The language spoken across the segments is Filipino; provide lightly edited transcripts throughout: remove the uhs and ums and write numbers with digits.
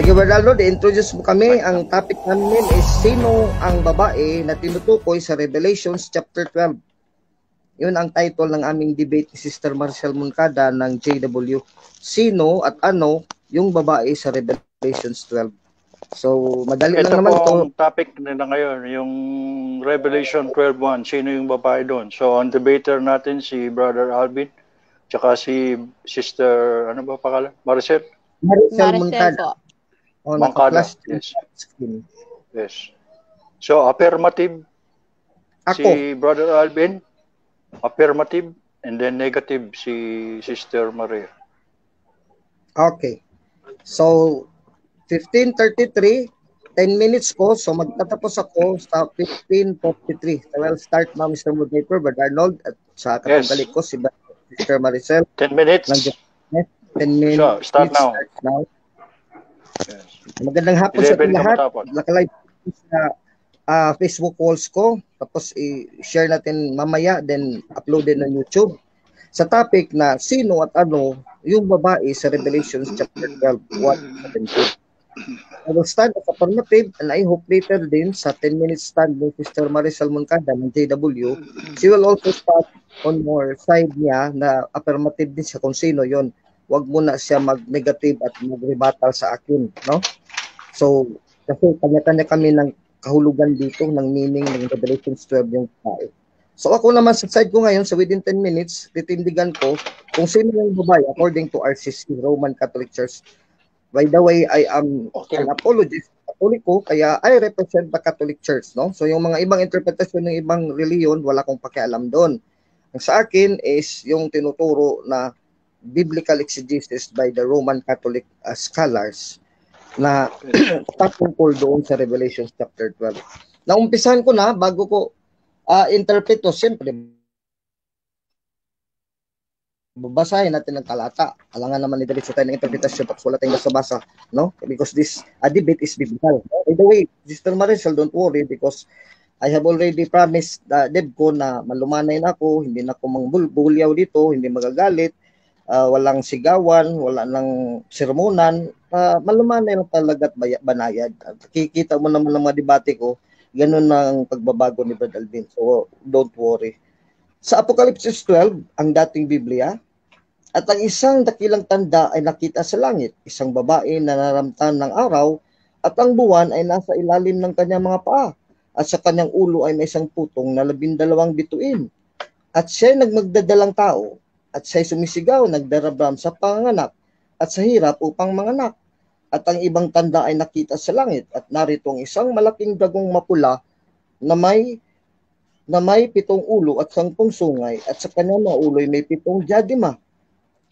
Sige, Brother Arnold, introduce mo kami. Ang topic namin is sino ang babae na tinutukoy sa Revelations chapter 12. Yun ang title ng aming debate ni Sister Maricel Moncada ng JW. Sino at ano yung babae sa Revelations 12? So, madali lang naman ito. Ito po ang topic nila ngayon, yung Revelation 12:1. Sino yung babae doon? So, ang debater natin si Brother Alvin, tsaka si Sister, ano ba pangalan? Maricel? Maricel Moncada. Oh, Moncada, yes. Yes. So, affirmative ako. Si Brother Alvin, affirmative, and then negative si Sister Maria. Okay. So, 15:33, 10 minutes ko. So, magtatapos ako sa 15:43. So, I'll start now, Mr. Moderator, Brother Arnold, at sa katunggali ko, si Sister Maricel. 10 minutes. 10 minutes. So, start now. Yes. Magandang hapon sa ating lahat. Nakalive sa Facebook walls ko. Tapos i-share natin mamaya, then uploaded na YouTube. Sa topic na sino at ano yung babae sa Revelation chapter 12, 1-17. I will stand as affirmative, and I hope later din sa 10 minutes stand ng Sister Maricel Moncada ng JW, she will also start on more side niya na affirmative din siya kung sino yon. Wag muna siya mag-negative at mag-rebuttal sa akin, no? So, kasi kanya-kanya kami ng kahulugan dito ng meaning ng Revelation 12 yung babae. So, ako naman sa side ko ngayon, so within 10 minutes, titindigan ko kung sino yung babae according to RCC, Roman Catholic Church. By the way, I am an apologist, Katoliko, kaya I represent the Catholic Church, no? So, yung mga ibang interpretasyon ng ibang reliyon, wala kong pakialam doon. Ang sa akin is yung tinuturo na biblical exegesis by the Roman Catholic scholars na patungkol doon sa Revelation chapter 12. Naumpisahan ko na bago ko interpret to, siyempre babasahin natin ang talata. Alangan naman ni diretso tayo ng interpretasyon tapos wala tayong basa-basa, no? Because this debate is biblical. By the way, Sister Maricel, don't worry because I have already promised Debco na malumanay na ako, hindi na ako mangbulyaw dito, hindi magagalit. Walang sigawan, wala nang sermonan, malumanay lang talaga at banayad. Kikita mo naman ng mga debate ko, ganun ang pagbabago ni Brother Alvin. So, don't worry. Sa Apocalypse 12, ang dating Biblia, at ang isang dakilang tanda ay nakita sa langit, isang babae na naramtan ng araw, at ang buwan ay nasa ilalim ng kanyang mga paa, at sa kanyang ulo ay may isang putong na 12 bituin. At siya ay nagmagdadalang tao, at siya'y sumisigaw, nagdarabram sa panganak at sa hirap upang manganak. At ang ibang tanda ay nakita sa langit at narito ang isang malaking dagong mapula na may 7 ulo at 10 sungay at sa kanyang mga ulo ay may 7 diadema.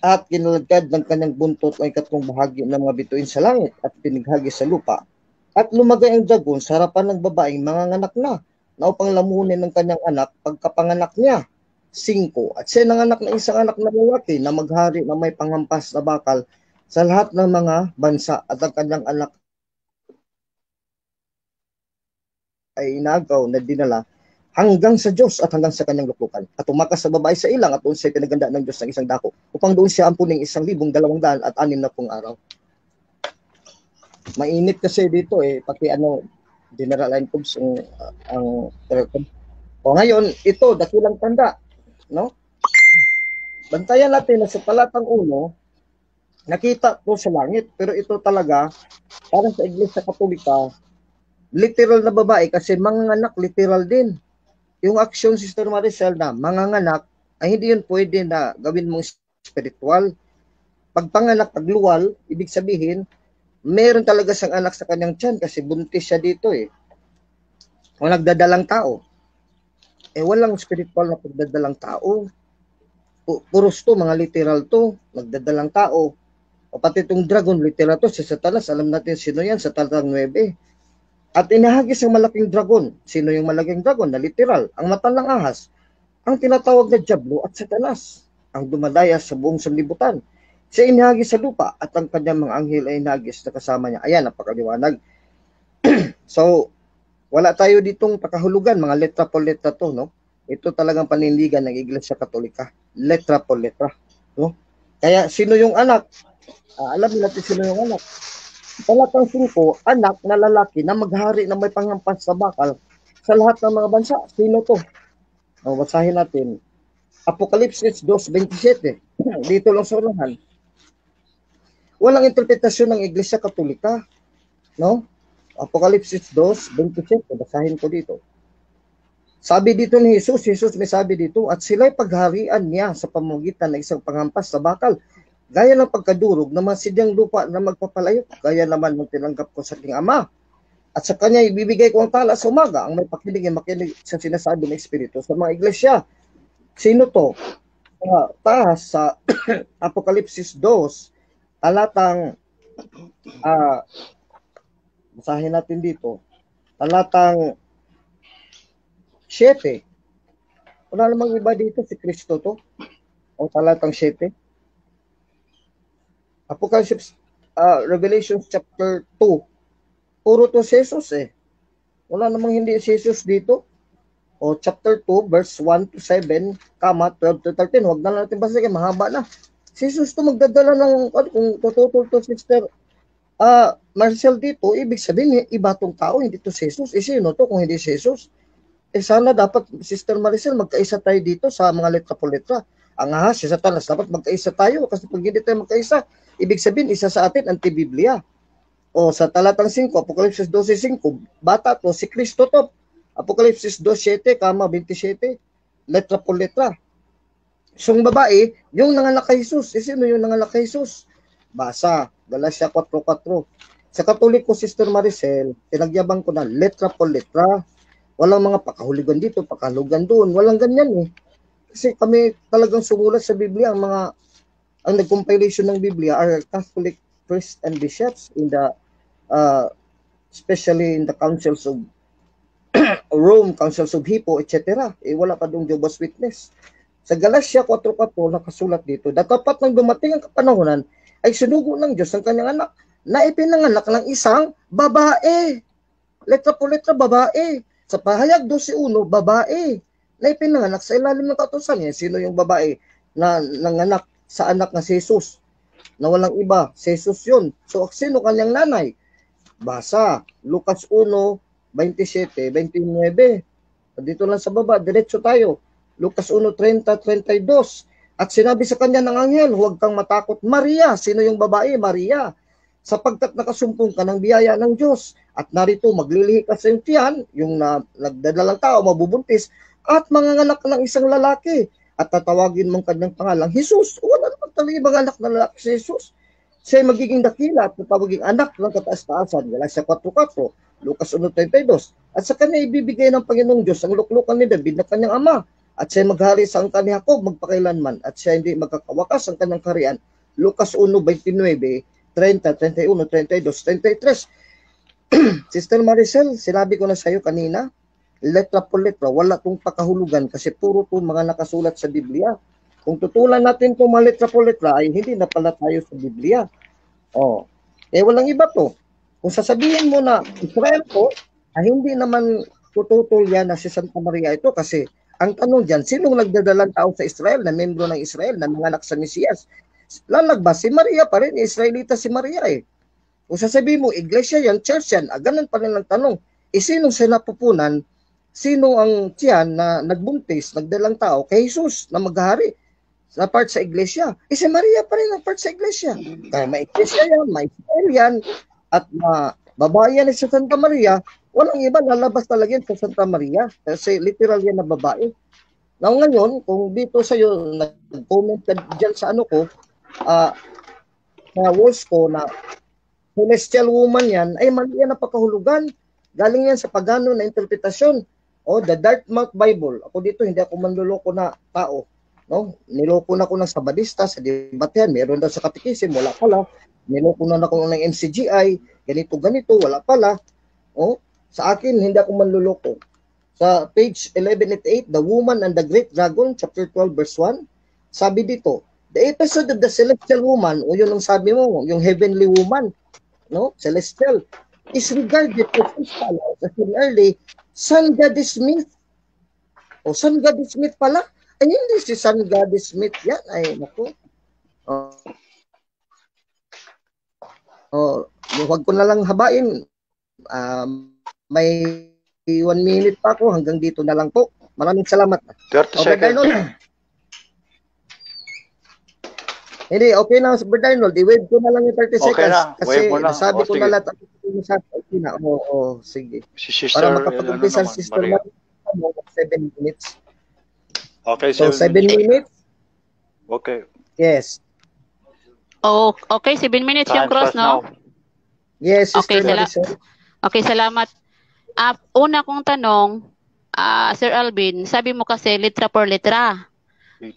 At kinalagad ng kanyang buntot ay 3 bahagi ng mga bituin sa langit at pinighagi sa lupa. At lumagay ang dragon sa harapan ng babaeng manganganak na upang lamunin ng kanyang anak pagkapanganak niya. 5. At siya nanganak na isang anak na lalaki na maghari na may panghampas na bakal sa lahat ng mga bansa at ang kanyang anak ay inagaw na dinala hanggang sa Diyos at hanggang sa kanyang luklukan. At tumakas sa babae sa ilang at doon siya pinaganda ng Diyos ng isang dako upang doon siya ampuning 1,260 araw. Mainit kasi dito pati General Encubes ang o ngayon, ito, dakilang tanda. No? Bantayan natin na sa talatang 1, nakita po sa langit, pero ito talaga, para sa Iglesia Katolika, literal na babae kasi manganganak, literal din. Yung action, Sister Maricel, na manganganak, ay hindi yun pwede na gawin mong spiritual. Pagpanganak, pagluwal, ibig sabihin, meron talaga siyang anak sa kanyang tiyan kasi buntis siya dito O nagdadalang tao. Walang spiritual na pagdadalang tao. Puros to, mga literal to, nagdadalang tao. O pati itong dragon, literal to, si Satanas, alam natin sino yan, sa talatang 9. At inahagis ang malaking dragon. Sino yung malaking dragon? Na literal, ang mata ng ahas. Ang tinatawag na Diablo at Satanas, ang dumadaya sa buong sanlibutan. Siya inahagis sa lupa at ang kanyang mga anghel ay inahagis na kasama niya. Ayan, napakaliwanag. So, wala tayo ditong pakahulugan, mga letra po letra to, no? Ito talagang panindigan ng Iglesia Katolika. Letra po letra, no? Kaya, sino yung anak? Alam natin sino yung anak. Talatang 5, anak na lalaki na maghari na may panghampas sa bakal sa lahat ng mga bansa. Sino to? O, basahin natin. Apokalipsis 2:27. Dito lang sa unahan. Walang interpretasyon ng Iglesia Katolika, no? Apokalipsis 2:27. Basahin ko dito. Sabi dito ni Jesus may sabi dito, at sila'y pagharian niya sa pamamagitan ng isang panghampas sa bakal, gaya ng pagkadurog ng mga sidyang lupa na magpapalayo, gaya naman ng tinanggap ko sa aking Ama. At sa kanya ibibigay ko ang tala sa umaga, ang may pakinig ay makinig sa sinasabi ng Espiritu sa mga iglesia. Sino to? Taas sa Apokalipsis 2, talatang basahin natin dito, talatang 7. Wala namang iba dito, si Kristo to. O talatang 7. Apocalypse, Revelation chapter 2. Puro to si Jesus eh. Wala namang hindi si Jesus dito. O chapter 2, verse 1 to 7, 12 to 13. Huwag na natin basta kasi mahaba na. Si Jesus to magdadala ng, kung tututol to Sister Marcel dito, ibig sabihin, iba tong tao, hindi to si Jesus. Sino to kung hindi si Jesus? Sana dapat, Sister Maricel, magkaisa tayo dito sa mga letra po letra. Ang ahas, sa Satanas, dapat magkaisa tayo. Kasi pag hindi tayo magkaisa, ibig sabihin, isa sa atin, anti-Biblia. O sa talatang 5, Apokalipsis 12:5, bata to, si Kristo to. Apokalipsis 2:7, 27, letra po letra. So, yung babae, yung nanganak kay Jesus. Sino yung nanganak kay Jesus? Basa, Galatia 4:4. Sa Katoliko, Sister Maricel, pinagyabang ko na letra po letra. Walang mga pakahuligan dito, pakalugan doon. Walang ganyan eh. Kasi kami talagang sumulat sa Biblia. Ang nag-compilation ng Biblia are Catholic priests and bishops in the, especially in the councils of Rome, councils of Hippo, etc. Wala pa doong Jehovah's Witness. Sa Galatia 4:4, nakasulat dito, datapat nang dumating ang kapanahonan, ay sinugo ng Diyos ang kanyang anak na ipinanganak ng isang babae. Letra po letra, babae. Sa pahayag 12:1, babae na ipinanganak sa ilalim ng kautusan niya. Sino yung babae na nanganak sa anak na si Jesus? Na walang iba, si Jesus yun. So, sino kanyang nanay? Basa, Lucas 1:27, 29. Dito lang sa baba, diretso tayo. Lucas 1:30, 32. At sinabi sa kanya ng anghel, huwag kang matakot, Maria. Sino yung babae? Maria. Sapagkat nakasumpong ka ng biyaya ng Diyos. At narito, maglilihi ka sa iyong tiyan, yung nagdadalang tao, mabubuntis, at manganganak ng isang lalaki. At tatawagin mong kanyang pangalang Jesus. Wala naman talaga mga anak na lalaki si Jesus. Siya magiging dakila at tatawaging anak ng kataas-taasan. Galatia 4:4, Lucas 1:32. At sa kanya ibibigay ng Panginoong Diyos ang luklukan ni David na kanyang ama. At siya maghari sa angkan ni Jacob magpakailanman. At siya hindi magkakawakas ang kanyang kaharian. Lucas 1:29, 30, 31, 32, 33. Sister Maricel, sinabi ko na sa iyo kanina, letra po letra, wala tong pakahulugan kasi puro to mga nakasulat sa Biblia. Kung tutulan natin itong mga letra po letra, ay hindi na pala tayo sa Biblia. Walang iba to. Kung sasabihin mo na Israel po, ay hindi naman tututol yan na si Santa Maria ito kasi ang tanong dyan, sinong nagdadalang tao sa Israel na membro ng Israel na nanganak sa Mesiyas? Lalagba, si Maria pa rin, Israelita si Maria eh. Kung sasabihin mo, iglesia yan, church yan, ganun pa rin ang tanong. Sinong sinapupunan, sino ang tiyan na nagbuntis, nagdalang tao kay Jesus na maghari sa part sa iglesia? Si Maria pa rin ang part sa iglesia. Kaya may iglesia yan, may Israel yan, at babae yan sa Santa Maria, walang iba, lalabas talaga yan sa Santa Maria. Kasi literal yan na babae. Now ngayon, kung dito sa'yo, nag-comment ka dyan sa ano ko, sa words ko na celestial woman yan, ay mali yan na pakahulugan. Galing yan sa pagano na interpretasyon. The Dartmouth Bible. Ako dito, hindi ako manluloko na tao. No? Niloko na ko ng sabadista sa debatehan. Meron daw sa katikisim, wala pala. Niloko na ako ng MCGI, ganito, wala pala. Sa akin, hindi ako manluloko. Sa page 1188, The Woman and the Great Dragon, chapter 12, verse 1, sabi dito, the episode of the celestial woman, o yun ang sabi mo, yung heavenly woman, no, celestial, is regarded as an early sun goddess myth. Sun goddess myth pala. Ay, hindi si sun goddess myth yan. Ay, naku. huwag ko na lang habain. May 1 minute pa ako, hanggang dito na lang po. Maraming salamat. 30 Okay, seconds. Arnold. Hindi, okay na, Brother Arnold. I-wave ko na lang yung 30 Okay seconds. na, Kasi wave mo na. nasabi O, ko sige. na lahat. Okay na. Oo, sige. Si Para Sister, makapag-umpisa naman, si Sister Maria. Maria, 7 minutes. Okay, So, 7 minutes? Okay. Yes. Oh, okay, 7 minutes yung Time cross, starts no? now. Yes, Sister Okay, Marisol. Okay, salamat. Una kong tanong, Sir Alvin, sabi mo kasi litra por litra.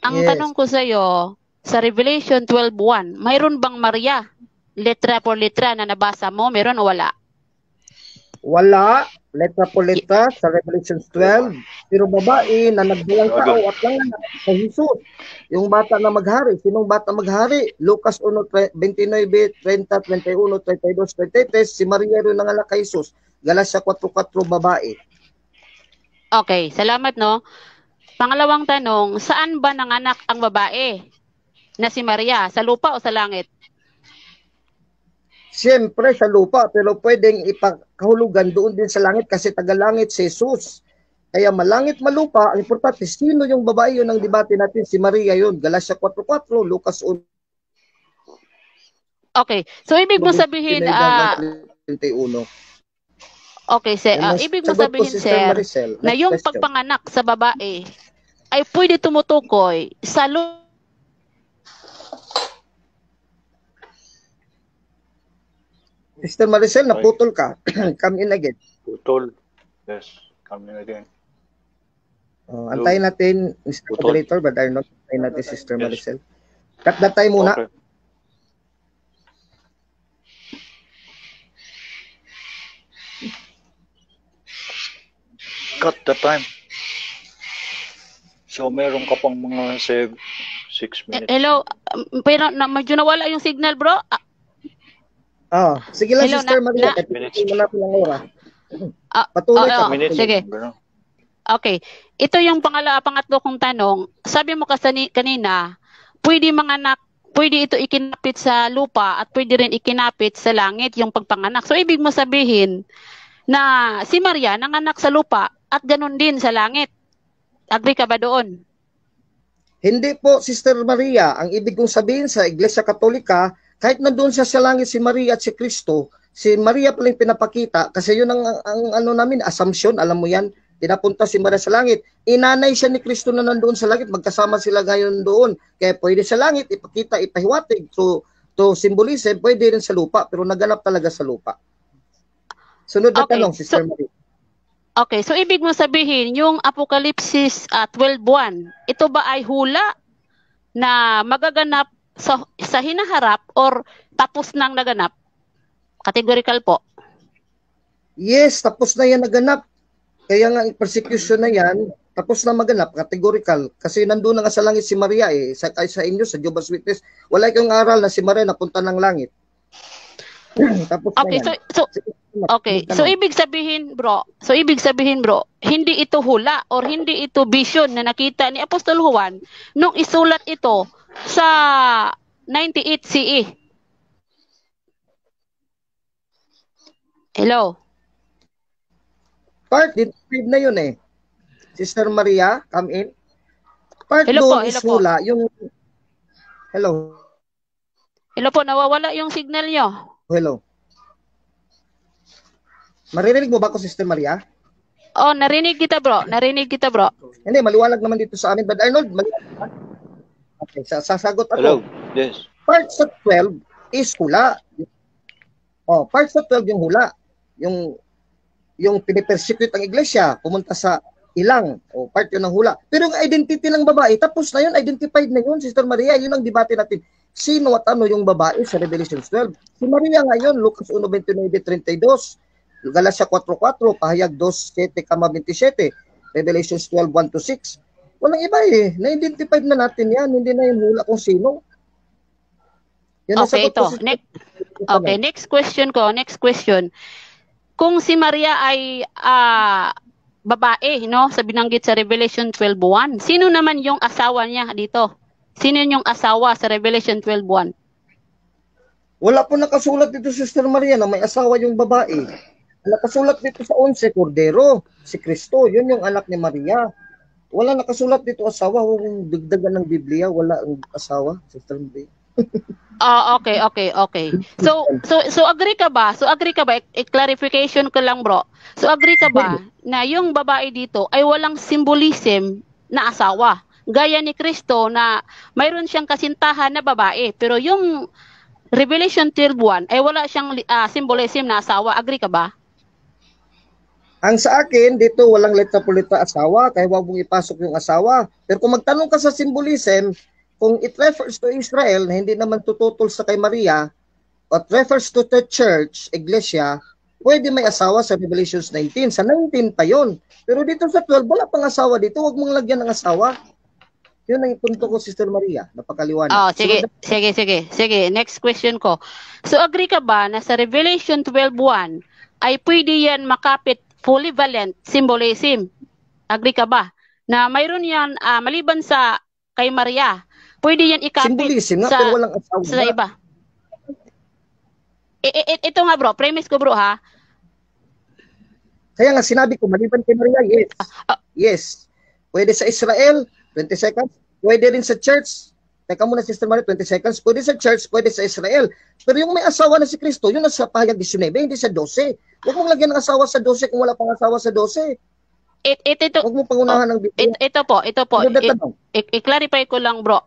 Ang Yes. tanong ko sa iyo, sa Revelation 12:1, mayroon bang Maria? Letra por letra na nabasa mo, meron o wala? Wala, letra po letra sa Revelation 12. Pero babae na nagdalang tao at nanganak sa Jesus. Yung bata na maghari. Sinong bata maghari? Lucas 1:29, 30, 21, 32, 33. Si Maria rin nanganak kay Jesus. Galatia 4:4, babae. Okay, salamat, no? Pangalawang tanong, saan ba nanganak ang babae na si Maria? Sa lupa o sa langit? Siyempre sa lupa, pero pwedeng ipakahulugan doon din sa langit kasi taga-langit si Jesus. Kaya malangit malupa, ang importante, sino yung babae yun ang debate natin? Si Maria yun. Galatia 4:4, Lucas 1. Okay, so ibig mo sabihin, 21. okay, sir, ibig mo sabihin, sir, Maricel, na yung question. pagpanganak sa babae ay pwede tumutukoy sa Mr. Maricel, naputol ka. Come in again. Putol. Yes, come in again. Antayin natin, Mr. Putol. Moderator, but are not antayin natin, Sister Yes. Maricel. Cut na tayo muna. Okay. Cut the time. So, meron ka pang mga 6 minutes. hello, pero medyo nawala yung signal, bro. Sige lang, Hello, Sister Maria. Minutes. Wala ko lang oras. Patuloy ka. Minutes. sige. Meron. Okay. Ito yung pangatlo kong tanong. Sabi mo kasi kanina, pwede ito ikinapit sa lupa at pwede rin ikinapit sa langit yung pagpanganak. So, ibig mo sabihin na si Maria nanganak sa lupa at ganun din sa langit. Agree ka ba doon? Hindi po, Sister Maria. Ang ibig kong sabihin sa Iglesia Katolika, kahit nandoon siya sa langit si Maria at si Kristo, si Maria pa lang pinapakita kasi yun ang ano namin, assumption, alam mo yan, pinapunta si Maria sa langit. Inanay siya ni Kristo na nandoon sa langit, magkasama sila ngayon doon. Kaya pwede sa langit, ipakita, ipahiwatig. So, to symbolism, pwede rin sa lupa, pero naganap talaga sa lupa. Sunod na Okay, tanong, Sister Maria. Okay, so ibig mo sabihin, yung Apokalipsis 12:1, ito ba ay hula na magaganap sa hinaharap or tapos nang naganap? Categorical po. Yes, tapos na yan naganap. Kaya nga, persecution na yan, tapos na maganap, categorical. Kasi nandun na nga sa langit si Maria sa inyo, sa Jehovah's Witness. Wala kayong aral na si Maria napunta ng langit. Tapos Okay, na yan. so ibig sabihin, bro, hindi ito hula or hindi ito vision na nakita ni Apostol Juan nung isulat ito sa 98 CE. Hello. Part, dito na yun eh. Sister Maria, come in. Part Hello po, doon is hello po. hula, yung... Hello. Hello po, nawawala yung signal nyo. Hello. Maririnig mo ba ako, Sister Maria? Oh, narinig kita, bro. Hindi, maliwanag naman dito sa amin. But Arnold, maliwanag. Okay, sasagot ako. Hello. Yes. Part sa 12 is hula. Part sa 12 yung hula. Yung pinipersecute ang iglesia, pumunta sa ilang, part yun ng hula. Pero yung identity ng babae, tapos na yun, identified na yun, Sister Maria. Yun ang debate natin. Sino at ano yung babae sa Revelation 12? Si Maria ngayon, Lucas 1:29-32, Galatia 4:4, Pahayag 2:7-27, Revelation 12:1-6. Walang iba eh. Na-identified na natin yan. Hindi na yung hula kung sino. Yan ang Okay, sagot ko, ito. Sister. Okay, next question. Kung si Maria ay babae, no, sa binanggit sa Revelation 12:1, sino naman yung asawa niya dito? Sino yung asawa sa Revelation 12:1? Wala po nakasulat dito, Sister Maria, na may asawa yung babae. Nakasulat dito sa 11, Cordero, si Kristo, yun yung anak ni Maria. Wala nakasulat dito asawa, kung dagdagan ng Biblia, wala ang asawa, Sister Maria. Okay. So agree ka ba? I-clarification ko lang, bro. So agree ka ba na yung babae dito ay walang symbolism na asawa? Gaya ni Kristo na mayroon siyang kasintahan na babae, pero yung Revelation 12:1 ay wala siyang symbolism na asawa. Agree ka ba? Ang sa akin, dito walang letra po letra asawa, kaya huwag mong ipasok yung asawa. Pero kung magtanong ka sa symbolism, kung it refers to Israel, na hindi naman tututol sa kay Maria, or refers to the church, iglesia, pwede may asawa sa Revelations 19. Sa 19 pa yon. Pero dito sa 12, wala pang asawa dito, huwag mong lagyan ng asawa. Yun ang punto ko, Sister Maria. Napakaliwanag. Sige. Next question ko. So agree ka ba na sa Revelation 12:1 ay pwede yan makapit polyvalent symbolism? Agree ka ba? Na mayroon yan, maliban sa kay Maria, pwede yan ikapit symbolism nga, sa, pero walang asawa sa iba. Ito nga bro, premise ko bro ha. Kaya nga sinabi ko, maliban kay Maria, yes. Yes. Pwede sa Israel, 20 seconds. Pwede rin sa church. Teka muna, Sister Maria, 20 seconds. Pwede sa church, pwede sa Israel. Pero yung may asawa na si Kristo, yun nasa pahayag 19, hindi sa 12. Huwag mong lagyan ng asawa sa 12 kung wala pang asawa sa 12. Huwag mong pangunahan ng Biblia. Ito po. I-clarify ko lang bro.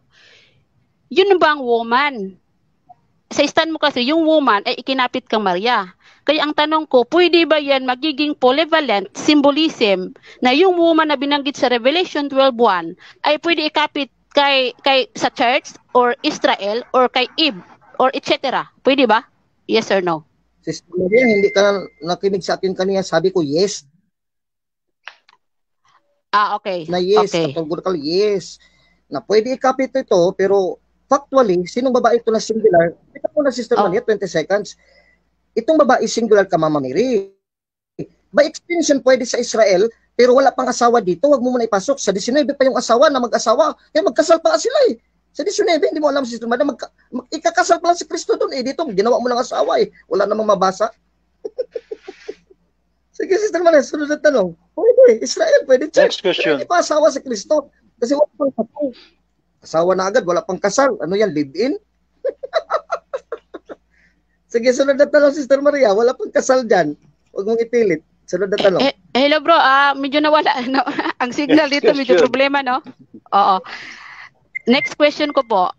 Yun ba ang woman? Sa stand mo kasi, yung woman ay ikinapit kang Maria. Kaya ang tanong ko, pwede ba yan magiging polyvalent symbolism na yung woman na binanggit sa Revelation 12:1 ay pwede ikapit kay sa church or Israel or kay Eve or etc. Pwede ba? Yes or no? Sister Maria, hindi ka nakinig sa akin kanina. Sabi ko, yes. Okay. Na yes. Okay. Categorical yes. Na pwede ikapit ito, pero factually, sinong babae ito na singular? Ito po na, Sister Maria, 20 seconds. Itong babae singular ka, Mama Mary. By extension, pwede sa Israel, pero wala pang asawa dito. Huwag mo muna ipasok. Sa 19 pa yung asawa na mag-asawa. Kaya magkasal pa sila eh. Sa 19, hindi mo alam, Sister Maria, ikakasal pa lang si Kristo doon eh. Dito, ginawa mo ng asawa eh. Wala namang mabasa. Sige, Sister Maria, sunod na tanong. Pwede, Israel, pwede church. Next question. Hindi pa asawa si Kristo. Kasi wala pang kasal. Asawa na agad, wala pang kasal. Ano yan, live-in? Sige, sunod na tanong, Sister Maria. Wala pang kasal dyan. Huwag mong ipilit. Sunod na tanong. Hello bro, medyo nawala. No? Ang signal dito medyo problema, no? Oo. Next question ko po.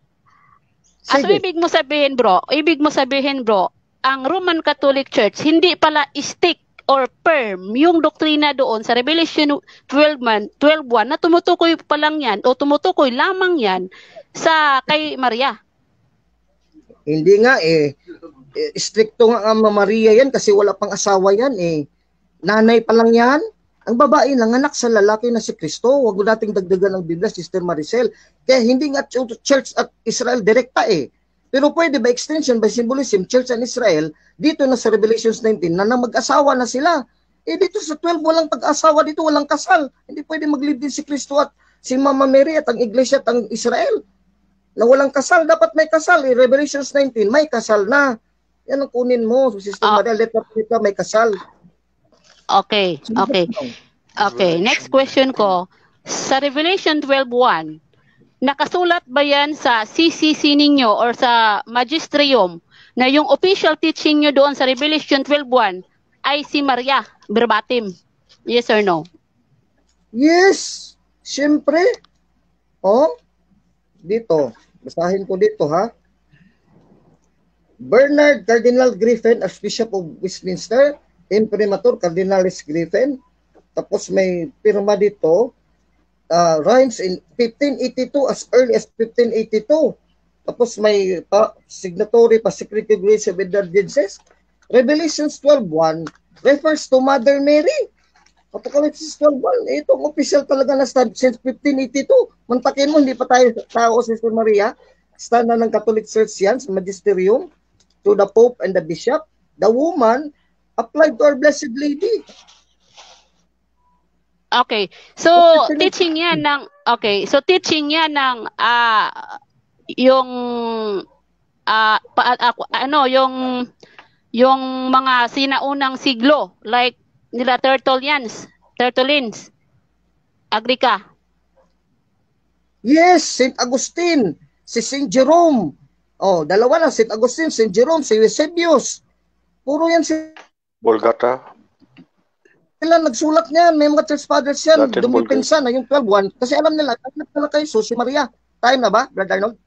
So ibig mo sabihin bro, ang Roman Catholic Church hindi pala stick or firm yung doktrina doon sa Revelation 12:1 na tumutukoy pa lang yan o tumutukoy lamang yan sa kay Maria. Hindi nga eh. Stricto nga ang Maria yan kasi wala pang asawa yan eh. Nanay pa lang yan. Ang babae nanganak sa lalaki na si Kristo. Huwag nating dagdagan ng Biblia, Sister Maricel. Kaya hindi nga church at Israel direkta eh. Pero pwede by extension, by symbolism, church and Israel, dito na sa Revelations 19, na mag-asawa na sila. Eh dito sa 12, walang pag-asawa dito, walang kasal. Hindi pwede mag-live din si Kristo at si Mama Mary at ang Iglesia at ang Israel. Na walang kasal, dapat may kasal. Eh, Revelations 19, may kasal na. Yan ang kunin mo, Sister Maria, letter may kasal. Okay. Next question ko. Sa Revelation 12:1, nakasulat ba yan sa CCC ninyo or sa Magisterium na yung official teaching nyo doon sa Revelation 12:1 ay si Maria, verbatim? Yes or no? Yes. Siyempre. Dito. Basahin ko dito ha. Bernard Cardinal Griffin, Archbishop of Westminster, Imprimatur Cardinalis Griffin. Tapos may pirma dito, Reims in 1582, as early as 1582. Tapos may signatory pa, Secretary of Grace of Indulgences. Revelations 12:1 refers to Mother Mary. Apocalypse 12:1, itong official talaga na stand since 1582. Mantakin mo, hindi pa tayo tao, Sister Maria. Stand na ng Catholic Church yan, sa Magisterium, to the Pope and the Bishop. The woman applied to our Blessed Lady. Okay. So teaching yan ng yung yung mga sinaunang siglo like nila Tertullians. Agree ka? Yes, St. Agustin, si St. Jerome. Oh, dalawa lang, St. Agustin, St. Jerome, si Eusebius. Puro yan Vulgata. sila nagsulat niyan. May mga church fathers yan. Latin Dumipinsa na yung 12-1. Kasi alam nila, anak pala kay Jesus, si Maria. Time na ba, Brother Arnold?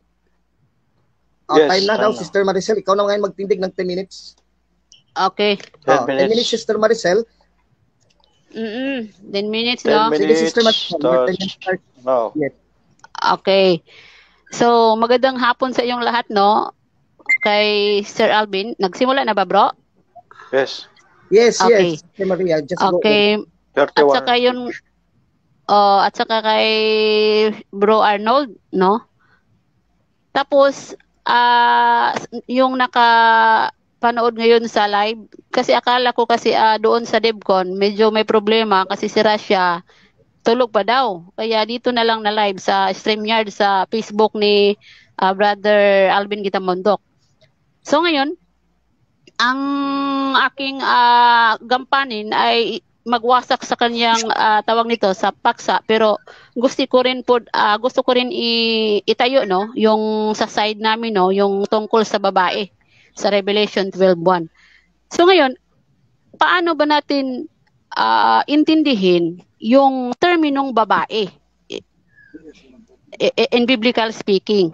Yes, time na daw, time na. Sister Maricel. Ikaw na ngayon magtindig ng 10 minutes. Okay. 10 10 minutes, minutes. Sister Maricel. 10 minutes, 10 no? Sige, minutes Sister Maricel. Your 10 minutes starts start. now. Yes. Okay. So, magandang hapon sa iyong lahat, no? Kay Sir Alvin. Nagsimula na ba, bro? Yes. Yes, Okay. yes, Sister Maria. Just go. Okay. 31. At saka kay Bro Arnold, no? Tapos, yung nakapanood ngayon sa live, kasi akala ko kasi doon sa DevCon, medyo may problema kasi si Russia tulog pa daw. Kaya dito na lang na live sa StreamYard sa Facebook ni Brother Alvin Gitamondok. So ngayon, ang aking gampanin ay magwasak sa kanyang tawag nito sa paksa, pero gusto ko rin itayo, no, yung sa side namin, no, yung tungkol sa babae sa Revelation 12:1. So ngayon, paano ba natin intindihin yung terminong babae in biblical speaking?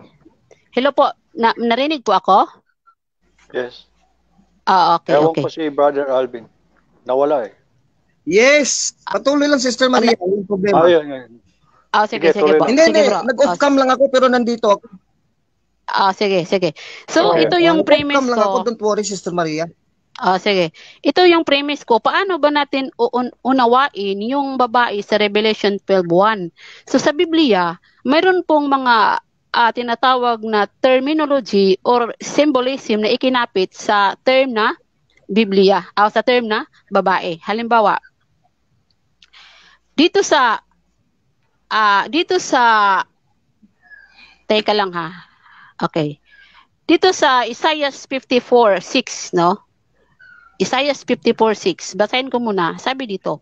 Hello po, narinig po ako? Yes. Okay, Ewan okay. ko si Brother Alvin. Nawala eh. Yes. Patuloy lang, Sister Maria. Yung problema. Yun. Sige tuloy po. lang. Hindi. Sige, bro. Nag-off cam lang ako pero nandito ako. Sige. So, Okay. ito yung Nag-off premise cam lang ako. ko. Don't worry, Sister Maria. Sige. Ito yung premise ko. Paano ba natin unawain yung babae sa Revelation 12:1? So, sa Biblia, mayroon pong mga tinatawag na terminology or symbolism na ikinapit sa term na Biblia, sa term na babae. Halimbawa, dito sa teka lang ha. Okay. Dito sa Isaiah 54:6, no? Isaiah 54:6. Basahin ko muna. Sabi dito,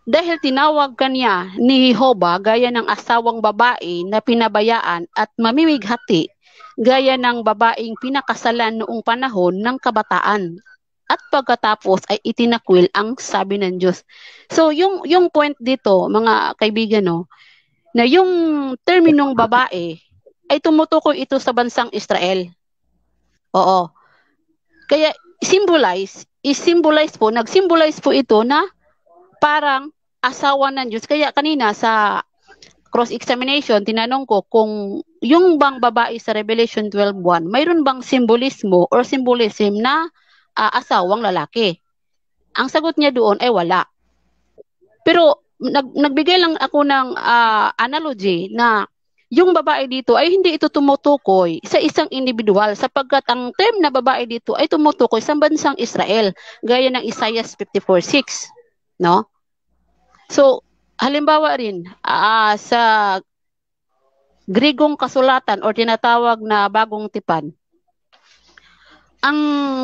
dahil tinawag kanya ni Jehovah gaya ng asawang babae na pinabayaan at mamimighati, gaya ng babaeng pinakasalan noong panahon ng kabataan. At pagkatapos ay itinakwil ang sabi ng Diyos. So, yung point dito, mga kaibigan, no, na yung terminong babae ay tumutukoy ito sa bansang Israel. Oo. Kaya nag-symbolize po ito na parang asawa ng Diyos. Kaya kanina sa cross-examination, tinanong ko kung yung bang babae sa Revelation 12:1, mayroon bang symbolism na asawang lalaki? Ang sagot niya doon ay wala. Pero nagbigay lang ako ng analogy na yung babae dito ay hindi ito tumutukoy sa isang individual sapagkat ang term na babae dito ay tumutukoy sa bansang Israel gaya ng Isaiah 54:6, no? So halimbawa rin sa Gregong kasulatan o tinatawag na Bagong Tipan, ang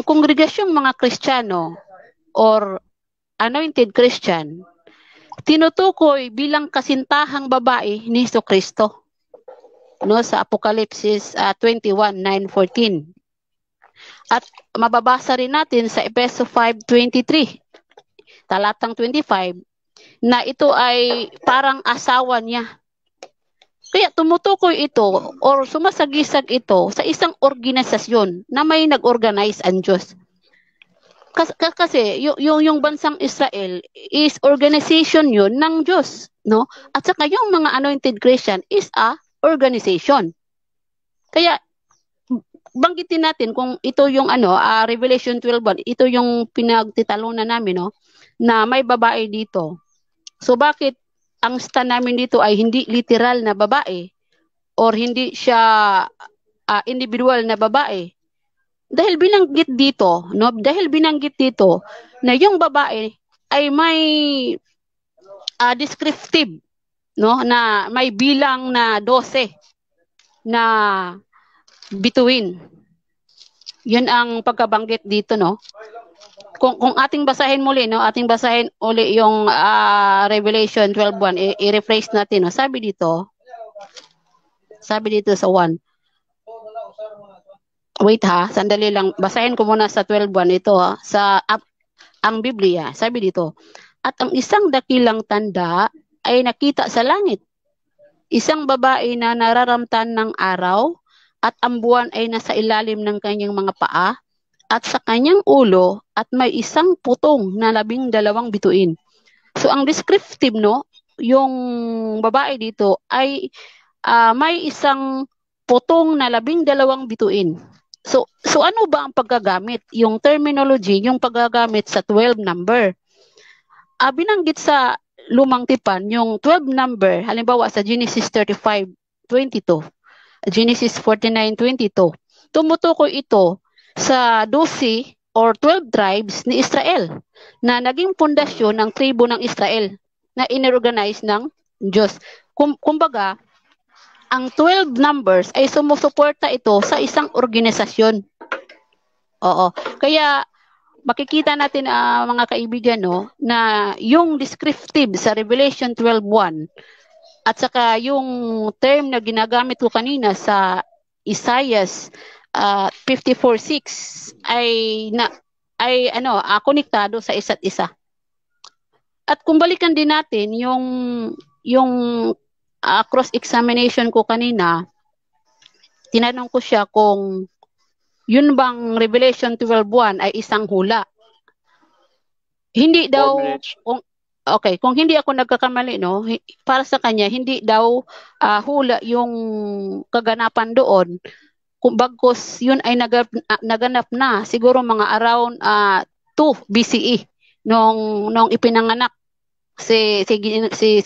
kongregasyong mga Kristiyano or anointed Christian tinutukoy bilang kasintahang babae ni Jesucristo, no, sa Apokalipsis 21:9-14. At mababasa rin natin sa Efeso 5:23, talatang 25, na ito ay parang asawa niya. Kaya tumutukoy ito or sumasagisag ito sa isang organisasyon na may nag-organize ang Diyos. Kasi yung bansang Israel is organization yun ng Diyos, no? At saka yung mga anointed Christian is a organization. Kaya banggitin natin kung ito yung Revelation 12:1, ito yung pinagtitalunan namin, no, na may babae dito. So bakit ang stand namin dito ay hindi literal na babae or hindi siya individual na babae? Dahil binanggit dito, no, na yung babae ay may descriptive, no, na may bilang na 12 na bituin. Yun ang pagkabanggit dito, no? Kung ating basahin muli, no? Ating basahin uli yung Revelation 12:1. I-rephrase natin, no? Sabi dito sa 1. Wait ha, sandali lang. Basahin ko muna sa 12:1 ito ha. Ang Biblia, sabi dito, at ang isang dakilang tanda ay nakita sa langit. Isang babae na nararamtan ng araw at ang buwan ay nasa ilalim ng kanyang mga paa at sa kanyang ulo at may isang putong na 12 bituin. So ang descriptive, no, yung babae dito ay may isang putong na 12 bituin. So ano ba ang paggagamit? Yung terminology, yung paggagamit sa 12 number. Binanggit sa lumang tipan, yung 12 number, halimbawa sa Genesis 35:22, Genesis 49:22, tumutukoy ito sa 12 or 12 tribes ni Israel na naging pundasyon ng tribo ng Israel na inorganize ng Diyos. Kumbaga, ang 12 numbers ay sumusuporta ito sa isang organisasyon. Oo. Kaya makikita natin mga kaibigan, no, na yung descriptive sa Revelation 12:1 at saka yung term na ginagamit ko kanina sa Isaiah 54:6 ay konektado sa isa't isa. At kung balikan din natin yung cross-examination ko kanina, tinanong ko siya kung yun bang Revelation 12:1 ay isang hula. Hindi 4 daw, minutes. kung hindi ako nagkakamali, no, para sa kanya, hindi daw hula yung kaganapan doon. Kung bagkus yun ay naganap na, siguro mga around 2 BCE nung ipinanganak si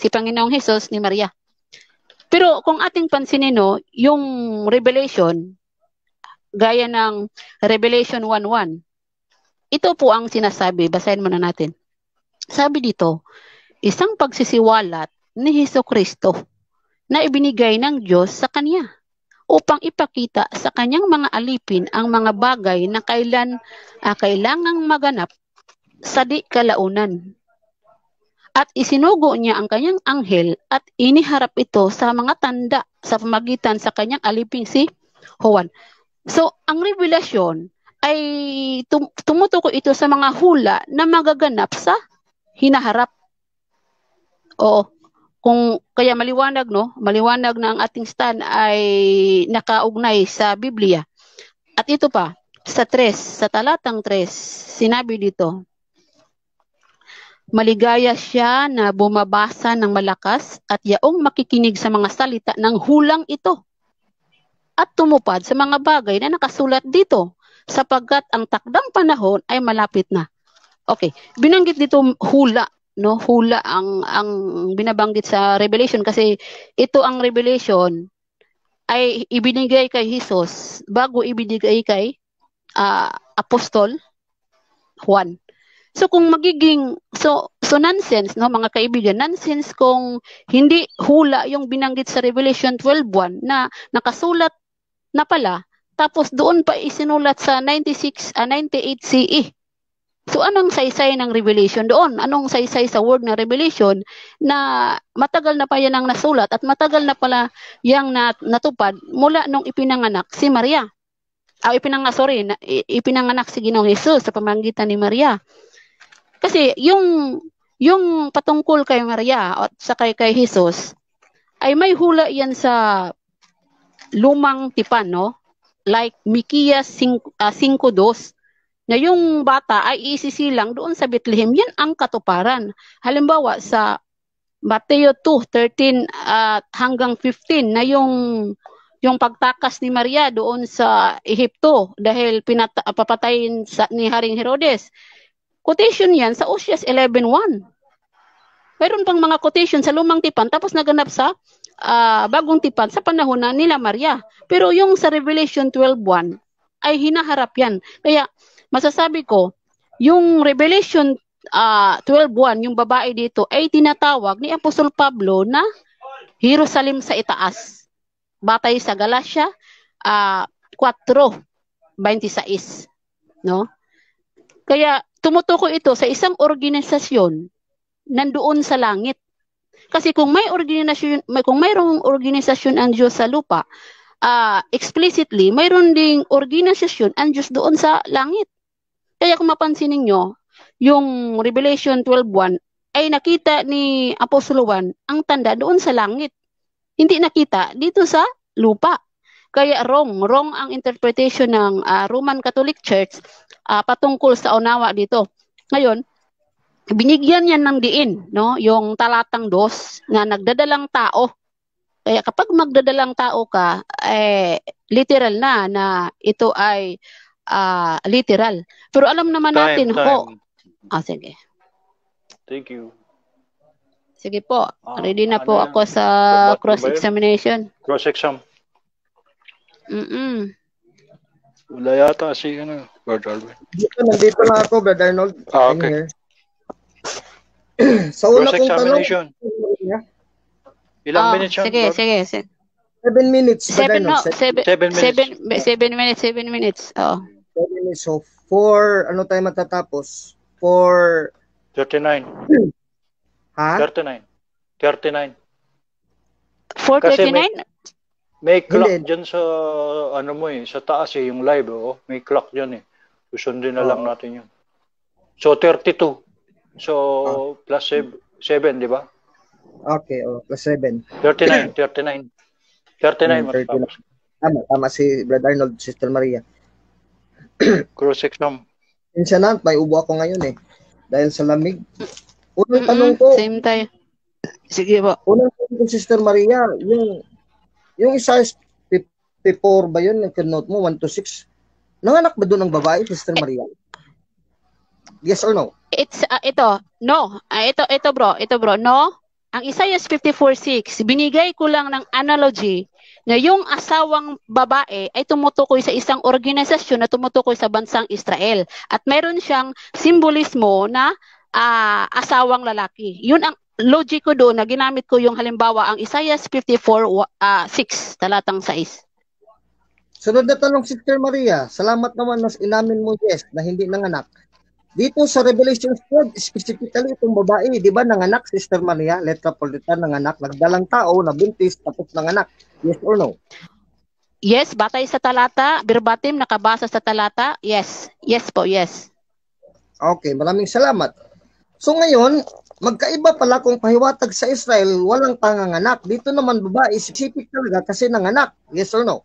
Panginoong Hesus ni Maria. Pero kung ating pansinin, no, yung Revelation, gaya ng Revelation 1:1, ito po ang sinasabi. Basahin muna natin. Sabi dito, isang pagsisiwalat ni Hesukristo na ibinigay ng Diyos sa Kanya upang ipakita sa Kanyang mga alipin ang mga bagay na kailangang maganap sa di kalaunan. At isinugo niya ang kanyang anghel at iniharap ito sa mga tanda sa pamagitan sa kanyang alipin si Juan. So, ang revelasyon ay tumutukoy ito sa mga hula na magaganap sa hinaharap. Oo. Kaya maliwanag, no? Maliwanag na ang ating stand ay nakaugnay sa Biblia. At ito pa, sa talatang 3, sinabi dito, maligaya siya na bumabasa ng malakas at yaong makikinig sa mga salita ng hulang ito at tumupad sa mga bagay na nakasulat dito sapagkat ang takdang panahon ay malapit na. Okay, binanggit dito hula, no? Hula ang binabanggit sa Revelation kasi ito ang Revelation ay ibinigay kay Jesus bago ibinigay kay Apostol Juan. So kung so nonsense, no, mga kaibigan, nonsense kung hindi hula yung binanggit sa Revelation 12:1 na nakasulat na pala tapos doon pa isinulat sa 98 CE. So anong saysay ng Revelation doon? Anong saysay sa word na Revelation na matagal na pa yan ang nasulat at matagal na pala yang natupad mula nung ipinanganak si Maria. Ipinanganak si Ginoong Hesus sa pamamagitan ni Maria. Kasi yung patungkol kay Maria at sa kay Jesus ay may hula yan sa lumang tipan, no? Like Mikias 5:2 na yung bata ay isisilang doon sa Bethlehem. Yan ang katuparan. Halimbawa sa Mateo 2:13 hanggang 15 na yung pagtakas ni Maria doon sa Ehipto dahil papatayin ni Haring Herodes. Quotation yan sa Oseas 11:1. Mayroon pang mga quotation sa lumang tipan tapos naganap sa bagong tipan sa panahon na nila Maria. Pero yung sa Revelation 12:1 ay hinaharap yan. Kaya masasabi ko, yung Revelation 12:1, yung babae dito ay tinatawag ni Apostol Pablo na Jerusalem sa itaas. Batay sa Galatia 4. 26, no? Kaya tumutukoy ito sa isang organisasyon nandoon sa langit. Kasi kung mayroong organisasyon ang Diyos sa lupa, explicitly, mayroon ding organisasyon ang Diyos doon sa langit. Kaya kung mapansin ninyo, yung Revelation 12:1 ay nakita ni Apostol Juan ang tanda doon sa langit. Hindi nakita dito sa lupa. Kaya wrong ang interpretation ng Roman Catholic Church patungkol sa unawa dito. Ngayon, binigyan niya ng diin, no? Yung talatang 2 na nagdadalang tao. Kaya kapag magdadalang tao ka, literal na ito ay literal. Pero alam naman natin, sige. Thank you. Sige po, ready na po ako sa cross-examination. Cross-exam. Wala yata si Brother Alvin. Nandito na ako, Brother Arnold. Okay. Sa una kong tanong, ilang minutes yan? Sige. 7 minutes, Brother Arnold. 7 minutes. Oh. 7 minutes. So, 4, ano tayo matatapos? 39. Ha? 39. 4:39? May clock Hindi. dyan sa, sa taas yung live, may clock dyan Susundin na lang natin yun. So, 32. So, plus 7, di ba? Okay, plus 7. 39. 39 matapos. Tama si Brother Arnold, Sister Maria. Cross-exam. Minsan na, may ubo ako ngayon dahil sa lamig. Unang tanong ko, same tayo. Sige po. unang tanong ko, Sister Maria, yung Isaiah 54 ba yun, yung kinote mo, 1-6, nanganak ba doon ang babae, Sister Maria? Yes or no? It's ito. No. Ito bro, no. Ang Isaiah 54:6, binigay ko lang ng analogy na yung asawang babae ay tumutukoy sa isang organisasyon na tumutukoy sa bansang Israel. At mayroon siyang simbolismo na asawang lalaki. Yun ang logic ko doon na ginamit ko yung halimbawa ang Isaiah 54:6, talatang 6. Sunod na tanong, Sister Maria, salamat naman na inamin mo na hindi nanganak. Dito sa Revelation 12, specifically itong babae, di ba nanganak, Sister Maria? Letra por letra, nanganak, nagdalang tao, nabuntis, tapos nanganak. Yes or no? Yes, batay sa talata, verbatim, nakabasa sa talata. Yes. Yes po, yes. Okay, maraming salamat. So ngayon, magkaiba pala kung pahiwatag sa Israel, walang panganganak. Dito naman babae, specific talaga kasi nanganak. Yes or no?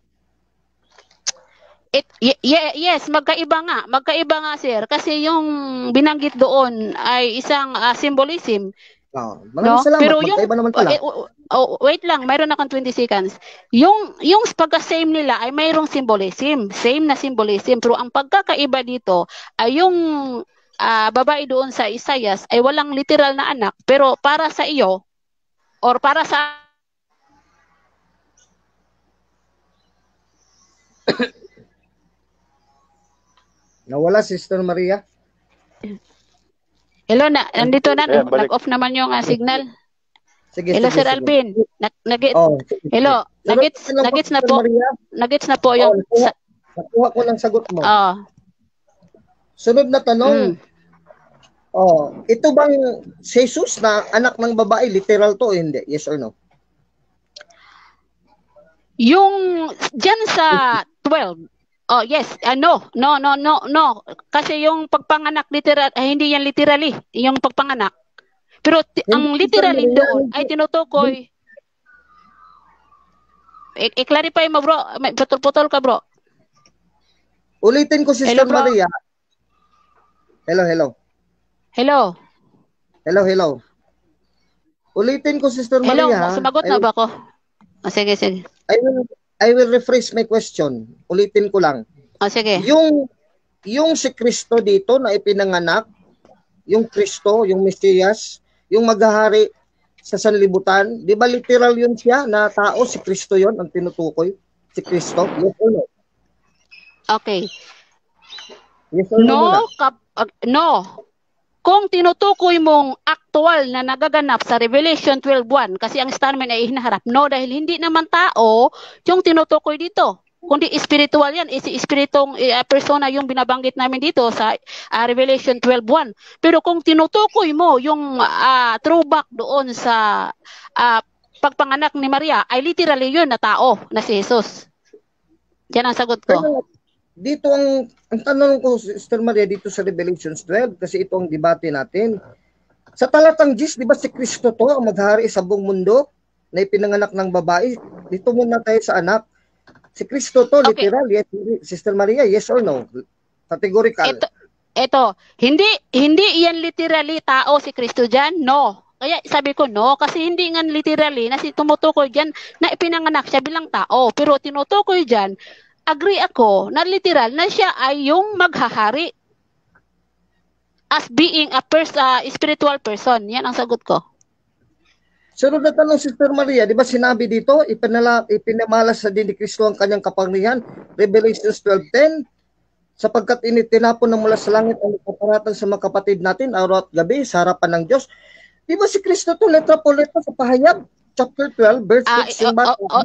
Yes, magkaiba nga sir, kasi yung binanggit doon ay isang symbolism. Maraming salamat, pero magkaiba naman pala. Wait lang, mayroon akong 20 seconds. Yung pagka-same nila ay mayroong symbolism, same na symbolism, pero ang pagkakaiba dito ay yung babae doon sa Isaiah ay walang literal na anak, pero para sa iyo or para sa Nawala, Sister Maria? Hello, nandito na, Ayan, balik. nag-off naman yung signal. Sige, Hello, sige, Sir sige. Alvin. Sige. Hello, nagets na Sister po. Maria? Nagets na po yung Nakuha ko ng sagot mo. oh. Sunod na tanong. Ito bang si Jesus na anak ng babae, literal to o hindi? Yes or no? Yung dyan sa 12. Oh, yes. No. Kasi yung pagpanganak literal, hindi yan literally, yung pagpanganak. Pero ang literally doon ay tinutukoy. I-clarify mo, bro. May putol-putol ka, bro. Ulitin ko, Sister Hello, bro. Maria. Hello. Ulitin ko, Sister Hello, Maria. sumagot na ba ako? Sige. I will rephrase my question. Ulitin ko lang. Sige. Yung si Kristo dito na ipinanganak, yung Kristo, yung Mesiyas, yung maghahari sa sanlibutan, di ba literal yun siya na tao, si Kristo yon ang tinutukoy? Si Kristo? Yes or no? Okay. Yes or no? No. Kung tinutukoy mong aktual na nagaganap sa Revelation 12:1, kasi ang statement ay hinaharap, no, dahil hindi naman tao yung tinutukoy dito. kundi spiritual yan. Espiritong persona yung binabanggit namin dito sa Revelation 12:1. Pero kung tinutukoy mo yung throwback doon sa pagpanganak ni Maria, ay literally yun na tao, na si Jesus. Yan ang sagot ko. Pero dito ang tanong ko, Sister Maria, dito sa Revelation 12, kasi ito ang debate natin. Sa talatang 10, di ba si Kristo to ang maghari sa buong mundo na ipinanganak ng babae? Dito muna tayo sa anak. Si Kristo to, Okay. literal, yes, Sister Maria, yes or no? Categorical. Ito, hindi yan literally tao si Kristo dyan, no. Kaya sabi ko no, kasi hindi nga literally na tumutukoy dyan na ipinanganak siya bilang tao. Pero tinutukoy dyan, agree ako na literal na siya ay yung maghahari as being a spiritual person. Yan ang sagot ko. Sunod na tanong, Sister Maria, di ba sinabi dito, ipinamalas sa din ni Kristo ang kanyang kapangyarihan, Revelation 12:10, sapagkat tinapon na mula sa langit ang kaparatan sa mga kapatid natin, araw at gabi, sa harapan ng Diyos. Di ba si Kristo to, letra po letra sa pahayag, chapter 12, verse 6.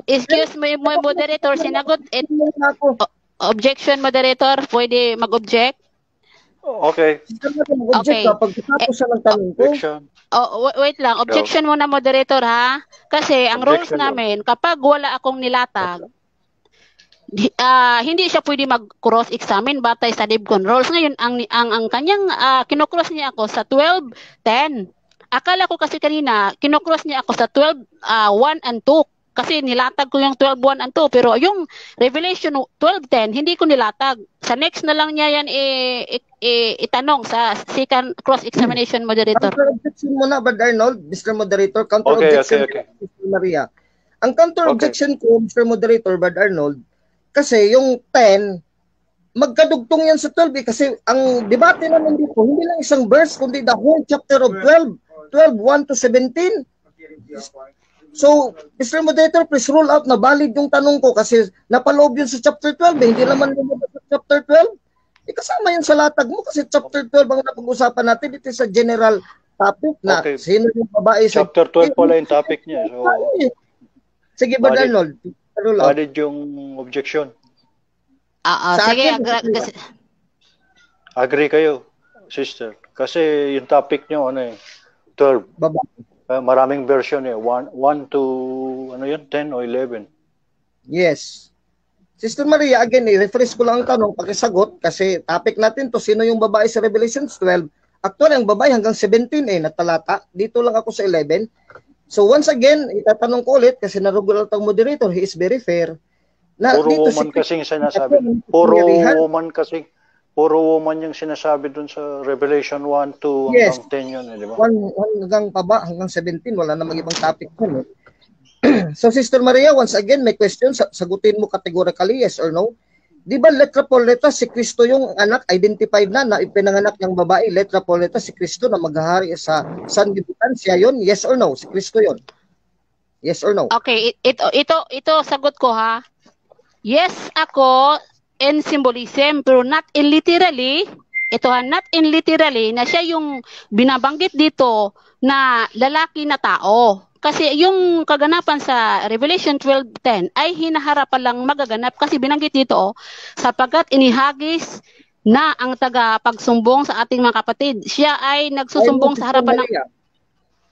Excuse me, moderator, sinagot. Objection, moderator, pwede mag-object? Okay. Sister Maria, mag-object ka, pagkatapos siya ng tanong ko. Objection. Wait lang. Objection muna, moderator, ha? Kasi ang rules Objection, namin, kapag wala akong nilatag, hindi siya pwede mag-cross-examine batay sa DIVCON rules. Ngayon, ang kanyang kinocross niya ako sa 12:10. Akala ko kasi kanina, kinocross niya ako sa 12:1 and 2. Kasi nilatag ko yung 12:1 and 2. Pero yung Revelation 12:10, hindi ko nilatag. Sa next na lang niya yan itanong sa second cross-examination, moderator. Counter-objection mo na, Brother Arnold, Mr. Moderator. Okay. Counter-objection, Sister Maria. Ang counter-objection ko, Mr. Moderator, Brother Arnold, kasi yung 10, magkadugtong yan sa 12 kasi ang debate naman dito, hindi lang isang verse, kundi the whole chapter of 12:1 to 17. So, Mr. Moderator, please rule out na valid yung tanong ko kasi napaloob yun sa chapter 12, hindi naman lumabas sa chapter 12. Kasama yun sa latag mo kasi chapter 12 ang napag-usapan natin, ito sa general topic na sino yung babae sa... Chapter 12 pala yung topic niya. So, sige, Brother Arnold, rule out. valid yung objection. Sige, Agree kayo, sister. Kasi yung topic nyo, 12. Babae. Maraming version 1 to 10 o 11. Yes. Sister Maria, again, i-refresh ko lang ang tanong, pakisagot, kasi topic natin to, sino yung babae sa Revelation 12? Actually, ang babae hanggang 17 na talata. Dito lang ako sa 11. So once again, itatanong ko ulit, kasi narugulat ang moderator, he is very fair. Na, Puro dito woman kasing sinasabi. Puro woman yung sinasabi dun sa Revelation 1 to Yes. hanggang 10 yun, di ba? Hanggang paba, hanggang 17, wala namang ibang topic yun. So, Sister Maria, once again, may question, sagutin mo categorically, yes or no. Di ba letra po letra, si Kristo yung anak, identified na ipinanganak ng babae, letra po letra, si Kristo na maghahari sa sanlibutan, siya yun, yes or no, si Kristo yun. Yes or no? Okay, ito sagot ko, ha. Yes ako in symbolism, pero not in literally. Ito ha, not in literally na siya yung binabanggit dito na lalaki na tao. Kasi yung kaganapan sa Revelation 12:10 ay hinaharapan lang magaganap kasi binanggit dito sapagkat inihagis na ang taga-pagsumbong sa ating mga kapatid. Siya ay nagsusumbong sa harapan ng...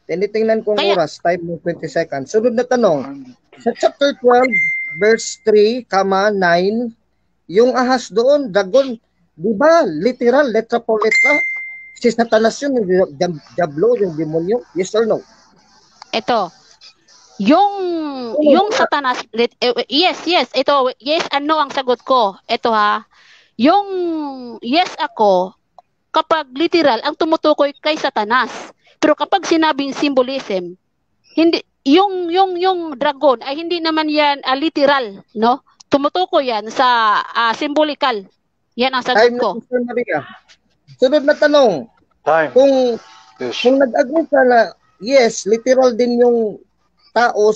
Tinitingnan ko ang oras, time mo 20 seconds. Sunod na tanong. Sa chapter 12, verse 3, 9, yung ahas doon, dragon, di ba, literal, letra po letra, si Satanas yun, yung diablo, yung demonyo, yes or no? Ito, yung Satanas, yes, ito, yes and no ang sagot ko. Ito ha, yung yes ako, kapag literal, ang tumutukoy kay Satanas. Pero kapag sinabing symbolism, hindi, yung dragon ay hindi naman yan literal, no? Tumutukoy yan sa symbolical. Yan ang sagot Time ko. na, Sister Maria. Sunod na tanong. Time. Kung Yes. nag-agree ka na, yes, literal din yung tao,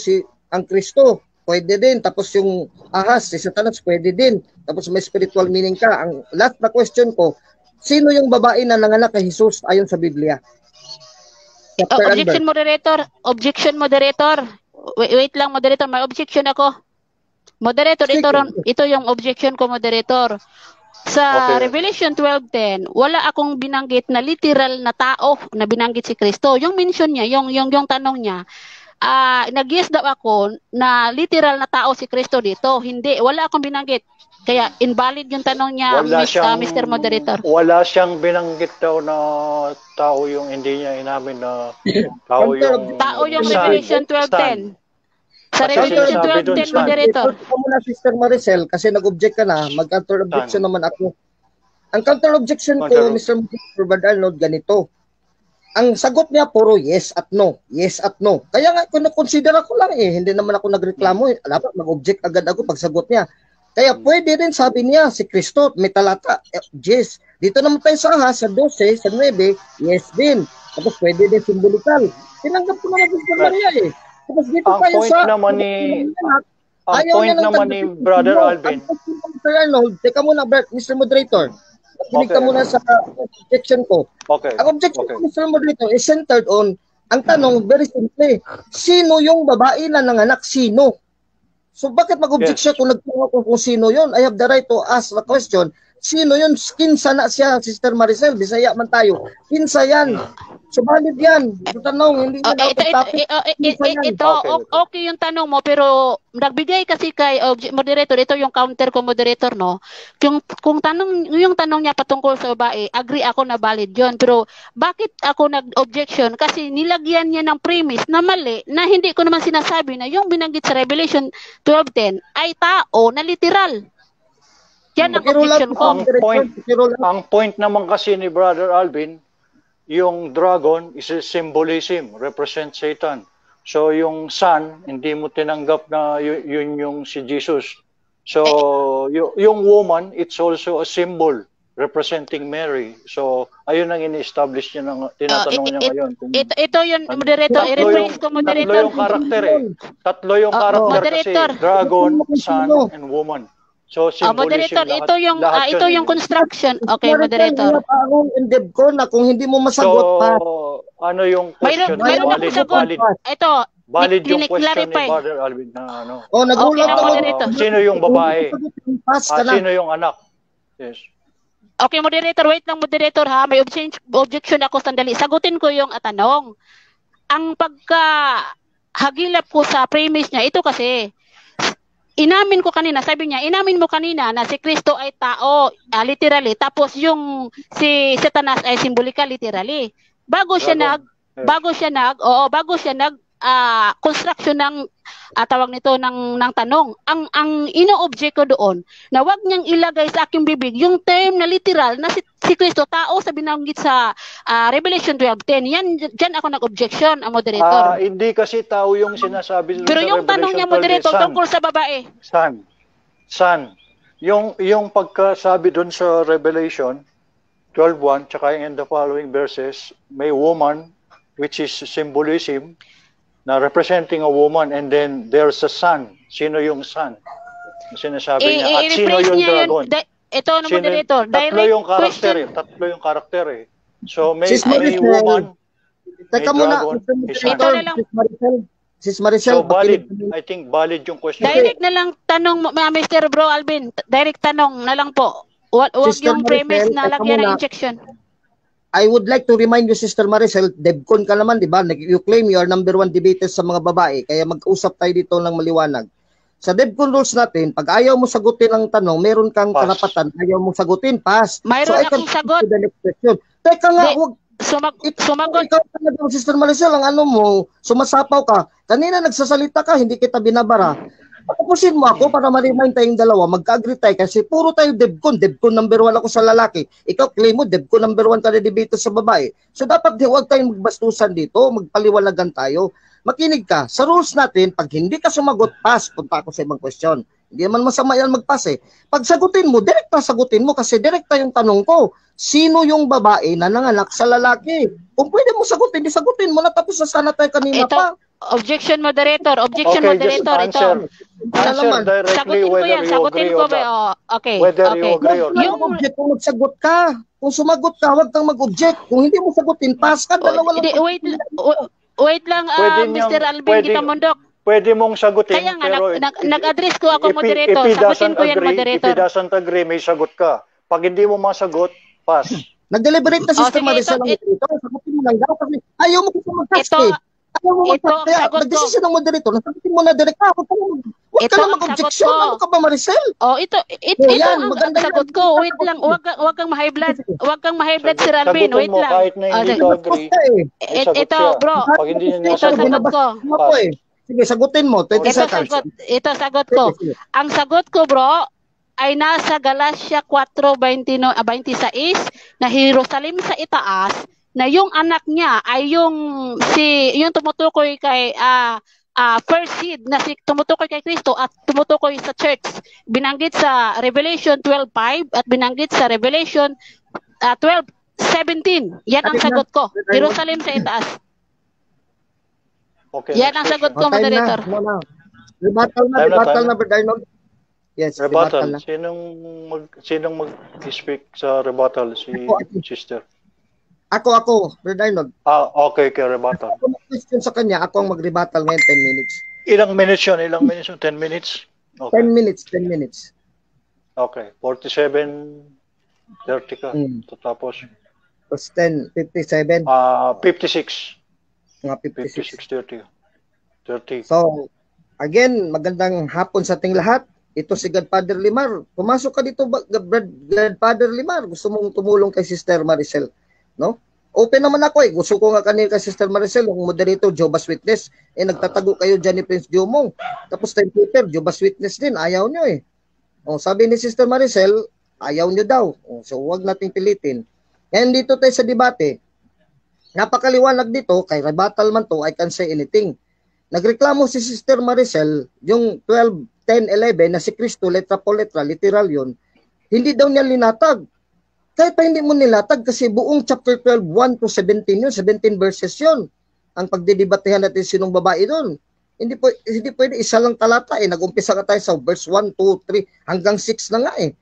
ang Kristo, pwede din. Tapos yung ahas, si Satanas, pwede din. Tapos may spiritual meaning ka. Ang last na question ko, sino yung babae na nanganak kay Jesus ayon sa Biblia? Objection, moderator. Objection, moderator. Wait lang, moderator. May objection ako. Moderator, Sige. ito yung objection ko, moderator. Sa Okay. Revelation 12:10, wala akong binanggit na literal na tao na binanggit si Kristo. Yung mention niya, yung tanong niya, nag-yes daw ako na literal na tao si Kristo dito. Hindi, wala akong binanggit. Kaya invalid yung tanong niya, Mr. Moderator. Wala siyang binanggit daw na tao yung hindi niya inamin na tao yung Tao yung Son. Revelation 12:10. Sa Kasi Revelation sinasabi dun, 12:10, Son. moderator. Ito muna, Sister Maricel, kasi nag-object ka na, mag-counter objection naman ako. Ang counter objection ko, Counter- Mr. Robert Arnold, ganito. Ang sagot niya puro yes at no. Yes at no. Kaya nga, consider ko lang hindi naman ako nagreklamo Dapat mag-object agad ako pag sagot niya. Kaya pwede rin sabi niya, si Kristo, may talata, yes. Dito naman tayo sa 12, sa 9, yes din. Tapos pwede din symbolikal. Tinanggap ko naman Sister Maria Tapos dito Ang tayo point naman ni Brother Alvin. Mr. Arnold, teka muna, Mr. Moderator. Kinig ka Okay. muna sa objection ko. Okay. Ang objection Okay. ko, Mr. Moderator, is centered on, ang tanong, very simple, sino yung babae na nanganak? Sino? So bakit mag-object Yes. siya kung nagtanong ko kung sino yon? I have the right to ask the question. Sino yun? Kinsa na siya, Sister Maricel? Bisaya man tayo. Kinsa yan? So valid yan. Ito tanong, hindi na Okay, okay yung tanong mo, pero nagbigay kasi kay moderator, ito yung counter ko, moderator, no? Kung yung tanong niya patungkol sa babae, agree ako na valid yun. Pero bakit ako nag-objection? Kasi nilagyan niya ng premise na mali, na hindi ko naman sinasabi na yung binanggit sa Revelation 12:10 ay tao na literal. Yan ang objection ko. Ang point naman kasi ni Brother Alvin, yung dragon is a symbolism, represent Satan. So yung sun, hindi mo tinanggap na yun yung si Jesus. So yung woman, it's also a symbol representing Mary. So ayun ang ini-establish niya, tinatanong niya ngayon. Ito yun, moderator, i-rephrase ko, moderator. Tatlo yung karakter Tatlo yung karakter kasi, dragon, sun, and woman. So moderator, ito yung construction. Okay, moderator. Ang indeb ko na kung hindi mo masagot pa. Ano yung question? Mayroon akong sagot. Ito, valid yung question ni clarify. Brother Alvin na ano. Nagulat Okay, ako. moderator. Sino yung babae? Pass ka na. Sino yung anak? Yes. Okay, moderator, wait lang, moderator, ha. May objection ako, sandali. Sagutin ko yung tanong. Ang pagkahagilap ko sa premise niya, ito kasi, inamin mo kanina na si Kristo ay tao, literally, tapos yung si Satanas ay symbolically, literally. Bago siya nag construction ng tawag nito ng tanong. Ang ino-object ko doon na wag niyang ilagay sa aking bibig yung term na literal na si Kristo tao sa binanggit sa Revelation 12:10. Yan diyan ako nag-objection, moderator. Hindi kasi tao yung sinasabi Pero yung tanong niya, moderator, tungkol sa babae. Son. Yung pagkasabi doon sa Revelation 12:1 tsaka in the following verses, may woman which is symbolism na representing a woman, and then there's a son. Sino yung son? Sinasabi niya. At sino yung dragon? Ito, moderator. Tatlo yung karakter So may woman, Teka may muna, dragon, Sis Maricel. So valid. I think valid yung question. Direct na lang tanong, Mr. Bro Alvin. Direct tanong na lang po. Huwag yung premise na lagyan ng injection. I would like to remind you, Sister Maricel, DevCon ka naman, di ba? You claim you are number 1 debater sa mga babae, kaya mag-usap tayo dito ng maliwanag. Sa DevCon rules natin, pag ayaw mo sagutin ang tanong, meron kang karapatan, ayaw mo sagutin, pass. Mayroon akong sagot. Teka nga, huwag. Sumagot. Ikaw talaga, Sister Maricel, ang ano mo, sumasapaw ka. Kanina nagsasalita ka, hindi kita binabara. Tapusin mo ako para ma-remind tayong dalawa, magka-agree tayo kasi puro tayo DevCon number 1 ako sa lalaki. Ikaw claim mo, DevCon number 1 ka na debater sa babae. So dapat huwag tayong magbastusan dito, magpaliwalagan tayo. Makinig ka, sa rules natin, pag hindi ka sumagot, pass, punta ako sa ibang question. Hindi naman masama yan mag-pass Pag sagutin mo, direkta sagutin mo kasi direkta yung tanong ko. Sino yung babae na nanganak sa lalaki? Kung pwede mo sagutin, di sagutin mo na, tapos na sana tayo kanina pa. Objection moderator. Objection moderator. Answer directly whether you agree or not. Okay. Whether you agree or not. Yung object kung magsagot ka. Kung sumagot ka, huwag kang mag-object. Kung hindi mo sagutin, pass ka. Dalawa lang. Wait lang, Mr. Alvin Kitamundok. pwede mong sagutin, Kaya nga, pero nag-address ko ako, if moderator. he Sagutin doesn't ko yan, agree, if moderator. he doesn't agree, may sagot ka. Pag hindi mo masagot, pass. Nag-deliberate na Sister sige, Maricel ang moderator. Sagutin mo lang daw kasi ayaw mo kasi mag-task Ito, eh. Ayaw mo ito mag-task. ang Kaya sagot ko. nag-decision ng moderator. Sagutin mo na direct. Huwag Ito ka na ang mag-objection. sagot ko. Ano ka ba, Maricel? Ito yan, ang maganda yan. sagot ko. Wait lang, wag kang ma-high blood. Wag kang ma-high blood, Sir Alvin. Sagutin Wait mo, lang. kahit na hindi sige. ka agree, may sagot Ito, siya. bro. Pag hindi niya Ito nasagot, sagot ko. pass. Sige, sagutin mo. 20 Ito seconds. sagot ko. Sige. Ang sagot ko, bro, ay nasa Galatia 4:26 na Jerusalem sa itaas, na yung anak niya ay yung tumutukoy kay first seed na tumutukoy kay Kristo at tumutukoy sa church. Binanggit sa Revelation 12:5 at binanggit sa Revelation 12:17. Yan ang sagot ko. Jerusalem sa itaas. Okay, Yan ang sagot ko, moderator. Rebuttal na, Brother Arnold. Yes, rebuttal. na. Sinong mag-speak sa rebuttal? Si sister. Ako, Brother Arnold. Okay, rebuttal. Ako mag-question sa kanya, ako ang mag-rebuttal ngayon 10 minutes. Ilang minutes yun? 10 minutes? Okay. 10 minutes. Okay, 47:30 ka. Tapos Tapos 10, 57. 56. Mga 56. 30. So, again, magandang hapon sa ating lahat. Ito si Godfather Limar. Pumasok ka dito, Godfather Limar. Gusto mong tumulong kay Sister Maricel, no? Open naman ako eh. Gusto ko nga kanina kay Sister Maricel, yung moderator, Jehovah's Witness. Nagtatago kayo dyan ni Prince Jomong. Tapos time Peter, Jehovah's Witness din. Ayaw nyo eh. Sabi ni Sister Maricel, ayaw nyo daw. So, huwag nating pilitin. Ngayon dito tayo sa debate. Napakaliwanag dito, kay rebuttal man to, I can say anything. Nagreklamo si Sister Maricel, yung 12, 10, 11 na si Kristo, letra po letra, literal yun, hindi daw niya linatag. Kahit pa hindi mo nilatag kasi buong chapter 12, 1 to 17 yun, 17 verses yun. Ang pagdidebatehan natin sinong babae doon. Hindi pwede isa lang talata eh. Nag-umpisa ka tayo sa verse 1, 2, 3, hanggang 6 na nga eh.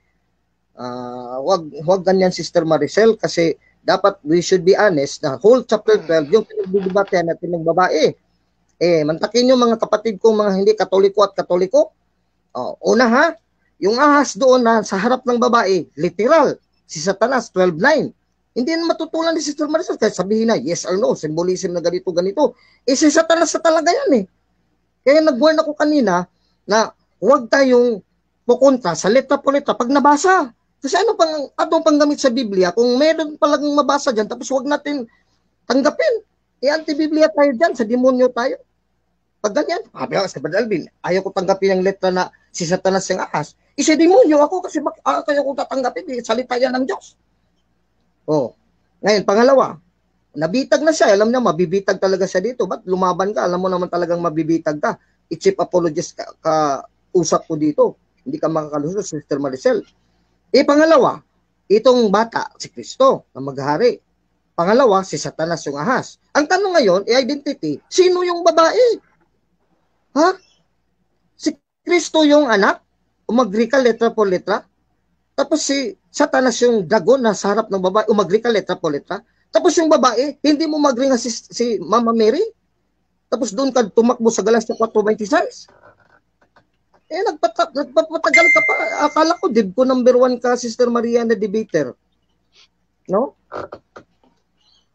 Wag ganyan Sister Maricel kasi dapat we should be honest na whole chapter 12 yung pinagdidebatehan natin ng babae. Mantakin nyo mga kapatid kong mga hindi katoliko at katoliko. Una ha, yung ahas doon na sa harap ng babae, literal, si Satanas, 12:9. Hindi na matutulan ni Sister Maricel kahit sabihin na yes or no, symbolism na ganito. Si Satanas na talaga yan eh. Kaya nag-warn ako kanina na huwag tayong pupunta sa letra po letra pag nabasa. Kasi atong panggamit sa Biblia, kung meron palang mabasa dyan, tapos huwag natin tanggapin. Anti-Biblia tayo dyan, sa demonyo tayo. Pag ganyan, sabi ako sa Brother Alvin, ayaw ko tanggapin ang letra na si Satanas yung ahas. Demonyo ako kasi kaya ko tatanggapin, salita yan ng Diyos. Ngayon, pangalawa, nabitag na siya, alam niya, mabibitag talaga siya dito. Ba't lumaban ka? Alam mo naman talagang mabibitag ka. I-chief apologist ka usap ko dito. Hindi ka makakalusot, Sister Maricel. Pangalawa, itong bata, si Kristo, na maghari. Pangalawa, si Satanas yung ahas. Ang tanong ngayon, identity, sino yung babae? Ha? Si Kristo yung anak? Umagri ka letra po letra? Tapos si Satanas yung dragon na sa harap ng babae, umagri ka letra po letra? Tapos yung babae, hindi mo magri nga si Mama Mary? Tapos doon ka tumakbo sa Galatia 4:26? Nagpapatagal ka pa. Akala ko, dib ko number 1 ka, Sister Mariana debater. No?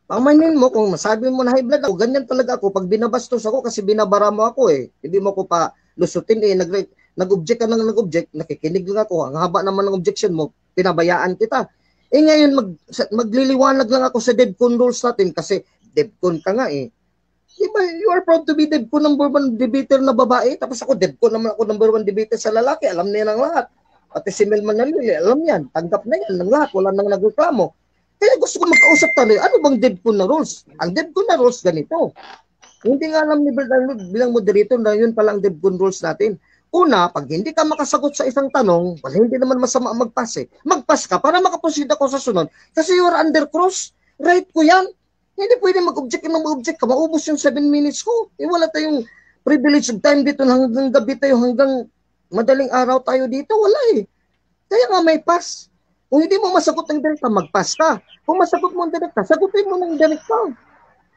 Pamainin mo, kung masabi mo na high blood ako, ganyan talaga ako. Pag binabastos ako, kasi binabara mo ako eh. Hindi mo ko pa lusutin eh. Nag-object ka nang nag-object, nakikinig lang ako. Ang haba naman ng objection mo, pinabayaan kita. Ngayon, magliliwanag lang ako sa DevCon rules natin kasi DevCon ka nga eh. Diba, you are proud to be DevCon number 1 debater na babae, tapos ako DevCon naman ako number 1 debater sa lalaki, alam niya ng lahat. Pati si Melman Nalili, alam yan, tanggap na yan ng lahat, wala nang nagreklamo. Kaya gusto ko mag-kausap tayo, ano bang DevCon na rules? Ang DevCon na rules ganito. Hindi nga alam ni Bernardo bilang moderator na yun pala ang DevCon rules natin. Una, pag hindi ka makasagot sa isang tanong, wala, hindi naman masama mag-pass eh. Mag-pass ka para makaproceed ako sa sunod. Kasi you are under cross. Right ko yan. Hindi pwede mag-object na mag-object ka. Maubos yung 7 minutes ko. Wala tayong privilege of time dito hanggang gabi tayo, hanggang madaling araw tayo dito. Wala eh. Kaya nga may pass. Kung hindi mo masagot ng direkta, mag-pass ka. Kung masagot mo ng direkta, sagutin mo ng direkta.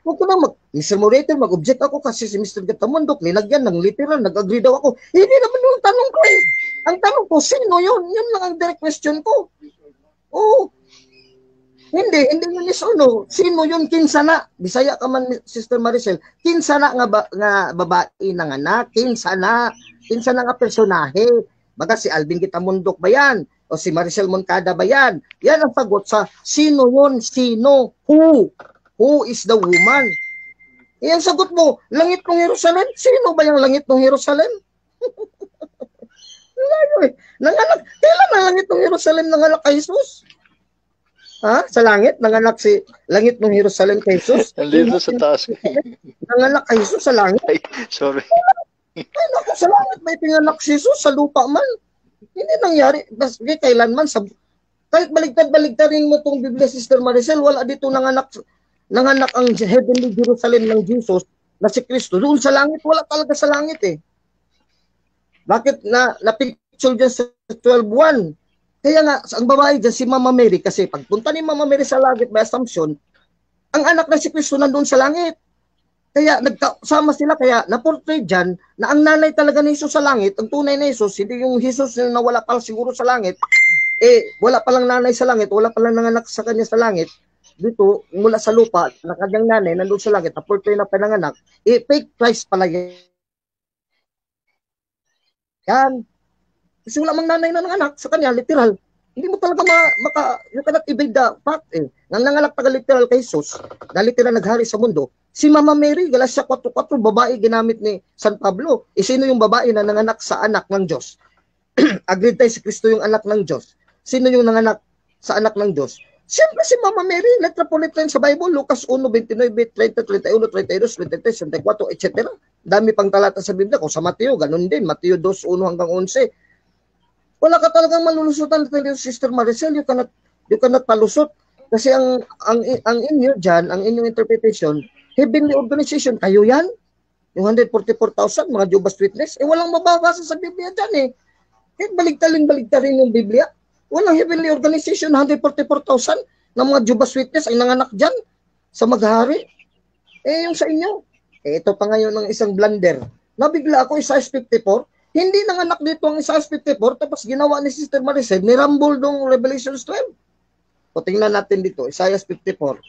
Huwag ko na Mr. Moderator, mag-object ako kasi si Mr. Gatamundok, nilagyan ng literal, nag-agree daw ako. Hindi naman yung tanong ko eh. Ang tanong ko, sino yun? Yun lang ang direct question ko. Oh, hindi yun is ano. Sino yun? Kinsana. Bisaya ka man, Sister Maricel. Kinsana nga babae ng anak. Kinsana nga personahe. Baga si Alvin Gitamundok ba yan? O si Maricel Moncada ba yan? Yan ang sagot sa sino yun? Sino? Who? Who is the woman? Yan sagot mo. Langit ng Jerusalem? Sino ba yung langit ng Jerusalem? Layo eh. Nanganak. Kailan ang langit ng Jerusalem nanganak kay Jesus? Ha? Sa langit? Nanganak si langit ng Jerusalem kay Jesus? Nandito sa taas. Nanganak kay Jesus sa langit? Ay, sorry. Ay, naku, sa langit may pinganak si Jesus, sa lupa man. Hindi nangyari. Kasi kailanman, kahit baligtad-baligtarin mo itong Biblia, Sister Maricel, wala dito nanganak ang heavenly Jerusalem ng Jesus na si Kristo. Doon sa langit, wala talaga sa langit eh. Bakit na-picture dyan sa 12:1? Kaya nga, ang babae dyan, si Mama Mary, kasi pagpunta ni Mama Mary sa langit by assumption, ang anak na si Kristo nandun sa langit. Kaya nagkasama sila, kaya na-portray dyan na ang nanay talaga ni Jesus sa langit, ang tunay na Jesus, hindi yung Jesus na wala pa siguro sa langit, wala palang nanay sa langit, wala palang nanganak sa kanya sa langit, dito, mula sa lupa, na kanyang nanay, nandun sa langit, na-portray na pananganak, fake Christ pala yan. Kasi wala mang nanay na nanganak sa kanya, literal. Hindi mo talaga you cannot evade the fact eh. Nang nanganak taga literal kay Jesus, na literal naghari sa mundo, si Mama Mary, Galatia 4:4, babae ginamit ni San Pablo. Sino yung babae na nanganak sa anak ng Diyos? Agreed tayo si Kristo yung anak ng Diyos. Sino yung nanganak sa anak ng Diyos? Siyempre si Mama Mary, letra po letra sa Bible, Lucas 1:29, 30, 31, 32, 23, 34, etc. Dami pang talata sa Biblia. Kung sa Mateo, ganun din. Mateo 2:1 hanggang 11. Wala ka talagang malulusutan, Sister Maricel. You cannot palusot. Kasi ang inyo dyan, ang inyong interpretation, heavenly organization, kayo yan? Yung 144,000, mga Jehovah's Witness, walang mababasa sa Biblia dyan eh. Baligtarin yung Biblia. Walang heavenly organization, 144,000 na mga Jehovah's Witness ay nanganak dyan sa maghari. Yung sa inyo. Ito pa ngayon ng isang blunder. Nabigla ako, Isaiah 54, hindi nanganak dito ang Isaiah 54, tapos ginawa ni Sister Maricel, nirambol dong Revelation 12. O tingnan natin dito, Isaiah 54.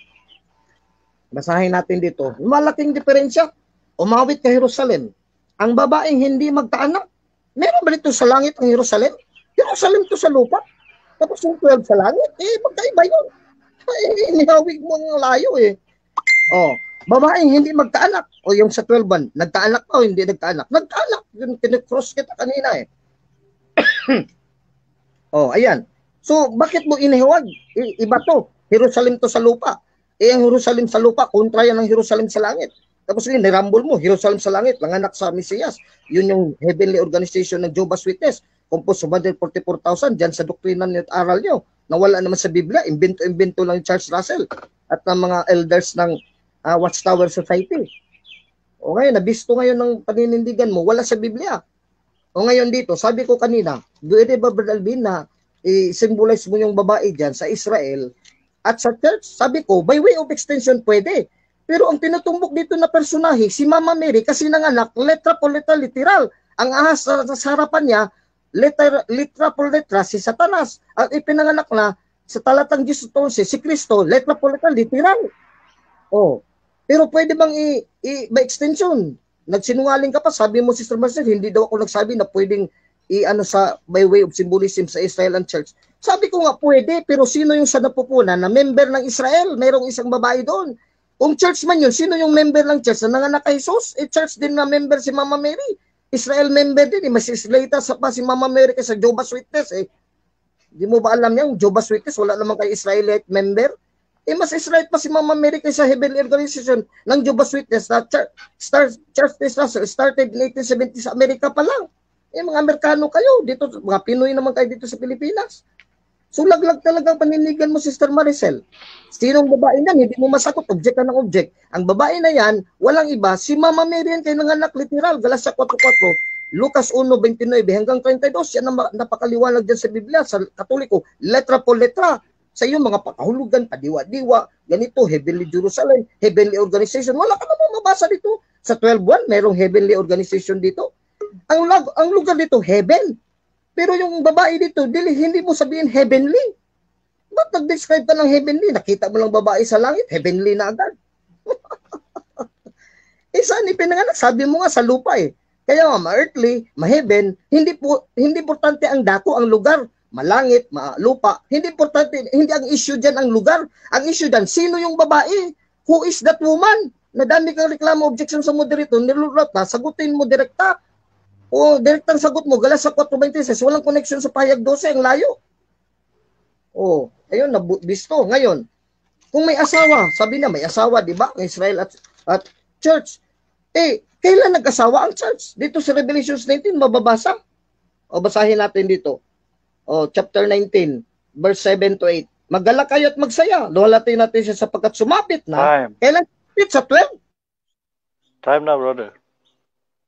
Basahin natin dito. Malaking diferensya. Umawit ka Jerusalem. Ang babaeng hindi magkaanak. Meron ba dito sa langit ang Jerusalem? Jerusalem to sa lupa. Tapos yung 12 sa langit. Magkaiba yun. Inihawig mo ang layo eh. Babaeng hindi magkaanak. O yung sa 12, nagkaanak pa o hindi nagkaanak? Nagkaanak. Yun, kinecross kita kanina eh. Ayan. So, bakit mo inihiwag? Iba to. Jerusalem to sa lupa. Ang Jerusalem sa lupa, kontra yan ng Jerusalem sa langit. Tapos yun, nirambol mo, Jerusalem sa langit, nanganak sa Mesiyas. Yun yung heavenly organization ng Jehovah's Witness. Composed of 144,000, dyan sa doktrina niyo at aral nyo. Nawala naman sa Biblia, imbento lang yung Charles Russell at ng mga elders ng Watchtower Society. O ngayon, nabisto ngayon ng paninindigan mo, wala sa Biblia. O ngayon dito, sabi ko kanina, doon ba Brother Alvin na i-symbolize mo yung babae dyan sa Israel at sa church? Sabi ko, by way of extension pwede. Pero ang tinutumbok dito na personahe, si Mama Mary, kasi nanganak, letra po letra, literal. Ang ahas sa harapan niya, letra po letra, si Satanas. At ipinanganak na sa talatang 10:11, si Kristo, letra po letra, literal. Pero pwede bang by extension? Nagsinungaling ka pa, sabi mo Sister Marcel, hindi daw ako nagsabi na pwedeng sa by way of symbolism sa Israel and Church. Sabi ko nga pwede, pero sino yung sa napupunan na member ng Israel? Mayroong isang babae doon. Kung church man yun, sino yung member ng church na nanganak kay Jesus? Church din na member si Mama Mary. Israel member din. Mas islata pa si Mama Mary kaysa Jehovah's Witness. Di mo ba alam yan? Jehovah's Witness, wala naman kay Israelite member. Mas Israelite pa si Mama Mary kaysa Heavenly Organization ng Jehovah's Witness na Church started in 1870 sa Amerika pa lang. Mga Amerikano kayo. Dito, mga Pinoy naman kayo dito sa Pilipinas. So laglag talaga ang paninigan mo, Sister Maricel. Sinong babae yan? Hindi mo masagot. Object ka ng object. Ang babae na yan, walang iba. Si Mama Mary yan kayo nanganak literal. Galatia 4:4. Lucas 1:29 hanggang 32. Yan ang napakaliwanag dyan sa Biblia. Sa Katoliko, letra po letra. sa iyong mga pakahulugan, padiwa-diwa, ganito, heavenly Jerusalem, heavenly organization. Wala ka naman mabasa dito. Sa 12.1, merong heavenly organization dito. Ang lugar dito, heaven. Pero yung babae dito, hindi mo sabihin heavenly. Ba't nag-describe ka ng heavenly? Nakita mo lang babae sa langit, heavenly na agad. Saan ipinanganak? Sabi mo nga sa lupa eh. Kaya ma-earthly, ma-heaven, hindi importante ang dako, ang lugar. Malangit, lupa. Hindi importante, hindi ang issue dyan ang lugar. Ang issue dyan, sino yung babae? Who is that woman? Nadami kang reklamo, objection sa moderator, nilulat na, sagutin mo direkta. O direktang sagot mo, galas sa 426, walang connection sa pahayag 12, ang layo. O, ayun, nabisto. Ngayon, kung may asawa, sabi na may asawa, di ba? Israel at church. Kailan nag-asawa ang church? Dito sa Revelation 19, mababasa. O, basahin natin dito. O, chapter 19, verse 7 to 8. Magala kayo at magsaya. Luhalatin natin siya sapagkat sumapit na. Time. Kailan sumapit? Sa 12? Time na, brother.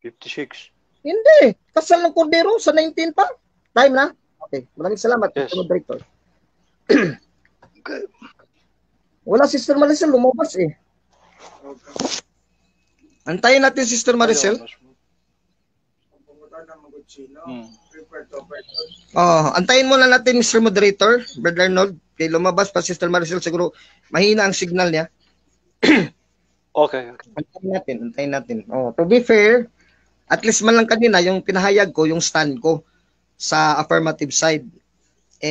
56. Hindi. Kasal ng kordero sa 19 pa. Time na. Okay. Maraming salamat. Yes. Director. Wala, Sister Maricel. Lumabas eh. Antayin natin, Sister Maricel. Antayin muna natin, Mr. Moderator, Brother Arnold. Kay lumabas pa, Sister Maricel. Siguro mahina ang signal niya. Okay. Antayin natin. To be fair, at least man lang kanina, yung pinahayag ko, yung stand ko sa affirmative side.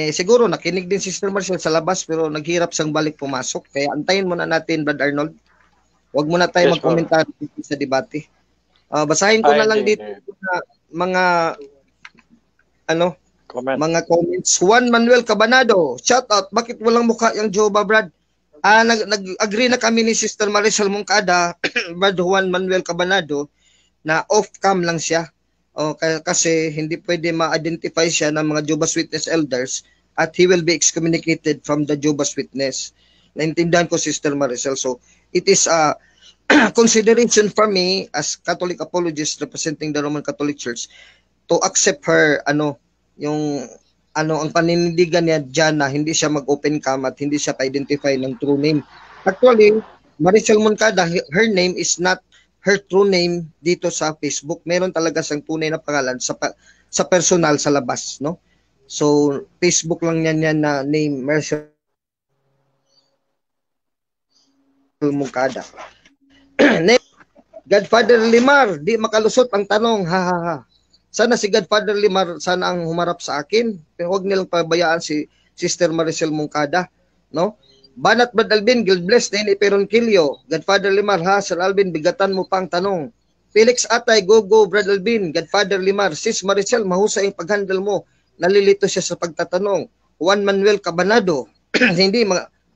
Siguro nakinig din si Sister Maricel sa labas pero naghirap siyang balik pumasok. Kaya antayin muna natin, Brother Arnold. Huwag muna tayo mag-komentar sa debate. Basahin ko na lang dito mga mga comments. Juan Manuel Cabanado, shout out. Bakit walang mukha yung Jehovah, Brad? Nag-agree na kami ni Sister Maricel Moncada, Brad Juan Manuel Cabanado, na off-cam lang siya. Kasi hindi pwede ma-identify siya ng mga Jehovah's Witness elders at he will be excommunicated from the Jehovah's Witness. Naintindihan ko, Sister Maricel. So, it is a consideration for me as Catholic apologist representing the Roman Catholic Church to accept her, ang paninindigan niya dyan na hindi siya mag-open cam at hindi siya pa-identify ng true name. Actually, Maricel Moncada, her name is not her true name dito sa Facebook. Meron talaga siyang tunay na pangalan sa personal sa labas, no? So, Facebook lang yan na name, Maricel Moncada. Godfather Limar, di makalusot ang tanong, ha. Sana si Godfather Limar, sana ang humarap sa akin. Pero huwag nilang pabayaan si Sister Maricel Moncada, no? Banat Brad Alvin, God bless, Nene Peronkilio. Godfather Limar, ha, Sir Alvin, bigatan mo pang tanong. Felix Atay, go, Brad Alvin. Godfather Limar, Sis Maricel, mahusay ang paghandle mo. Nalilito siya sa pagtatanong. Juan Manuel Cabanado, hindi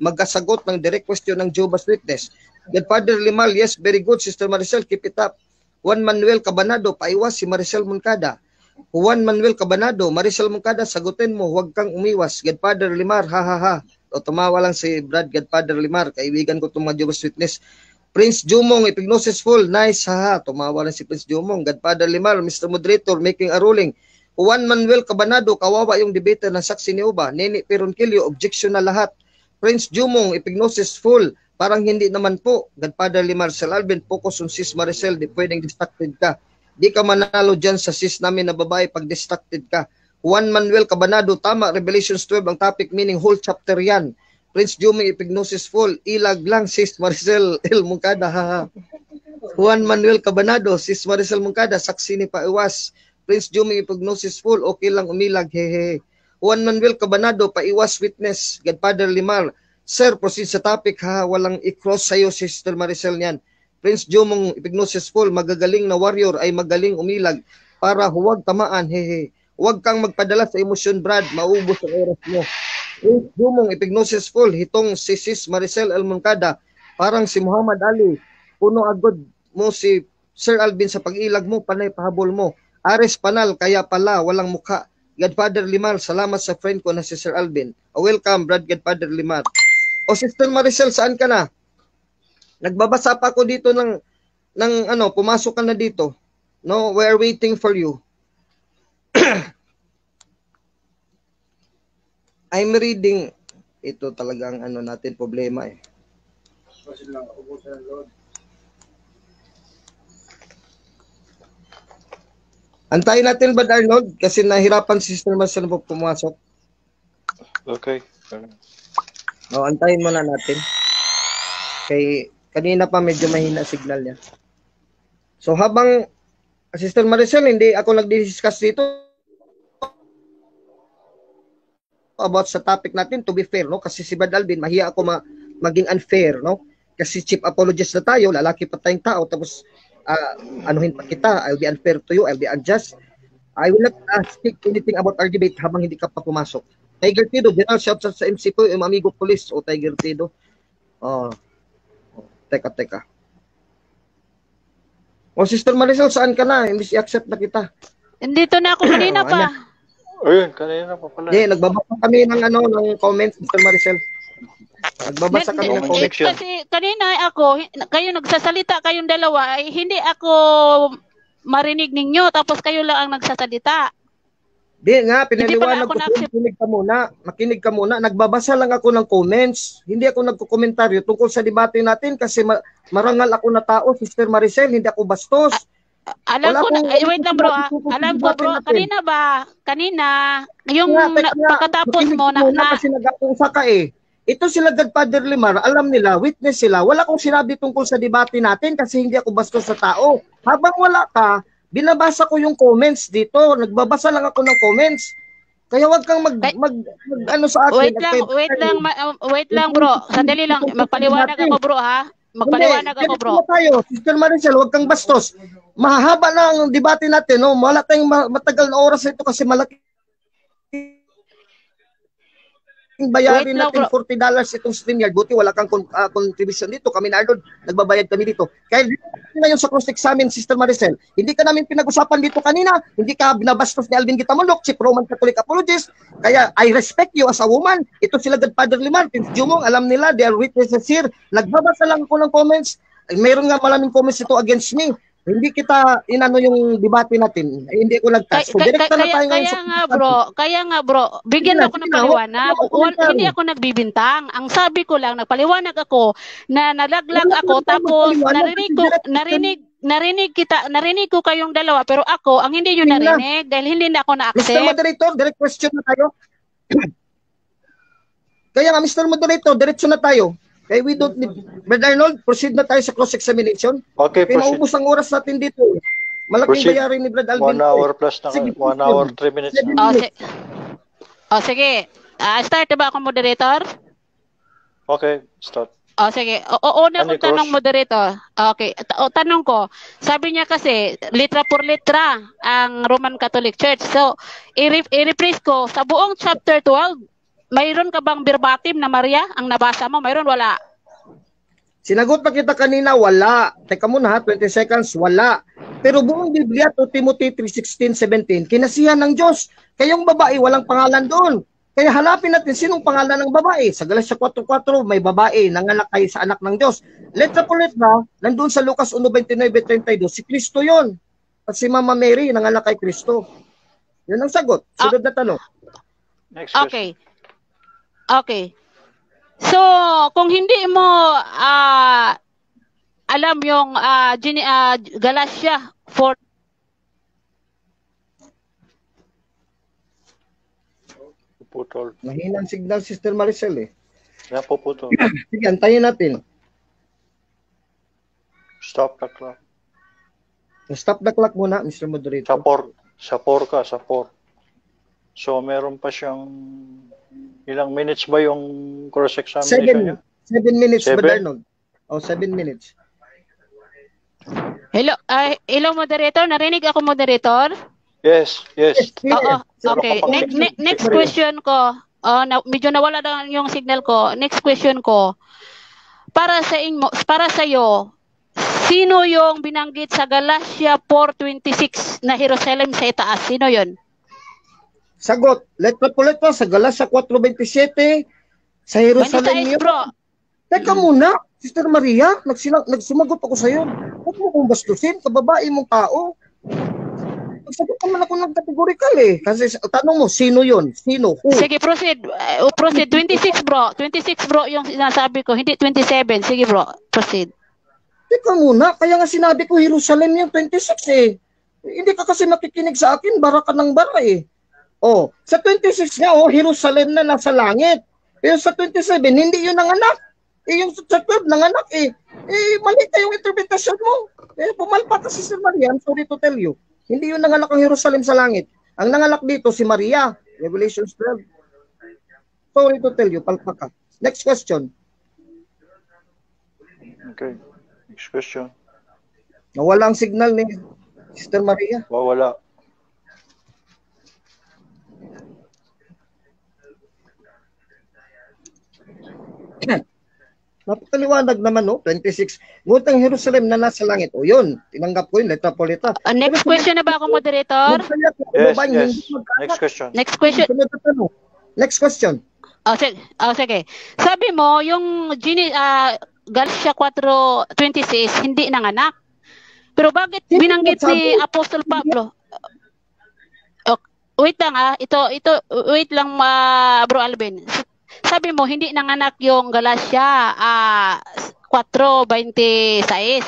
magkasagot ng direct question ng Jehovah's Witness. Godfather Limar, yes, very good, Sister Maricel, keep it up. Juan Manuel Cabanado, paiwas si Maricel Moncada. Juan Manuel Cabanado, Maricel Moncada, sagutin mo, huwag kang umiwas. Godfather Limar, ha. O tumawa lang si Brad Godfather Limar, kaibigan ko itong mga Jehovah's Witness. Prince Jumong, epignosis full, nice, ha. Tumawa lang si Prince Jumong. Godfather Limar, Mr. Moderator, making a ruling. Juan Manuel Cabanado, kawawa yung debater ng saksi ni Uba. Nene Peronkilio, objection na lahat. Prince Jumong, epignosis full. Parang hindi naman po. Godfather Limar, Sir Alvin, focus on Sis Maricel, di pwedeng distracted ka. Di ka manalo dyan sa sis namin na babae pag distracted ka. Juan Manuel Cabanado, tama, Revelations 12, ang topic meaning whole chapter yan. Prince Jumong, epignosis full. Ilag lang, Sis Maricel Moncada, ha. Juan Manuel Cabanado, Sis Maricel Moncada, saksi ni Paiwas. Prince Jumong, epignosis full, okay lang umilag, hehehe. Juan Manuel Cabanado, Paiwas witness. Godfather Limar, Sir, proceed sa topic, ha. Walang i-cross sa'yo, Sister Maricel niyan. Prince Jumong, epignosis full, magagaling na warrior ay magaling umilag para huwag tamaan, hehe. Huwag kang magpadala sa emosyon, Brad, maubos ang oras mo. Prince Jumong, epignosis full, hitong si Sis Maricel Moncada, parang si Muhammad Ali. Puno agad mo si Sir Alvin sa pag-ilag mo, panay pahabol mo. Ares Panal, kaya pala, walang mukha. Godfather Limar, salamat sa friend ko na si Sir Alvin. Welcome, Brad Godfather Limar. O Sister Maricel, saan ka na? Nagbabasa pa ako dito ng pumasok ka na dito. No, we are waiting for you. I'm reading ito talagang ano natin problema eh. Antayin natin ba Arnold kasi nahirapan si Sister Marcel na pumasok. Okay. O, antayin muna natin. Kay kanina pa medyo mahina signal niya. So habang Sister Maricel, hindi ako nag-discuss dito about sa topic natin, to be fair, no? Kasi si Brad Alvin, mahiya ako maging unfair, no? Kasi chief apologist na tayo, lalaki pa tayong tao, tapos anuhin pa kita, I'll be unfair to you, I'll be unjust. I will not speak anything about our debate habang hindi ka pa pumasok. Tiger Tido, general shout out sa MC ko, yung amigo police, o Tiger Tido. Teka. O Sister Maricel, saan ka na? Imbis i-accept na kita. Dito na ako kanina pa. Ayun, kanina pa pala. Nagbabasa kami ng comments, Sister Maricel. Nagbabasa kami ng comments. Kasi kanina kayo nagsasalita, kayong dalawa, hindi ako marinig ninyo, tapos kayo lang ang nagsasalita. Di nga, pinaliwanag ko, makinig ka muna. Nagbabasa lang ako ng comments. Hindi ako nagko-komentaryo tungkol sa debate natin kasi marangal ako na tao, Sister Maricel, hindi ako bastos. Alam ko, wait lang bro, alam ko bro, kanina, yung pagkatapos mo kasi nag-uusa ka eh. Ito sila Godfather Limar, alam nila, witness sila. Wala akong sinabi tungkol sa debate natin kasi hindi ako bastos sa tao. Habang wala ka, binabasa ko yung comments dito. Nagbabasa lang ako ng comments. Kaya wag kang ano sa akin. Wait lang bro. Sandali lang. Magpaliwanag ako bro ha. Magpaliwanag ako bro. Sister Maricel, wag kang bastos. Mahahaba na ang debate natin. No? Wala tayong matagal na oras ito kasi malaki bayarin natin $40 itong StreamYard. Buti wala kang contribution dito. Kami na Arnold, nagbabayad kami dito. Kaya na yung sa cross-examine, Sister Maricel, hindi ka namin pinag-usapan dito kanina. Hindi ka binabastos ni Alvin Gitamulok, si Roman Catholic Apologist. Kaya I respect you as a woman. Ito sila Godfather Limar, Prince Jumong, alam nila, they are witnesses here. Nagbabasa lang ako ng comments. Mayroon nga maraming comments ito against me. Hindi kita inano yung debate natin. Hindi ko nag-touch. So, direkta na tayo Kaya nga bro, bigyan ako ng paliwanag. Hindi ako nagbibintang. Ang sabi ko lang, nagpaliwanag ako na nalaglag ako tapos narinig ko kayong dalawa pero ako ang hindi nyo narinig dahil hindi na ako na-accept. Mr. Moderator, direct question na tayo. Kaya nga Mr. Moderator, diretso na tayo. Okay, we don't need... Brother Arnold, proceed na tayo sa cross-examination. Okay, proceed. Maubos ang oras natin dito. Malaking bayarin ni Brad Alvin. 1 hour plus na. 1 hour, 3 minutes. Sige. Start ba ako, moderator? Okay, start. Sige. Una kong tanong, moderator. Okay. Tanong ko, sabi niya kasi, litra por litra ang Roman Catholic Church. So, i-rephrase ko, sa buong chapter 12, mayroon ka bang verbatim na Maria ang nabasa mo? Mayroon, wala? Sinagot pa kita kanina, wala. Teka muna ha, 20 seconds, wala. Pero buong Biblia, 2 Timothy 3:16-17, kinasihan ng Diyos. Kayong babae, walang pangalan doon. Kaya hanapin natin sinong pangalan ng babae. Sa Galatia 4:4, may babae, nanganak kayo sa anak ng Diyos. Letra po letra, nandun sa Lucas 1:29-32, si Kristo yon. At si Mama Mary, nanganak kay Kristo. Yun ang sagot. Sunod na tanong. Next question. Okay. So, kung hindi mo alam yung Galatia 4 Puputol. Mahinang signal, Sister Maricel eh. Yan, puputol. Sige, antayin natin. Stop the clock. Stop the clock muna, Mr. Moderator. Sa 4 ka, sa 4. So, meron pa siyang ilang minutes ba yung cross-examination niya? 7 minutes, 7? Brother Arnold. 7 minutes. Hello, moderator. Narinig ako, moderator? Yes. Oo, okay. Next question ko. Medyo nawala na yung signal ko. Next question ko. Para sa iyo, sino yung binanggit sa Galatia 4:26 na Jerusalem sa itaas? Sino yun? Sagot, letra po letra sa Galatia 4:27 sa Jerusalem yun. Bro. Teka muna, Sister Maria, nagsumagot ako sa iyo. Huwag mo kong bastusin, kababae mong tao. Sagot naman ako ng categorical eh. Kasi tanong mo, sino yun? Sino? Who? Sige, proceed. Proceed. 26 bro. 26 bro yung sinasabi ko. Hindi 27. Sige bro. Proceed. Teka muna, kaya nga sinabi ko Jerusalem yung 26 eh. Hindi ka kasi makikinig sa akin, bara ka ng bara eh. Oh, sa 26 nga, Jerusalem na nasa langit. Pero sa 27, hindi yun nanganak. Yung sa 12 nanganak eh. Mali yung interpretasyon mo. Pumalpa kasi si Maria, I'm sorry to tell you. Hindi yun nanganak ang Jerusalem sa langit. Ang nanganak dito si Maria, Revelation 12. Sorry to tell you, palpa ka. Next question. Okay. Next question. Nawala ang signal ni Sister Maria. Wala. Napakaliwanag naman, no? 26. Ngunit ang Jerusalem na nasa langit. O yun, tinanggap ko yun, letra po letra. Next question na ba ako, moderator? Yes. Next question. Next question. Next question. Sige. Sabi mo, yung Galatia 4:26, hindi nanganak. Pero bakit binanggit ni Apostol Pablo? Wait lang wait lang Bro Alvin. Sabi mo, hindi nanganak yung Galatia 4:26.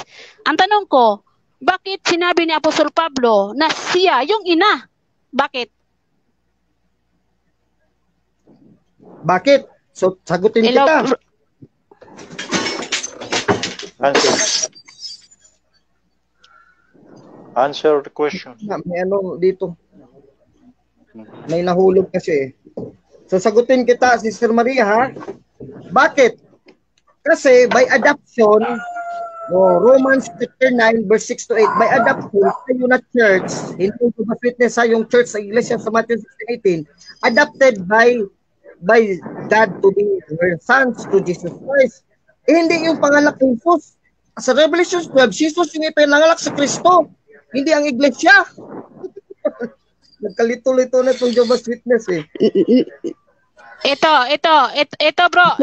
Ang tanong ko, bakit sinabi ni Apostol Pablo na siya yung ina? Bakit? Bakit? So, sagutin kita. Answer the question. May ano dito. May nahulog kasi eh. So, sagutin kita, Sister Maria, ha? Bakit? Kasi, by adoption, Romans chapter 9, verse 6 to 8, by adoption, kayo na church, hindi ko ma-fitness sa yung church sa iglesia sa Matthew 16:18, adopted by God to be her sons to Jesus Christ. Hindi yung panganak ni Jesus. Sa Revelation 12, Jesus yung ipinanganak sa Kristo, hindi ang iglesia. Nagkalito-lito na itong Jehovah's Witness eh. Ito bro.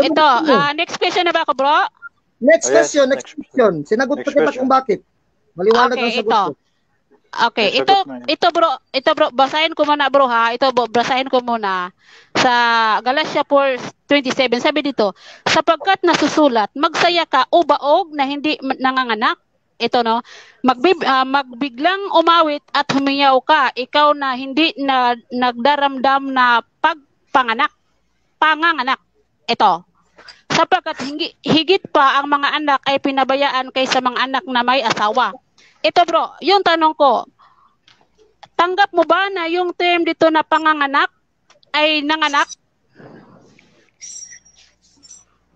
Next question na ba ako, bro? Next question. Sinagot pa kita kung bakit. Maliwanag ang sagot ko. Okay, ito bro, basahin ko muna bro ha. Basahin ko muna sa Galatia 4:27. Sabi dito, sapagkat nasusulat, magsaya ka o baog na hindi nanganganak. Ito no, magbiglang umawit at humiyaw ka, ikaw na hindi na nagdaramdam na panganganak. Ito. Sapagkat higit pa ang mga anak ay pinabayaan kaysa mga anak na may asawa. Ito bro, yung tanong ko, tanggap mo ba na yung term dito na panganganak ay nanganak?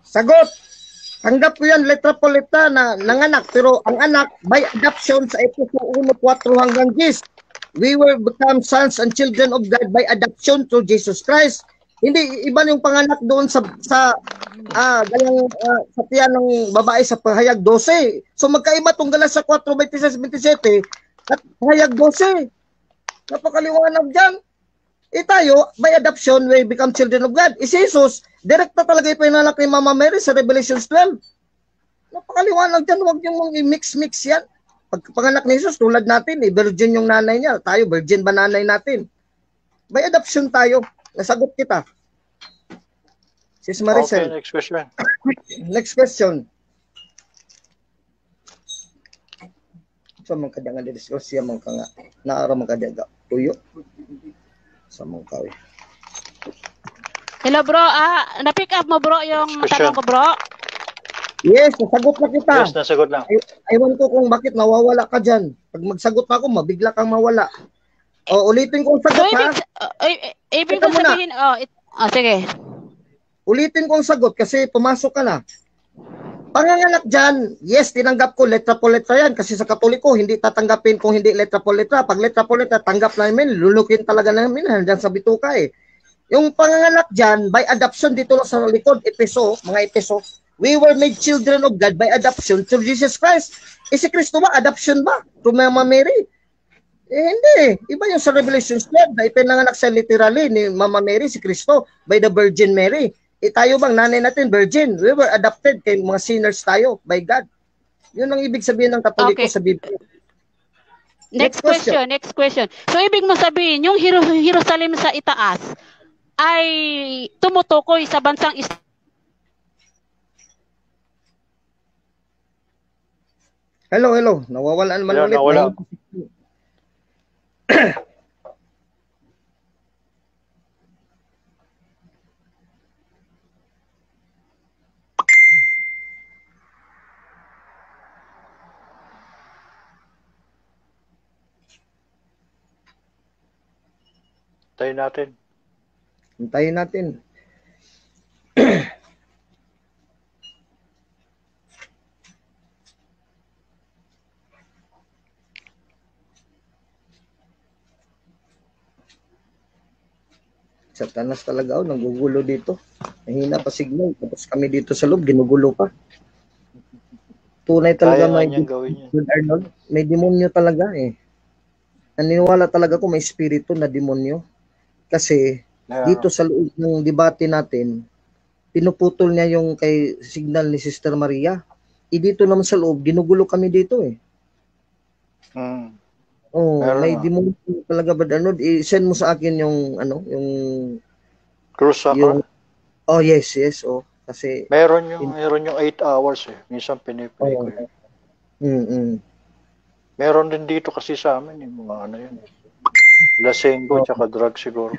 Sagot! Tanggap ko yan, letra po letra na nanganak. Pero ang anak, by adoption sa Efeso 1:4 hanggang 10, we will become sons and children of God by adoption through Jesus Christ. Hindi iba yung panganak doon sa tiyan ng babae sa pahayag 12. So magkaiba tong Galatia 4:26-27 at pahayag 12. Napakaliwanag diyan. Tayo, by adoption, we become children of God. Si Jesus, direkta talaga ipinanganak ni Mama Mary sa Revelation 12. Napakaliwanag diyan, huwag yung i-mix-mix yan. Pagpanganak ni Jesus, tulad natin, virgin yung nanay niya. Tayo, virgin ba nanay natin? By adoption tayo. Nasagot kita. Sis Maricel. Okay, next question. Next question. So, mga kadang nga diskusya, mga nga, naara mga kadang tuyo. Sa mga kawi. Hello bro, na-pick up mo bro yung tanong ko bro? Yes, nasagot na kita. Yes, nasagot lang. Ewan ko kung bakit nawawala ka dyan. Pag magsagot ako, mabigla kang mawala. O, ulitin ko ang sagot, so, ibig ko sabihin, sige. Ulitin ko ang sagot kasi pumasok ka na. Panganganak dyan, yes, tinanggap ko, letra po letra yan. Kasi sa Katoliko, hindi tatanggapin kung hindi letra po letra. Pag letra po letra, tanggap namin, lulukin talaga namin, dyan sa bituka eh. Yung panganganak dyan, by adoption, dito lang sa likod, mga Epeso, we were made children of God by adoption through Jesus Christ. Si Kristo ba, adoption ba? To Mama Mary? Hindi. Iba yung sa Revelation 12 na ipinanganak sa literally ni Mama Mary, si Kristo, by the Virgin Mary. Tayo bang nanay natin, virgin? We were adopted kay mga sinners tayo by God. Yun ang ibig sabihin ng Katoliko sa Biblia. Next question, next question. So, ibig mo sabihin, yung Jerusalem sa itaas ay tumutukoy sa bansang Hello. Nawawala naman Hello, ulit. nawala. Tayo natin. Hintayin natin. Satanas talaga, nanggugulo dito. Mahina pa signal. Tapos kami dito sa loob, ginugulo pa. Tunay talaga Kaya nga may niyang gawin yan. Arnold. May demonyo talaga eh. Naniniwala talaga ko may espiritu na demonyo. Kasi dito sa loob ng debate natin, pinuputol niya yung kay signal ni Sister Maria. Dito naman sa loob, ginugulo kami dito eh. Oh, Meron may nga. demonyo talaga ba Arnold? I-send mo sa akin yung yung Cruise saka? yung oh yes, oh. Kasi Meron yung 8 hours eh. Minsan piniplay ko yun. Meron din dito kasi sa amin yung mga ano yun. Lasenggo tsaka drug siguro.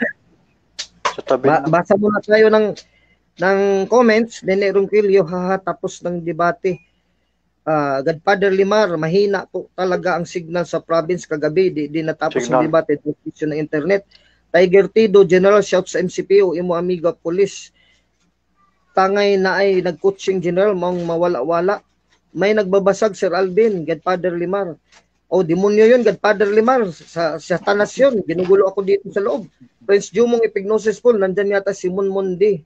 Sa tabi na. Basa muna tayo ng comments, Nene Ronquillo, tapos ng debate. Godfather Limar, mahina po talaga ang signal sa province kagabi, di natapos ang debate, transmission ng internet. Tiger Tido, General, shout sa MCPO, imo amiga police. Tangay na ay nag-coaching general, mong mawala-wala. May nagbabasag, Sir Alvin, Godfather Limar. Oh, demonyo yun, Godfather Limar. Sa tanas yun, ginugulo ako dito sa loob. Prince Jumong Epignosis Paul, nandyan yata si Mondi.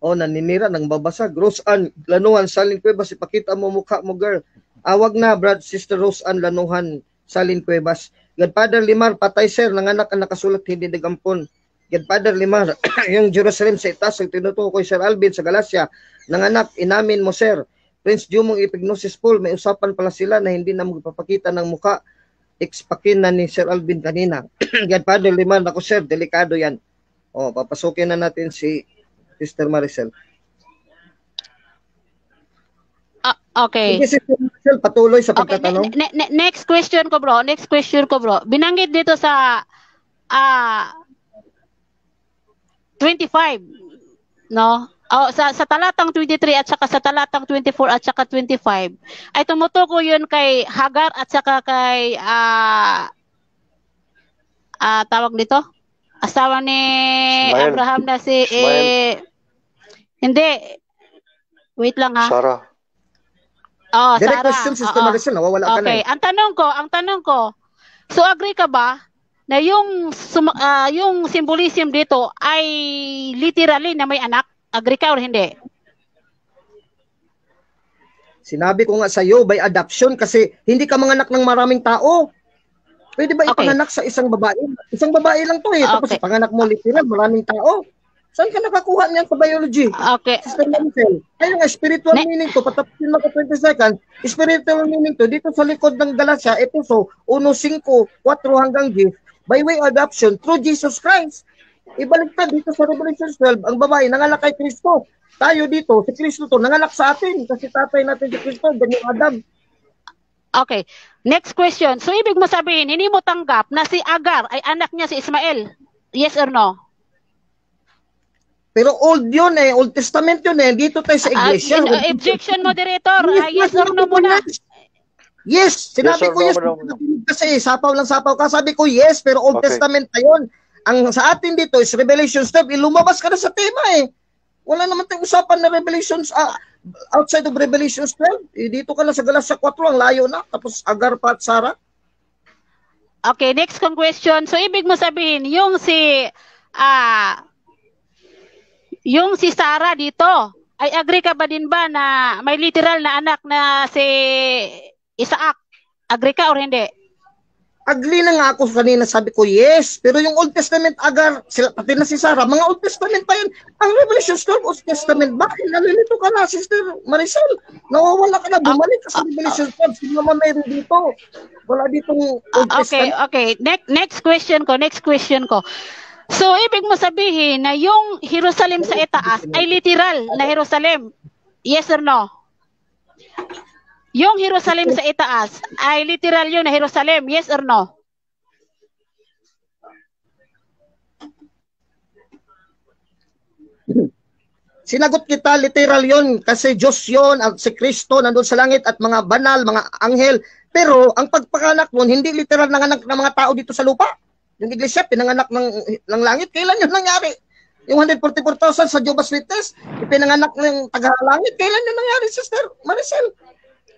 Oh, naninira, nang babasag. Rose Ann, Lanuhan, Salin Cuevas, ipakita mo mukha mo, girl. Awag na, Brad, Sister Rose Ann, Lanuhan, Salin Cuevas. Godfather Limar, patay sir, nanganak ang nakasulat, hindi nagampon. Godfather Limar, yung Jerusalem sa itaas, ang tinutukoy Sir Alvin sa Galacia, nanganak, inamin mo sir. Prince Jumong Epignosis Paul, may usapan pala sila na hindi na magpapakita ng muka. Expakin na ni Sir Alvin kanina. Godfather Limar, ako sir, delikado yan. Oh, papasukin na natin si Sister Maricel. Okay. Sige, Sister Maricel, patuloy sa pagtatanong. Next question ko bro. Binanggit dito sa 25, no? Sa talatang 23 at saka sa talatang 24 at saka 25 ay tumutukoy yun kay Hagar at saka kay tawag dito, asawa ni Ismael. Abraham na si hindi, wait lang ha. Sarah. Direct Sarah. question, Sister Maricel, nawawala ka na. Okay, ang tanong ko, so agree ka ba na yung symbolism dito ay literally na may anak? Agree ka or hindi? Sinabi ko nga sa iyo, by adoption, kasi hindi ka manganak ng maraming tao. Pwede ba ipanganak sa isang babae? Isang babae lang to eh. Tapos ipanganak mo literal, maraming tao. Saan ka nakakuha niyan sa biology? Okay. Sister Maricel, kaya nga spiritual meaning to, patapusin mo ka 20 seconds, spiritual meaning to, dito sa likod ng Galacia, Epeso 1:5, 4 hanggang 10, by way of adoption through Jesus Christ. Ibaliktad dito sa Revelation 12, ang babae nanganak kay Kristo. Tayo dito, si Kristo to, nanganak sa atin kasi tatay natin si Kristo, ganyan Adam. Okay. Next question. So, ibig mo sabihin, hindi mo tanggap na si Agar ay anak niya si Ismael? Yes or no? Pero old yun eh, Old Testament yun eh, dito tayo sa iglesia. Objection, moderator. Yes or no muna? Yes, sinabi ko yes. Kasi sapaw ka. Sabi ko yes, pero Old Testament na yun. Ang sa atin dito is Revelation 12. Lumabas ka na sa tema eh. Wala naman tayong usapan na Revelations outside of Revelation 12. Dito ka na sa Galacia 4, ang layo na. Tapos Agar pa at Sarah. Okay, next question. So, ibig mo sabihin, yung si Sarah dito, ay agree ka ba din ba na may literal na anak na si Isaac? Agree ka or hindi? Agree na nga ako kanina, sabi ko, yes. Pero yung Old Testament agar, sila, pati na si Sarah, mga Old Testament pa yun. Ang Revelation 12, Old Testament, bakit nalilito ka na, Sister Marisol? Nawawala ka na, bumalik ka sa Revelation 12. Sino naman mayroon dito? Wala ditong Old Testament. Okay. Next question ko. So, ibig mo sabihin na yung Jerusalem sa itaas ay literal na Jerusalem? Yes or no? Yung Jerusalem sa itaas ay literal yun na Jerusalem, yes or no? Sinagot kita, literal yun, kasi Diyos yun, at si Kristo nandun sa langit at mga banal, mga anghel. Pero ang pagpakanak nun, hindi literal nanganak ng mga tao dito sa lupa. Yung iglesia, pinanganak ng langit. Kailan yun nangyari? Yung 144,000 sa Jehovah's Witness, pinanganak ng taga-langit. Kailan yun nangyari, Sister Maricel?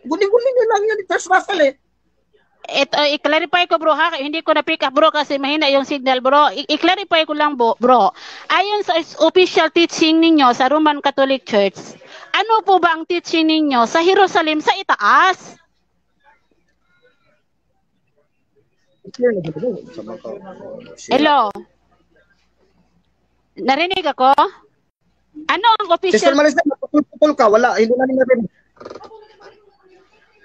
Guni-guni nyo lang yun, Church Russell eh. Ito, i-clarify ko bro ha, hindi ko na-pick up bro kasi mahina yung signal bro. I-clarify ko lang bro. Ayon sa official teaching ninyo sa Roman Catholic Church, ano po ba ang teaching ninyo sa Jerusalem sa itaas? Hello? Narinig ako? Ano ang Sister official... Maricel, naputol ka, wala, hindi na narinig.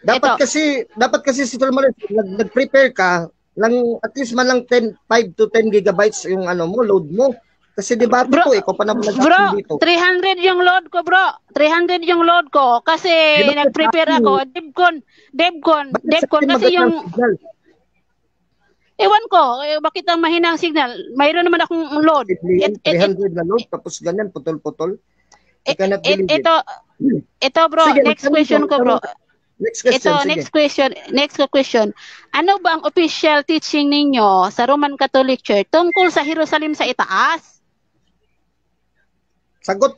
Dapat kasi Sister Maricel, nag-prepare ka ng at least man lang 5 to 10 gigabytes yung load mo. Kasi di ba ito, ikaw pa naman bro, dito. 300 yung load ko bro. 300 yung load ko kasi nag-prepare ako. Devcon kasi yung ewan ko, bakit ang mahina ang signal? Mayroon naman akong load. 300 na load tapos ganyan putol-putol. Ito bro, sige, next question ko bro. Next question. Ano ba ang official teaching ninyo sa Roman Catholic Church tungkol sa Jerusalem sa itaas? Sinagot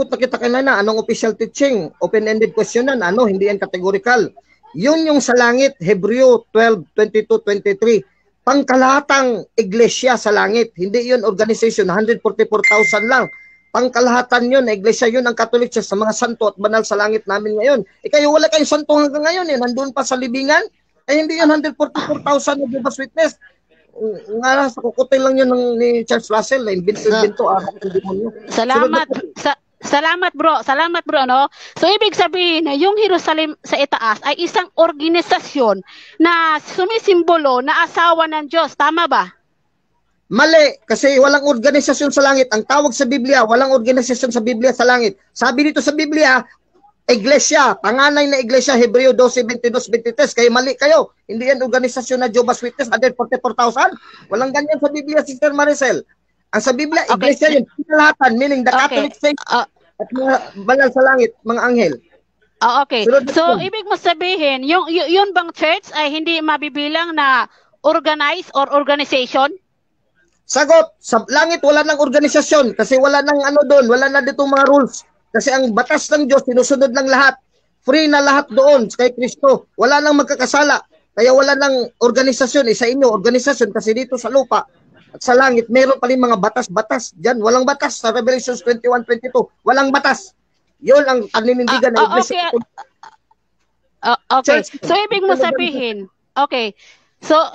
na kita kanina, anong official teaching? Open-ended question yan, hindi yan categorical. Yun yung sa langit, Hebreo 12:22-23. Pangkalahatang iglesia sa langit, hindi yun organization, 144,000 lang. Pangkalahatan yun, iglesia yun ang Catholic Church sa mga santo at banal sa langit namin ngayon. Kayo wala kayong santo hanggang ngayon, nandun pa sa libingan. Hindi yun 144,000 na Jehovah's Witness. Nga sa kukutil lang yun ni Charles Russell, invento ang demonyo. Salamat bro, no? So ibig sabihin na yung Jerusalem sa itaas ay isang organisasyon na sumisimbolo na asawa ng Diyos, tama ba? Mali, kasi walang organisasyon sa langit. Ang tawag sa Biblia, walang organisasyon sa Biblia sa langit. Sabi dito sa Biblia, iglesia, panganay na iglesia, Hebreo 12:22-23. Kaya mali kayo. Hindi yan organisasyon na Jehovah's Witness, 144,000. Walang ganyan sa Biblia, Sister Maricel. Ang sa Biblia, iglesia yun. Pinalatan, meaning the Catholic faith at mga banal sa langit, mga anghel. Okay. So, ibig mo sabihin, yun bang church ay hindi mabibilang na organized or organization? Sagot, sa langit wala nang organisasyon kasi wala nang doon, wala na dito mga rules. Kasi ang batas ng Diyos sinusunod ng lahat. Free na lahat doon kay Kristo. Wala nang magkakasala. Kaya wala nang organisasyon, sa inyo organisasyon kasi dito sa lupa at sa langit meron pa rin mga batas-batas. Diyan walang batas sa Revelation 21:22. Walang batas. 'Yun ang paninindigan ng iglesia. Okay. So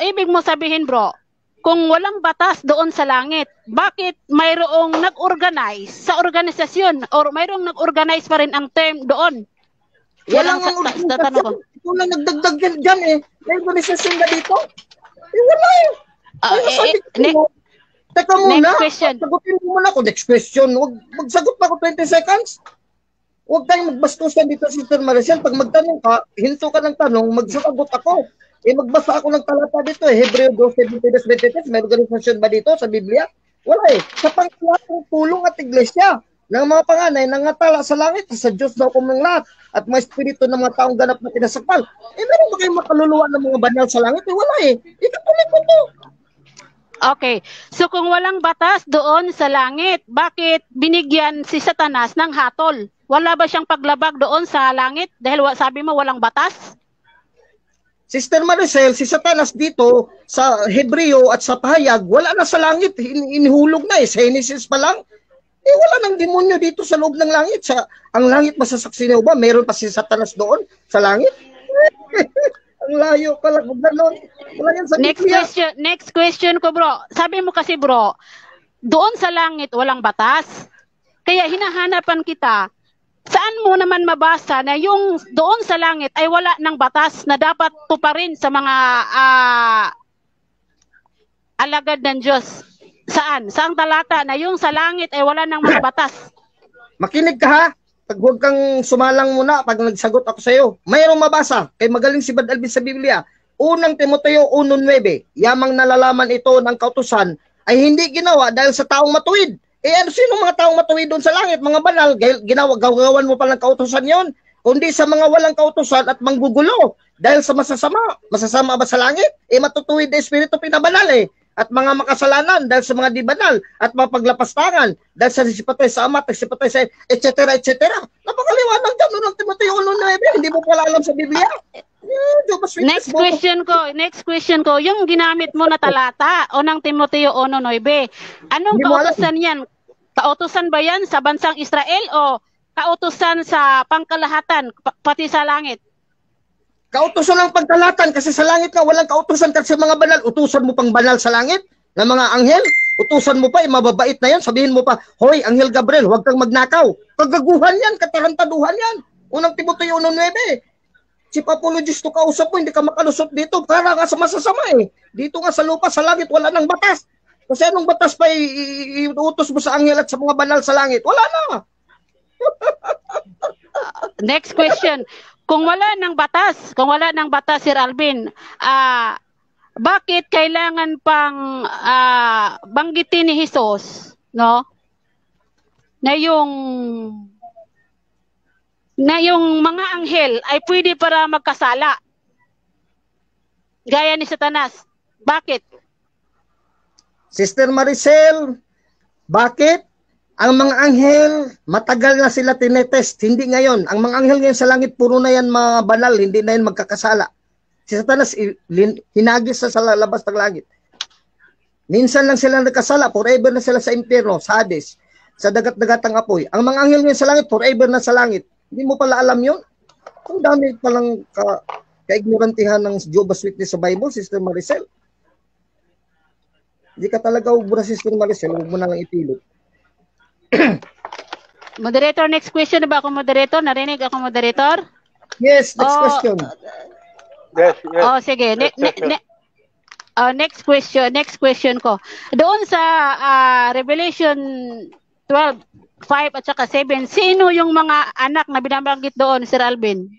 ibig mo sabihin, bro, kung walang batas doon sa langit, bakit mayroong nag-organize sa organisasyon or mayroong nag-organize pa rin ang term doon? Walang organisasyon. Ito lang nagdagdag dyan eh. May organisasyon na dito? Wala eh. Teka muna. Next question. Sagutin mo muna ako. Next question. Magsagot pa ako 20 seconds. Huwag tayong magbastusan dito, Sister Maricel. Pag magtanong ka, hinto ka ng tanong, magsagot ako. Magbasa ako ng talata dito eh. Hebreo 12:22-23. May organisasyon ba dito sa Biblia? Wala eh. Sa pangkalatang tulong at iglesia ng mga panganay nangatala sa langit, sa Diyos daw kung ng lahat at mga espiritu ng mga taong ganap na pinasakpal. Meron ba kayong makaluluwa ng mga banal sa langit? Wala eh. Ikatuloy ko to. Okay. So kung walang batas doon sa langit, bakit binigyan si Satanas ng hatol? Wala ba siyang paglabag doon sa langit? Dahil sabi mo walang batas? Sister Maricel, si Satanas dito sa Hebreo at sa Pahayag, wala na sa langit. Inihulog na eh. Sa Genesis pa lang. Wala nang demonyo dito sa loob ng langit. Ang langit masasaksi niyo ba? Meron pa si Satanas doon sa langit? Ang layo pala kung gano'n. Wala yan sa Next Biblia. question, next question ko bro. Sabi mo kasi bro, doon sa langit walang batas. Kaya hinahanapan kita, saan mo naman mabasa na yung doon sa langit ay wala ng batas na dapat tuparin sa mga alagad ng Diyos? Saan? Saang talata na yung sa langit ay wala ng mga batas? Makinig ka ha. Pag huwag kang sumalang muna pag nagsagot ako sa iyo. Mayroong mabasa. Kay magaling si Brad Alvin sa Biblia. Unang Timoteo 1:9. Yamang nalalaman ito ng kautusan ay hindi ginawa dahil sa taong matuwid. Ano sino mga taong matuwid doon sa langit? Mga banal. Gagawan mo pa ng kautusan yon. Kundi sa mga walang kautusan at manggugulo. Dahil sa masasama. Masasama ba sa langit? Matutuwid na espiritu pinabanal At mga makasalanan dahil sa mga di banal at mga paglapastangan dahil sa sipatay sa ama, sipatay sa etc. Napakaliwanag dyan ng Timoteo 1:9. Hindi mo pala alam sa Biblia. Next question ko, yung ginamit mo na talata o ng Timoteo 1:9. Anong kautusan yan? Kautusan ba yan sa bansang Israel o kautusan sa pangkalahatan pati sa langit? Kautusan ng pagkalatan kasi sa langit ka walang kautusan kasi mga banal. Utusan mo pang banal sa langit na mga anghel. Utusan mo pa, mababait na yan. Sabihin mo pa, hoy, Anghel Gabriel, huwag kang magnakaw. Kagaguhan yan, katarantaduhan yan. Unang Timoteo 1:9. Si Papologisto kausap mo, hindi ka makalusot dito. Para nga sa masasama Dito nga sa lupa, sa langit, wala nang batas. Kasi anong batas pa iutos mo sa anghel at sa mga banal sa langit? Wala na. Next question. Kung wala ng batas, Sir Alvin, bakit kailangan pang banggitin ni Jesus, no? Na yung mga anghel ay pwede para magkasala. Gaya ni Satanas. Bakit? Sister Maricel, bakit? Ang mga anghel, matagal na sila tinetest. Hindi ngayon. Ang mga anghel ngayon sa langit, puro na yan mga banal. Hindi na yan magkakasala. Si Satanas, hinagis sa labas ng langit. Minsan lang sila nagkasala. Forever na sila sa impyerno, sa Hades, sa dagat-dagatang apoy. Ang mga anghel ngayon sa langit, forever na sa langit. Hindi mo pala alam yun? Ang dami palang ka-ignorantihan ng Jehovah's Witness sa Bible, Sister Maricel. Hindi ka talaga ubra, Sister Maricel. Huwag mo na lang ipilit. Moderator, next question na ba ako, moderator? Narinig ako, moderator? Yes, next question. Yes. Sige. Next question ko. Doon sa Revelation 12:5 at saka 7, sino yung mga anak na binabanggit doon, Sir Alvin?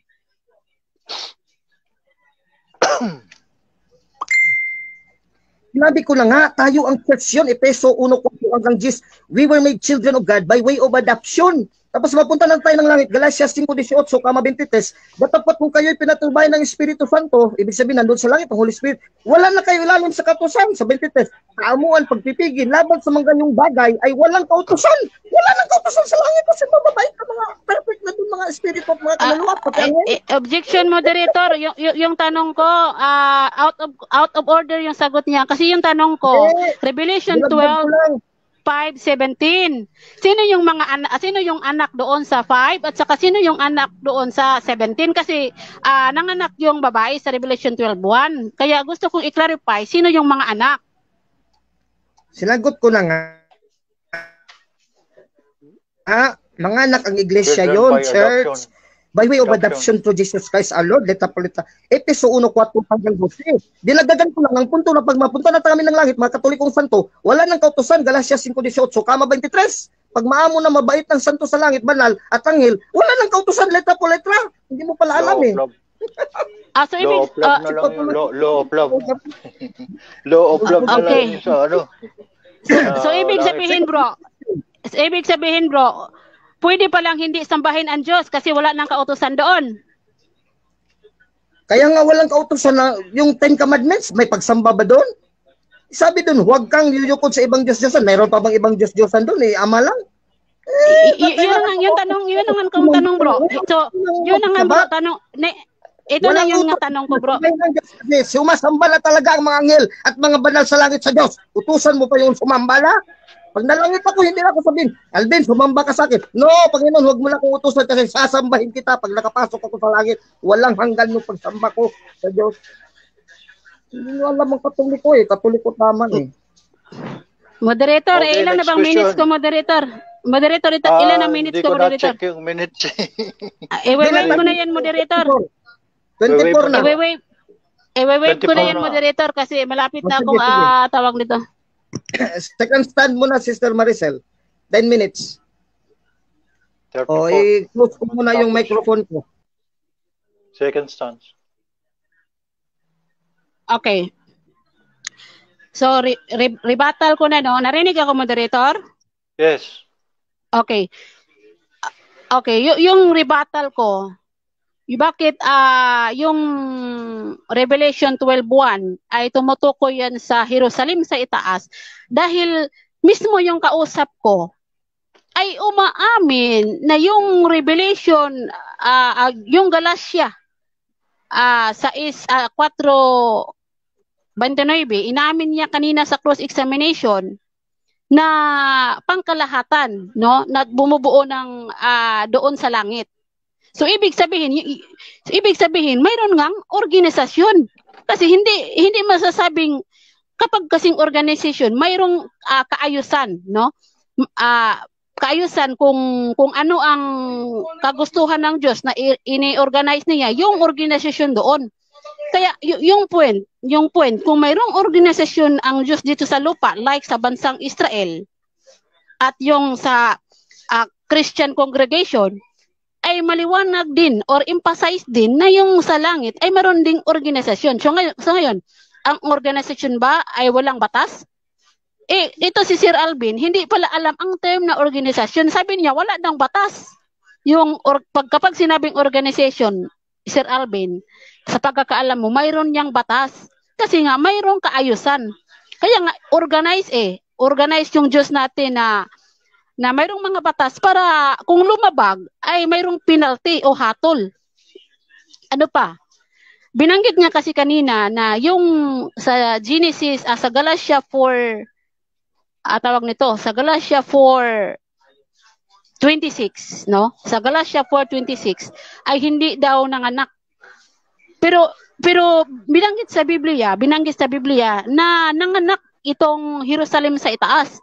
Sinabi ko na nga, tayo ang church yun, Efeso 1:4 hanggang 10. We were made children of God by way of adoption. Tapos mapunta lang tayo ng langit, Galatians 5:18, 23. Datapot kung kayo'y pinatubay ng Espiritu Santo, ibig sabihin nandun sa langit, ang Holy Spirit, wala na kayo ilalim sa kautusan, sa 23. Kaamuan, pagpipigil, laban sa mga ganyong bagay, ay walang kautusan. Wala nang kautusan sa langit kasi mababait ka mga perfect na dun mga Espiritu at mga kaluluwa. Objection, moderator. Yung tanong ko, out of order yung sagot niya. Kasi yung tanong ko, Revelation 12:5-17. Sino yung anak doon sa 5 at saka sino yung anak doon sa 17? Kasi nanganak yung babae sa Revelation 12:1. Kaya gusto kong i-clarify sino yung mga anak. Sinagot ko na nga. Mga anak ang iglesia yon, church. By way of adoption to Jesus Christ our Lord, Letapolita. Efeso 1:4 hanggang 12. Dinagdagan ko lang ang punto na pag mapunta na kami ng langit, mga Katolikong santo, wala nang kautusan, Galatians 5:18, kama 23. Pag maamo na mabait ng santo sa langit, banal at anghel, wala nang kautusan, letra po letra. Hindi mo pala alam So ibig law of love. Law of love na lang sa ano. So ibig sabihin bro, pwede palang hindi sambahin ang Diyos kasi wala nang kautusan doon. Kaya nga walang kautusan na yung 10 Commandments, may pagsamba ba doon? Sabi doon, huwag kang yuyukod sa ibang Diyos-Diyosan. Mayroon pa bang ibang Diyos-Diyosan doon? Ama lang. Yun ang tanong bro. So, yun ang bro, tanong. Ito na yung tanong ko bro. Sumasamba na talaga ang mga anghel at mga banal sa langit sa Diyos. Utusan mo pa yung sumambala? Pag nalangit ako, hindi na ako sabihin, Alvin, sumamba ka sa akin. No, Panginoon, huwag mo na akong utusan kasi sasambahin kita pag nakapasok ako sa langit. Walang hanggan yung pagsamba ko sa Diyos. Hindi nyo alam ang Katoliko eh. Katoliko taman eh. Moderator, Okay, ilan na next bang minutes ko, question. moderator? Moderator, ilan na minutes Hindi ko, ko moderator? na-check yung minutes. I-wait ko na yan, moderator. 24 na. I-wait ko na 24 yan, na. moderator, kasi malapit na Sige, akong sige. tawag nito. Second stand muna, Sister Maricel. 10 minutes. 34. O, i-close ko muna yung microphone ko. Second stance. Okay. So, rebuttal ko na, no? Narinig ako, moderator? Yes. Okay. Okay, yung rebuttal ko, bakit yung Revelation 12:1 ay tumutukoy yan sa Jerusalem sa itaas dahil mismo yung kausap ko ay umaamin na yung Revelation yung Galatia sa 4:29, inamin niya kanina sa cross examination na pangkalahatan, no, na bumubuo ng doon sa langit. So ibig sabihin mayroon ngang organisasyon. Kasi hindi masasabing kapag kasing organisasyon mayroong kaayusan, no? Kaayusan kung ano ang kagustuhan ng Diyos na ini-organize niya yung organisasyon doon. Kaya yung point kung mayroong organisasyon ang Diyos dito sa lupa like sa bansang Israel at yung sa Christian congregation ay maliwanag din or emphasize din na yung sa langit ay meron ding organisasyon. So ngayon, ang organisasyon ba ay walang batas? Ito si Sir Alvin, hindi pala alam ang term na organisasyon. Sabi niya, wala dang batas. Kapag sinabing organization, Sir Alvin, sa pagkakaalam mo, mayroon niyang batas. Kasi nga, mayroong kaayusan. Kaya nga, organize yung Diyos natin na mayroong mga batas para kung lumabag ay mayroong penalty o hatol. Ano pa? Binanggit niya kasi kanina na yung sa Genesis, sa Galatia 4, tawag nito, sa Galatia 4:26, no? Sa Galatia 4:26 ay hindi daw nanganak. Pero binanggit sa Biblia na nanganak itong Jerusalem sa itaas.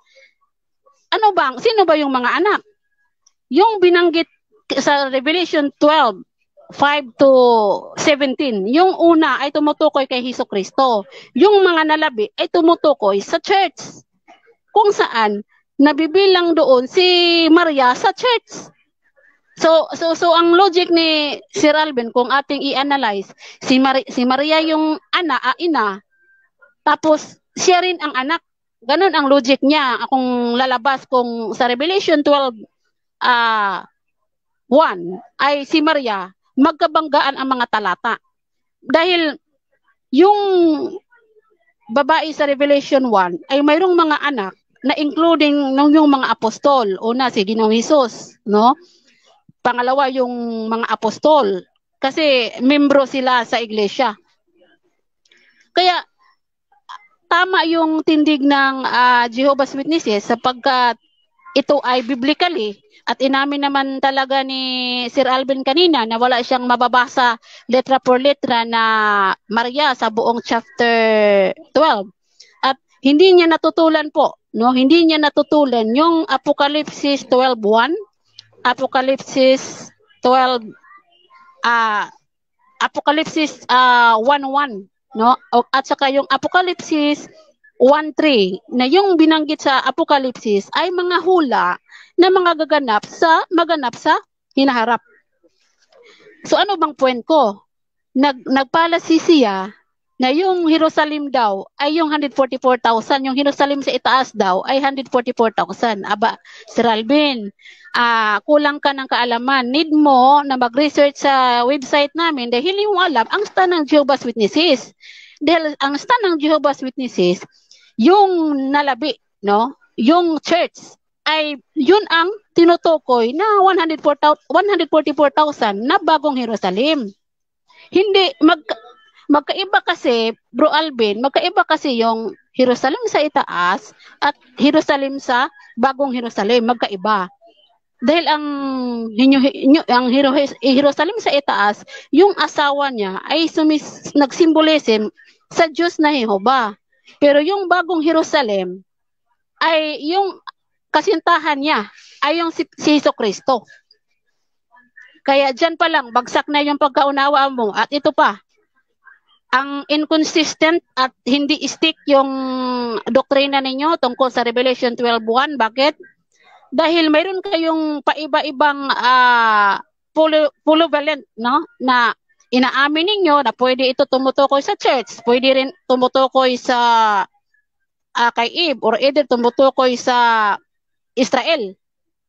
Sino ba yung mga anak? Yung binanggit sa Revelation 12:5-17, yung una ay tumutukoy kay Hesukristo. Yung mga nalabi ay tumutukoy sa church. Kung saan nabibilang doon si Maria sa church. So ang logic ni Sir Alvin kung ating i-analyze, si Maria yung ina, tapos siya rin ang anak. Ganun ang logic niya kung lalabas kung sa Revelation 12:1 ay si Maria, magkabanggaan ang mga talata. Dahil yung babae sa Revelation 1 ay mayroong mga anak na including yung mga apostol. Una si Ginoong Hesus, no? Pangalawa yung mga apostol kasi membro sila sa iglesia. Kaya tama yung tindig ng Jehovah's Witnesses sapagkat ito ay biblically at inamin naman talaga ni Sir Alvin kanina na wala siyang mababasa letra por letra na Maria sa buong chapter 12. At hindi niya natutulan po, no? Hindi niya natutulan yung Apocalypse 12:1, Apocalypse 1:1, no? At saka yung Apocalypse 1:3 na yung binanggit sa Apocalypse ay mga hula na maganap sa hinaharap. So ano bang point ko? Nagpalasi siya na yung Jerusalem daw ay yung 144,000, yung Jerusalem sa itaas daw ay 144,000. Aba, Sir Alvin, kulang ka ng kaalaman. Need mo na mag-research sa website namin dahil hindi mo alam ang stand ng Jehovah's Witnesses. Dahil ang stand ng Jehovah's Witnesses, yung nalabi, no? Yung church ay yun ang tinutukoy na 144,000 na bagong Jerusalem. Hindi magkaiba kasi, Bro Alvin, magkaiba kasi yung Jerusalem sa itaas at Jerusalem sa bagong Jerusalem, magkaiba. Dahil ang Jerusalem sa itaas, yung asawa niya ay nagsimbolism sa Diyos na Jehova. Pero yung bagong Jerusalem ay yung kasintahan niya ay yung si Jesucristo. Kaya dyan pa lang, bagsak na yung pagkaunawa mo. At ito pa, ang inconsistent at hindi stick yung doktrina ninyo tungkol sa Revelation 12:1. Bakit? Dahil mayroon kayong paiba-ibang polyvalent, no? Na inaamin ninyo na pwede ito tumutukoy sa church, pwede rin tumutukoy sa kay Eve, or either tumutukoy sa Israel.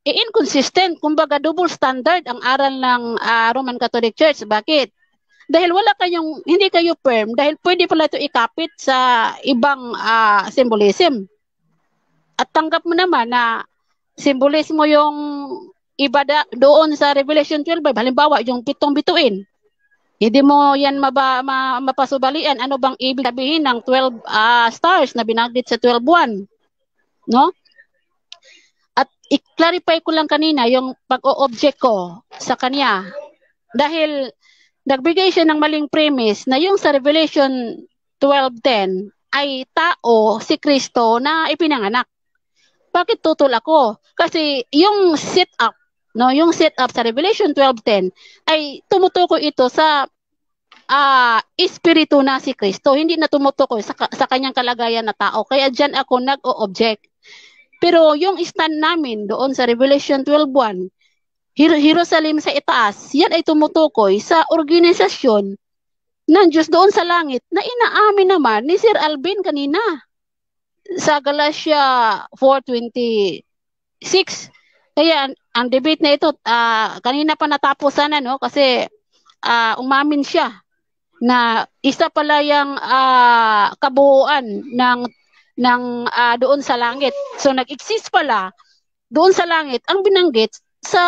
Inconsistent, kumbaga double standard ang aral ng Roman Catholic Church. Bakit? Dahil hindi kayo firm, dahil pwede pala ito ikapit sa ibang symbolism. At tanggap mo naman na symbolismo yung iba doon sa Revelation 12, halimbawa yung 7 bituin. Hindi mo yan mapasubalian. Ano bang ibig sabihin ng 12 stars na binanggit sa 12:1? No? At i-clarify ko lang kanina yung pag-o-object ko sa kanya. Dahil nagbigay siya ng maling premise na yung sa Revelation 12:10 ay tao, si Kristo na ipinanganak. Bakit tutol ako? Kasi yung setup, no, yung setup sa Revelation 12:10 ay tumutukoy ito sa espiritu na si Kristo, hindi na tumutukoy sa kanyang kalagayan na tao. Kaya diyan ako nag-o-object. Pero yung stand namin doon sa Revelation 12:1, Jerusalem sa itaas, yan ay tumutukoy sa organisasyon ng Diyos doon sa langit na inaamin naman ni Sir Alvin kanina sa Galatia 4:26. Kaya ang debate na ito, kanina pa natapos sana, no? Kasi umamin siya na isa pala yung kabuuan ng doon sa langit. So nag-exist pala doon sa langit ang binanggit sa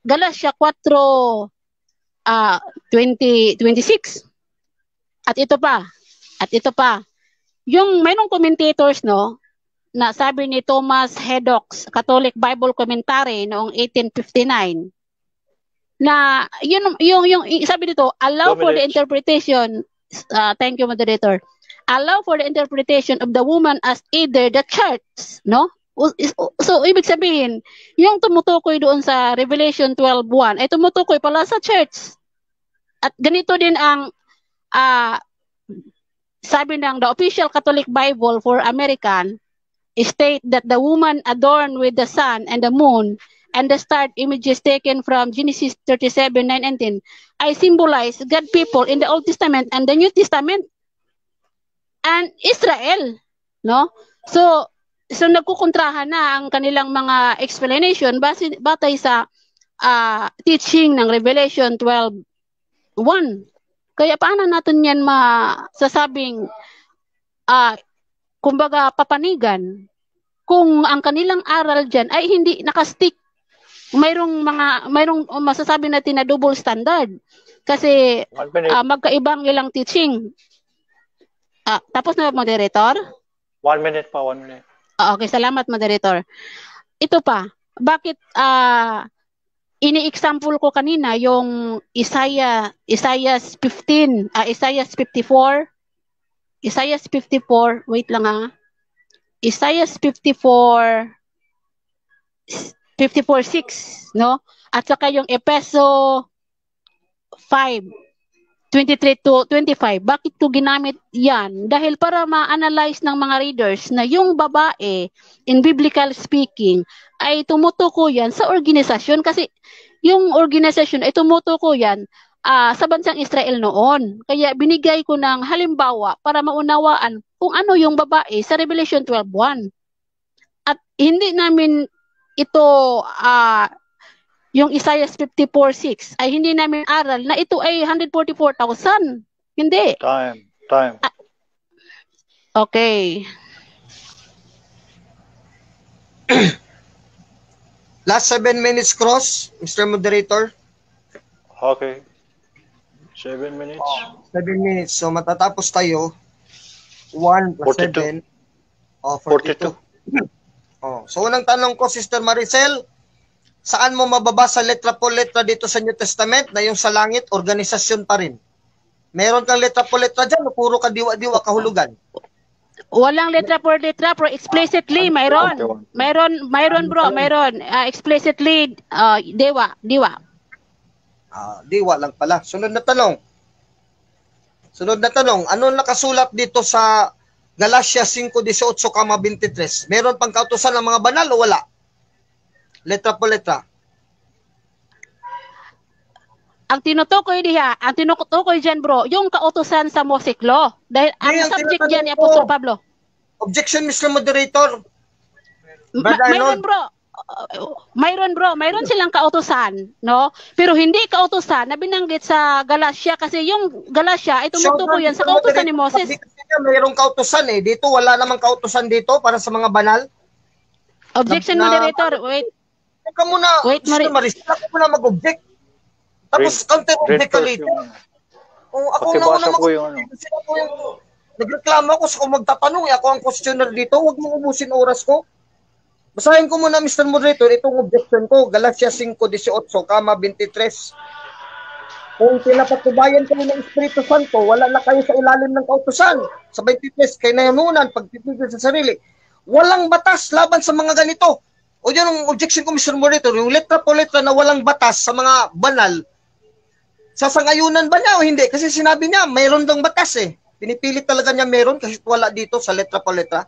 Galatia 4:26. At ito pa. Yung mayroong commentators, no, na sabi ni Thomas Heddox, Catholic Bible Commentary noong 1859, na yung sabi dito, allow for the interpretation, thank you, moderator, allow for the interpretation of the woman as either the church, no? So ibig sabihin, yung tumutukoy doon sa Revelation 12:1 ay tumutukoy pala sa church. At ganito din ang sabi ng the Official Catholic Bible for American, state that the woman adorned with the sun and the moon and the star images taken from Genesis 37:9 and 10 ay symbolize God people in the Old Testament and the New Testament and Israel, no? So nagkukontrahan na ang kanilang mga explanation batay sa teaching ng Revelation 12:1. Kaya paano natin yan masasabing kumbaga papanigan kung ang kanilang aral diyan ay hindi nakastick? Mayroong masasabi natin na double standard kasi magkaibang ilang teaching. Tapos na, moderator? 1 minute pa, 1 minute. Okay, salamat, moderator. Ito pa, bakit ini-example ko kanina yung Isaiah 54, wait lang Isaiah 54:6, no? At saka yung Efeso 5:23-25. Bakit ko ginamit yan? Dahil para ma-analyze ng mga readers na yung babae, in biblical speaking, ay tumutuko yan sa organisasyon. Kasi yung organisasyon ay tumutuko yan sa bansang Israel noon. Kaya binigay ko ng halimbawa para maunawaan kung ano yung babae sa Revelation 12:1. At hindi namin ito yung Isaiah 54:6 ay hindi namin aral na ito ay 144,000. Hindi. Time. Okay. Last 7 minutes cross, Mr. Moderator. Okay. 7 minutes. 7 minutes. So matatapos tayo. 1 plus 7. 42. So unang tanong ko, Sister Maricel, Saan mo mababasa letra po letra dito sa New Testament na yung sa langit, organisasyon pa rin? Meron kang letra po letra dyan o puro ka diwa-diwa kahulugan? Walang letra per letra, pero explicitly mayroon. Mayroon bro, mayroon. Explicitly diwa. Diwa lang pala. Sunod na tanong. Ano nakasulat dito sa Galatia 5:18-23? Meron pang kautusan ng mga banal o wala? Letra po letra. Ang tinutukoy diyan bro, yung kautusan sa Mosaic Law. Dahil ang Ngayon, subject tinatanong diyan ni ko. Apostol Pablo. Objection, Mr. Moderator. Brother Mayroon bro, mayroon silang kautusan, no? Pero hindi kautusan na binanggit sa Galatia kasi yung Galatia ay tumutukoy yan sa kautusan ni Moses. Mayroong kautusan eh. Dito wala namang kautusan dito para sa mga banal. Objection, moderator. Wait. Teka muna, Wait, Mr. Maris, ako muna mag-object. Tapos counter-object ka later. Ako Pakibasa na po yung ano. Nagreklamo ako sa kung magtatanong. Ako ang questioner dito. Huwag mong ubusin oras ko. Basahin ko muna, Mr. Moderator, itong objection ko. Galatia 5:18-23. Kung pinapatubayan kayo ng Espiritu Santo, wala na kayo sa ilalim ng kautusan. Sa 23, kay nayanunan, pagpipigil sa sarili. Walang batas laban sa mga ganito. O yun ang objection ko, Mr. Moderator. Yung letra po letra na walang batas sa mga banal, sasangayunan ba niya o hindi? Kasi sinabi niya, mayroon daw batas eh. Pinipilit talaga niya meron kasi wala dito sa letra po letra.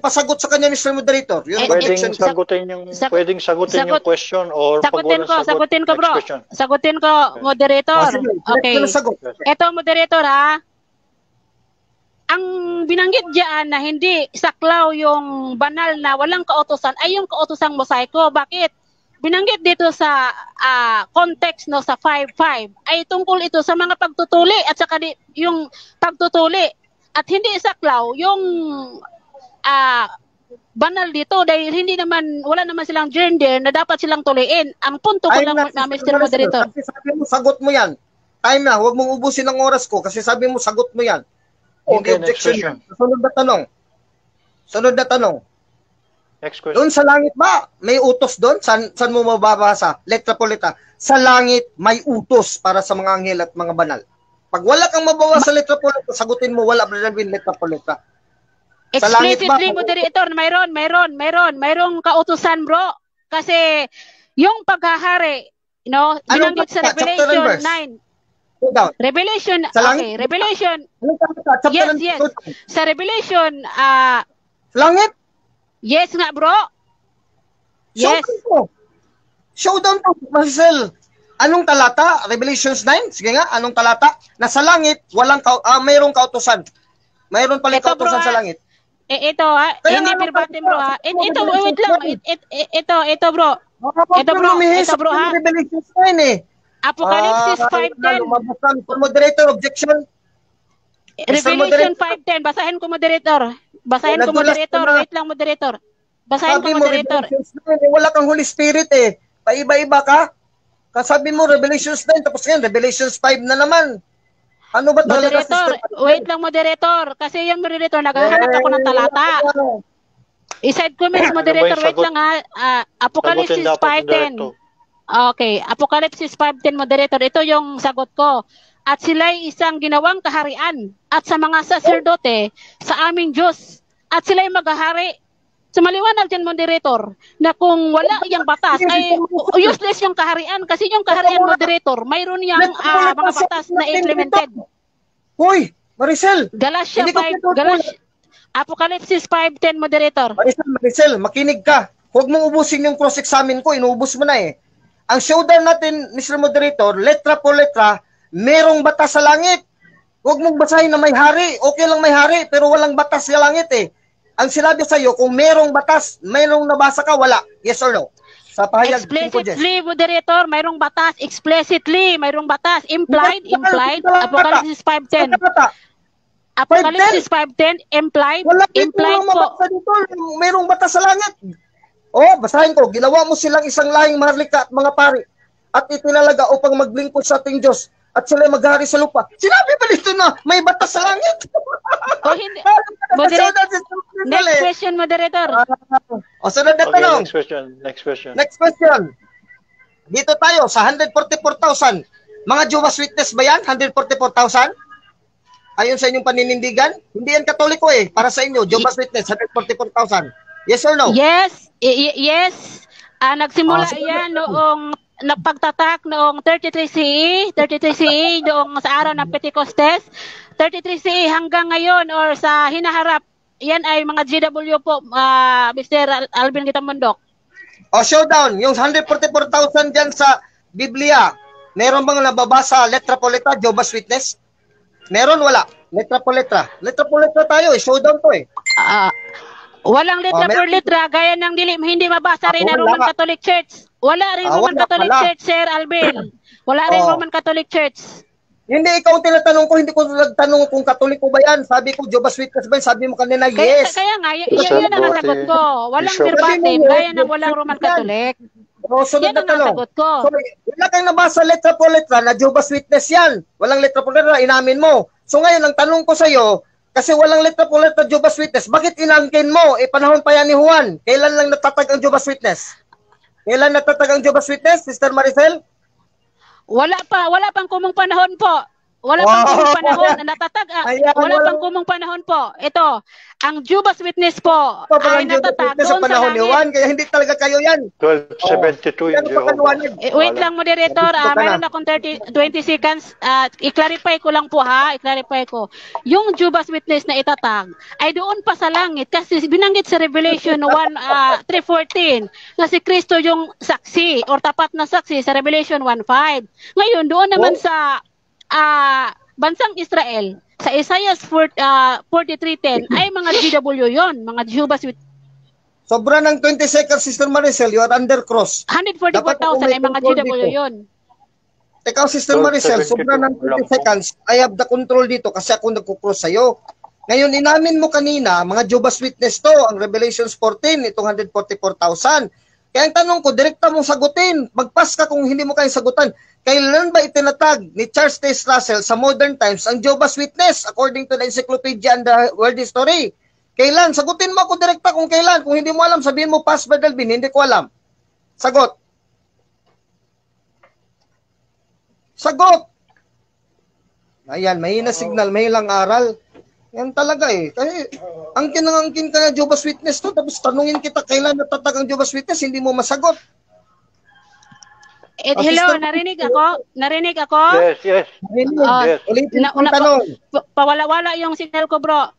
Pasagot sa kanya, Mr. Moderator. Yung objection ko. Pwedeng sagutin yung question or Sagutin ko bro. Sagutin ko, moderator. Okay. Ito, moderator ha. Ang binanggit diyan na hindi saklaw yung banal na walang kautusan ay yung kautosang mosaiko. Bakit? Binanggit dito sa context no sa 5:5 ay tungkol ito sa mga pagtutuli at saka yung pagtutuli at hindi saklaw yung banal dito dahil wala naman silang gender na dapat silang tuliin. Ang punto ko lang Mr. Moderator. Kasi sabi mo, sagot mo yan. Time na, huwag mong ubusin ang oras ko kasi sabi mo, sagot mo yan. Hindi Okay, objection yan. next Sunod na tanong. Next question. Doon sa langit ba, may utos doon? Saan mo mababasa? Letra po letra. Sa langit, may utos para sa mga anghel at mga banal. Pag wala kang mababasa sa letra po letra, sagutin mo, wala Brother Alvin, letra po letra. Explicitly, moderator, mayroong kautusan, bro. Kasi yung paghahari, binanggit sa Revelation 9. Revelation, okay, Revelation. Yes. Sa Revelation, langit? yes nga, bro. Yes. Showdown to, Marcel. Anong talata? Revelations 9? Sige nga, anong talata? Nasa langit, mayroong kautusan. Mayroon pala kautusan sa langit. Ito ha, hindi verbatim bro ha. Ito, wait lang. Ito bro. Ito bro ha. Revelations 9 eh. Apocalypse 5:10. Moderator, objection. Revelation 5:10. Basahin ko, moderator. Wait lang, moderator. Basahin ko, moderator. Wala kang Holy Spirit eh. Paiba-iba ka. Kasabi mo Revelations 9 tapos ngayon Revelations 5 na naman. Ano ba talaga? Moderator, wait lang, moderator. Kasi yung moderator, naghahanap ako ng talata. I-side comments, moderator. Wait lang ha. Apocalypse 5:10. Okay. Apocalypse 5:10, moderator. Ito yung sagot ko. At sila'y isang ginawang kaharian at sa mga saserdote sa aming Diyos. At sila'y maghahari. Sumaliwanag dyan, moderator, na kung wala yung batas, ay useless yung kaharian. Kasi yung kaharian, moderator, mayroon yung mga batas na implemented. Hoy, Maricel! Galatia 5, Apocalypse 5:10, moderator. Maricel, makinig ka. Huwag mong ubusin yung cross-examine ko, inuubos mo na eh. Ang showdown natin, Mr. Moderator, letra po letra, merong batas sa langit. Huwag mong basahin na may hari. Okay lang may hari, pero walang batas sa langit eh. Ang sinabi sa iyo, kung merong batas, merong nabasa ka, wala. Yes or no? Sa pahayag explicitly, moderator, mayroong batas. Explicitly, mayroong batas. Implied. Apocalypse 5:10. Apocalypse 5:10, implied po. Merong batas sa langit. Basahin ko. Ginawa mo silang isang lahing maharlika at mga pari at itinalaga upang maglingkod sa ating Diyos at sila maghari sa lupa. Sinabi ba dito na may batas sa langit? Hindi. Next question, moderator. O, sunod na Okay, tanong. next question. Next question. Next question. Dito tayo sa 144,000. Mga Jehovah's Witness ba yan? 144,000? Ayon sa inyong paninindigan? Hindi yan Katoliko eh. Para sa inyo, Jehovah's Witness, 144,000. Yes or no? Yes, yes. Nagsimula sige. yan noong napagtatak noong 33 CE, 33 CE noong sa araw ng Pentecostes, 33 CE hanggang ngayon or sa hinaharap. Yan ay mga GW po, Mr. Alvin Gitamundok. O, showdown. Yung 144,000 dyan sa Biblia, meron bang nababasa letra po letra, Jehovah's Witness? Meron, wala. Letra po letra. Letra po letra tayo eh. Showdown to eh. Walang letra meron. per letra, gaya ng hindi mabasa rin ng Wala Roman nga. Catholic Church. Wala rin Roman Wala Catholic pala. Church, Sir Alvin. Wala rin Oh. Roman Catholic Church. Hindi, ikaw ang tinatanong ko, hindi ko nagtanong kung Katoliko ba yan. Sabi ko, Jehovah's Witness ba yan? Sabi mo kanina, Kaya, yes. kaya nga, Bishop, yun ang Bote, sagot ko. Walang Bishop. verbatim, Sabi mo, gaya ng walang Roman yan. Catholic. O, sunod Yan na ang tanong. sagot ko. So, wala kang nabasa letra po letra na Jehovah's Witness yan. Walang letra po letra, inamin mo. So ngayon, ang tanong ko sa iyo, kasi walang letra po letra Jehovah's Witness, bakit inangkin mo? Panahon pa yan ni Juan. Kailan lang natatag ang Jehovah's Witness? Kailan natatag ang Jehovah's Witness, Sister Maricel? Wala pang kumong panahon po. Wala Wow. pang kumong panahon na natatag. Ayan, Wala walang- pang kumong panahon po. Ito, ang Jehovah's Witness po Ito pa ay lang Jehovah's natatag Witness sa doon sa panahon ni langit. Juan, kaya hindi talaga kayo yan. 1272 yung Yan ang Jehovah. pagkaluwanag. Wait lang, moderator. Dito ka Mayroon na. akong 20 seconds. I-clarify ko lang po ha. I-clarify ko. Yung Jehovah's Witness na itatag ay doon pa sa langit kasi binanggit sa Revelation 3:14 na si Kristo yung saksi or tapat na saksi sa Revelation 1:5. Ngayon, doon naman sa bansang Israel, sa Isaiah 43:10 ay mga GW yon, mga Jehovah's Witness. Sobra ng 20 seconds, Sister Maricel, you are under cross. 144,000 ay mga control GW dito. yon. Ikaw, Sister Maricel, 12:72. sobra ng 20 Walang- seconds, I have the control dito kasi ako nagkukross sa'yo. Ngayon, inamin mo kanina, mga Jehovah's Witness to, ang Revelations 14, itong 144,000. Kaya ang tanong ko, direkta mong sagutin. Magpas ka kung hindi mo kayang sagutan. Kailan ba itinatag ni Charles T. Russell sa modern times ang Jehovah's Witness according to the Encyclopedia and the World History? Kailan? Sagutin mo ako direkta kung kailan. Kung hindi mo alam, sabihin mo, pass, Brother Alvin, hindi ko alam. Sagot. Sagot. Ayan, mahina signal, mahilang aral. Yan talaga eh. Kasi angkin ka na Jehovah's Witness to, tapos tanungin kita kailan natatag ang Jehovah's Witness, hindi mo masagot. Hello, Sister- narinig ako? Narinig ako? Yes, yes. Ah, Ulitin ko ang tanong. Pawala-wala yung signal ko, bro.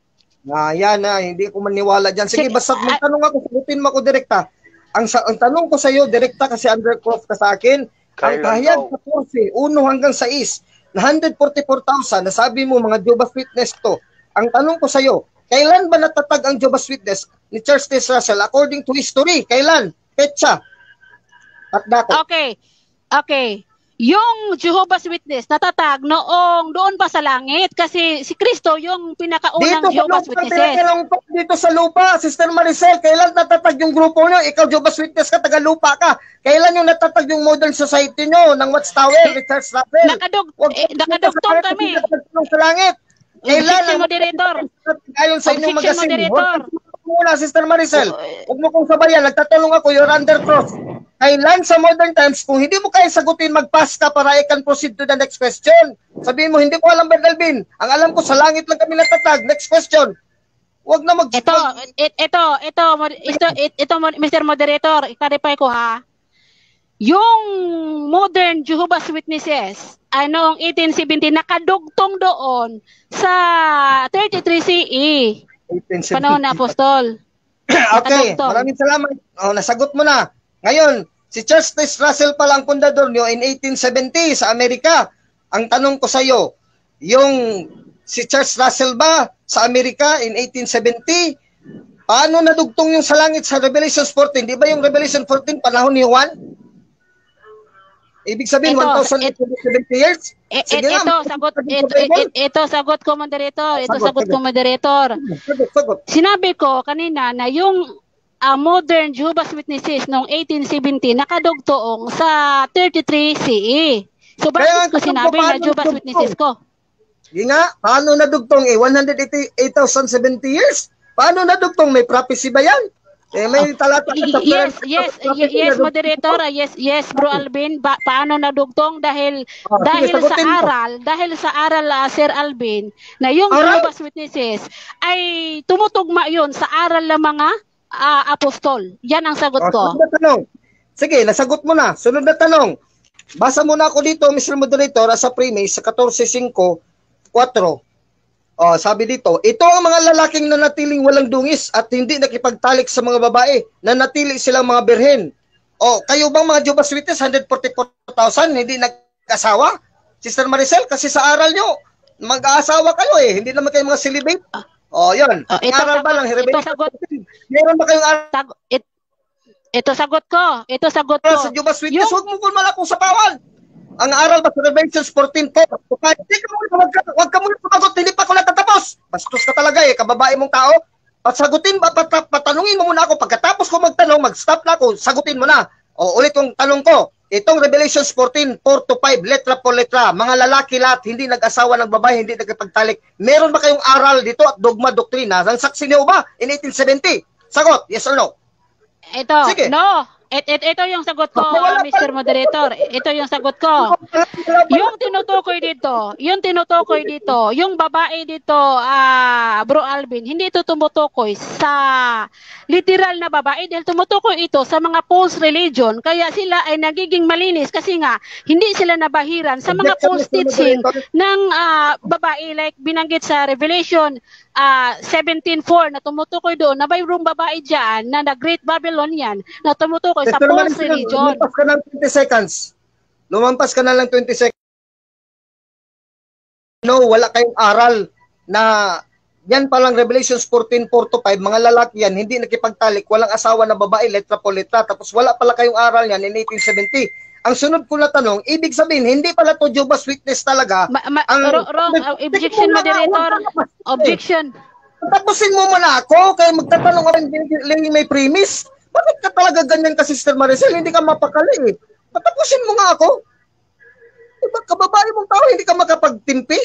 Yan na, hindi ko maniwala dyan. Sige, Sige, basta magtanong ako, sagutin mo ako direkta. Ang tanong ko sa iyo, direkta kasi undercroft ka sa akin, ang Kailan kahayag daw? sa 14, 1 hanggang 6, na 144,000, nasabi mo mga Jehovah's Witness to. Ang tanong ko sa iyo, kailan ba natatag ang Jehovah's Witness ni Charles T. Russell according to history? Kailan? Petsa. At dako. Okay. Yung Jehovah's Witness natatag noong doon pa sa langit kasi si Kristo yung pinakaunang Jehovah's Witnesses. Dito sa lupa, Sister Maricel, kailan natatag yung grupo nyo? Ikaw, Jehovah's Witness ka, taga-lupa ka. Kailan yung natatag yung modern society nyo ng Watchtower, ni Charles Russell? Nakadugtong kami. Sa langit. Kailan Objection, moderator. Ayon sa inyong Objection, magasin. moderator. Muna, Sister Maricel. Huwag mo kong sabayan. Nagtatanong ako, you're under cross. Kailan sa modern times, kung hindi mo kaya sagutin, mag-pass ka para I can proceed to the next question. Sabihin mo, hindi ko alam, Brother Alvin. Ang alam ko, sa langit lang kami natatag. Next question. Huwag na Ito, Mr. Moderator, i-clarify ko ha. Yung modern Jehovah's Witnesses ay noong 1870 nakadugtong doon sa 33 CE. Panahon na Apostol. Okay, Nakadugtong. maraming salamat. Nasagot mo na. Ngayon, si Charles T. Russell pala ang pundador nyo in 1870 sa Amerika. Ang tanong ko sa iyo, yung si Charles Russell ba sa Amerika in 1870, paano nadugtong yung sa langit sa Revelation 14? Di ba yung Revelation 14 panahon ni Juan? Ibig sabihin, 1,870 years? Sige Ito sagot ko, moderator. Sagot ko, moderator. Sagot. Sinabi ko kanina na yung modern Jehovah's Witnesses noong 1870 nakadugtong sa 33 CE. So bakit ko sinabi na Jehovah's Witnesses ko? Yung nga, paano nadugtong 188,070 years? Paano nadugtong? May prophecy ba yan? may talata sa yes, moderator. Yes, Bro Alvin. Paano nadugtong dahil sige, sa aral Sir Alvin na yung Jehovah's Witnesses ay tumutugma yun sa aral ng mga apostol. Yan ang sagot ko. Sunod na tanong. Sige, nasagot mo na. Sunod na tanong. Basa muna ako dito, Mr. Moderator, sa premise sa 14:5-4. Sabi dito, ito ang mga lalaking nanatiling walang dungis at hindi nakipagtalik sa mga babae, nanatili silang mga birhen. Kayo bang mga Jehovah's Witness, 144,000, hindi nag-asawa? Sister Maricel, kasi sa aral nyo, mag-aasawa kayo hindi naman kayo mga celibate. Yun. Aral ba lang? Ito sagot. Meron ba kayong aral? Ito sagot ko. Sa Jehovah's Witness, huwag mo kung malakong sapawan. Ang aral ba sa Revelations 14:4? Huwag ka muna sumagot, hindi pa ako natatapos. Bastos ka talaga kababae mong tao. Sagutin ba, patanungin mo muna ako. Pagkatapos ko magtanong, mag-stop na ako, sagutin mo na. Ulit yung tanong ko. Itong Revelations 14:4-5, letra po letra, mga lalaki lahat, hindi nag-asawa ng babae, hindi nagpagtalik. Meron ba kayong aral dito at dogma, doktrina? Ang saksi niyo ba in 1870? Sagot, yes or no? Ito, sige. No. Ito yung sagot ko, Mr. Moderator. Ito yung sagot ko. Yung tinutukoy dito, yung babae dito, Bro Alvin, hindi ito tumutukoy sa literal na babae dahil tumutukoy ito sa mga false religion. Kaya sila ay nagiging malinis kasi nga hindi sila nabahiran sa mga false teaching ng babae like binanggit sa Revelation 17:4 na tumutukoy doon na mayroong babae dyan na Great Babylonian na tumutukoy sa false religion. Lumampas ka ng 20 seconds. Lumampas ka na lang 20 seconds. No, wala kayong aral na yan palang Revelations 14:4-5, mga lalaki yan, hindi nakipagtalik, walang asawa na babae, letra po letra, tapos wala pala kayong aral yan in 1870. Ang sunod ko na tanong, ibig sabihin, hindi pala to Jehovah's Witness talaga. Wrong. Objection, moderator. Objection. Tapusin mo muna ako, kaya magtatanong ako yung may premise. Bakit ka talaga ganyan ka, Sister Maricel? Hindi ka mapakali Patapusin mo nga ako. Diba, kababae mong tao, hindi ka makapagtimpi.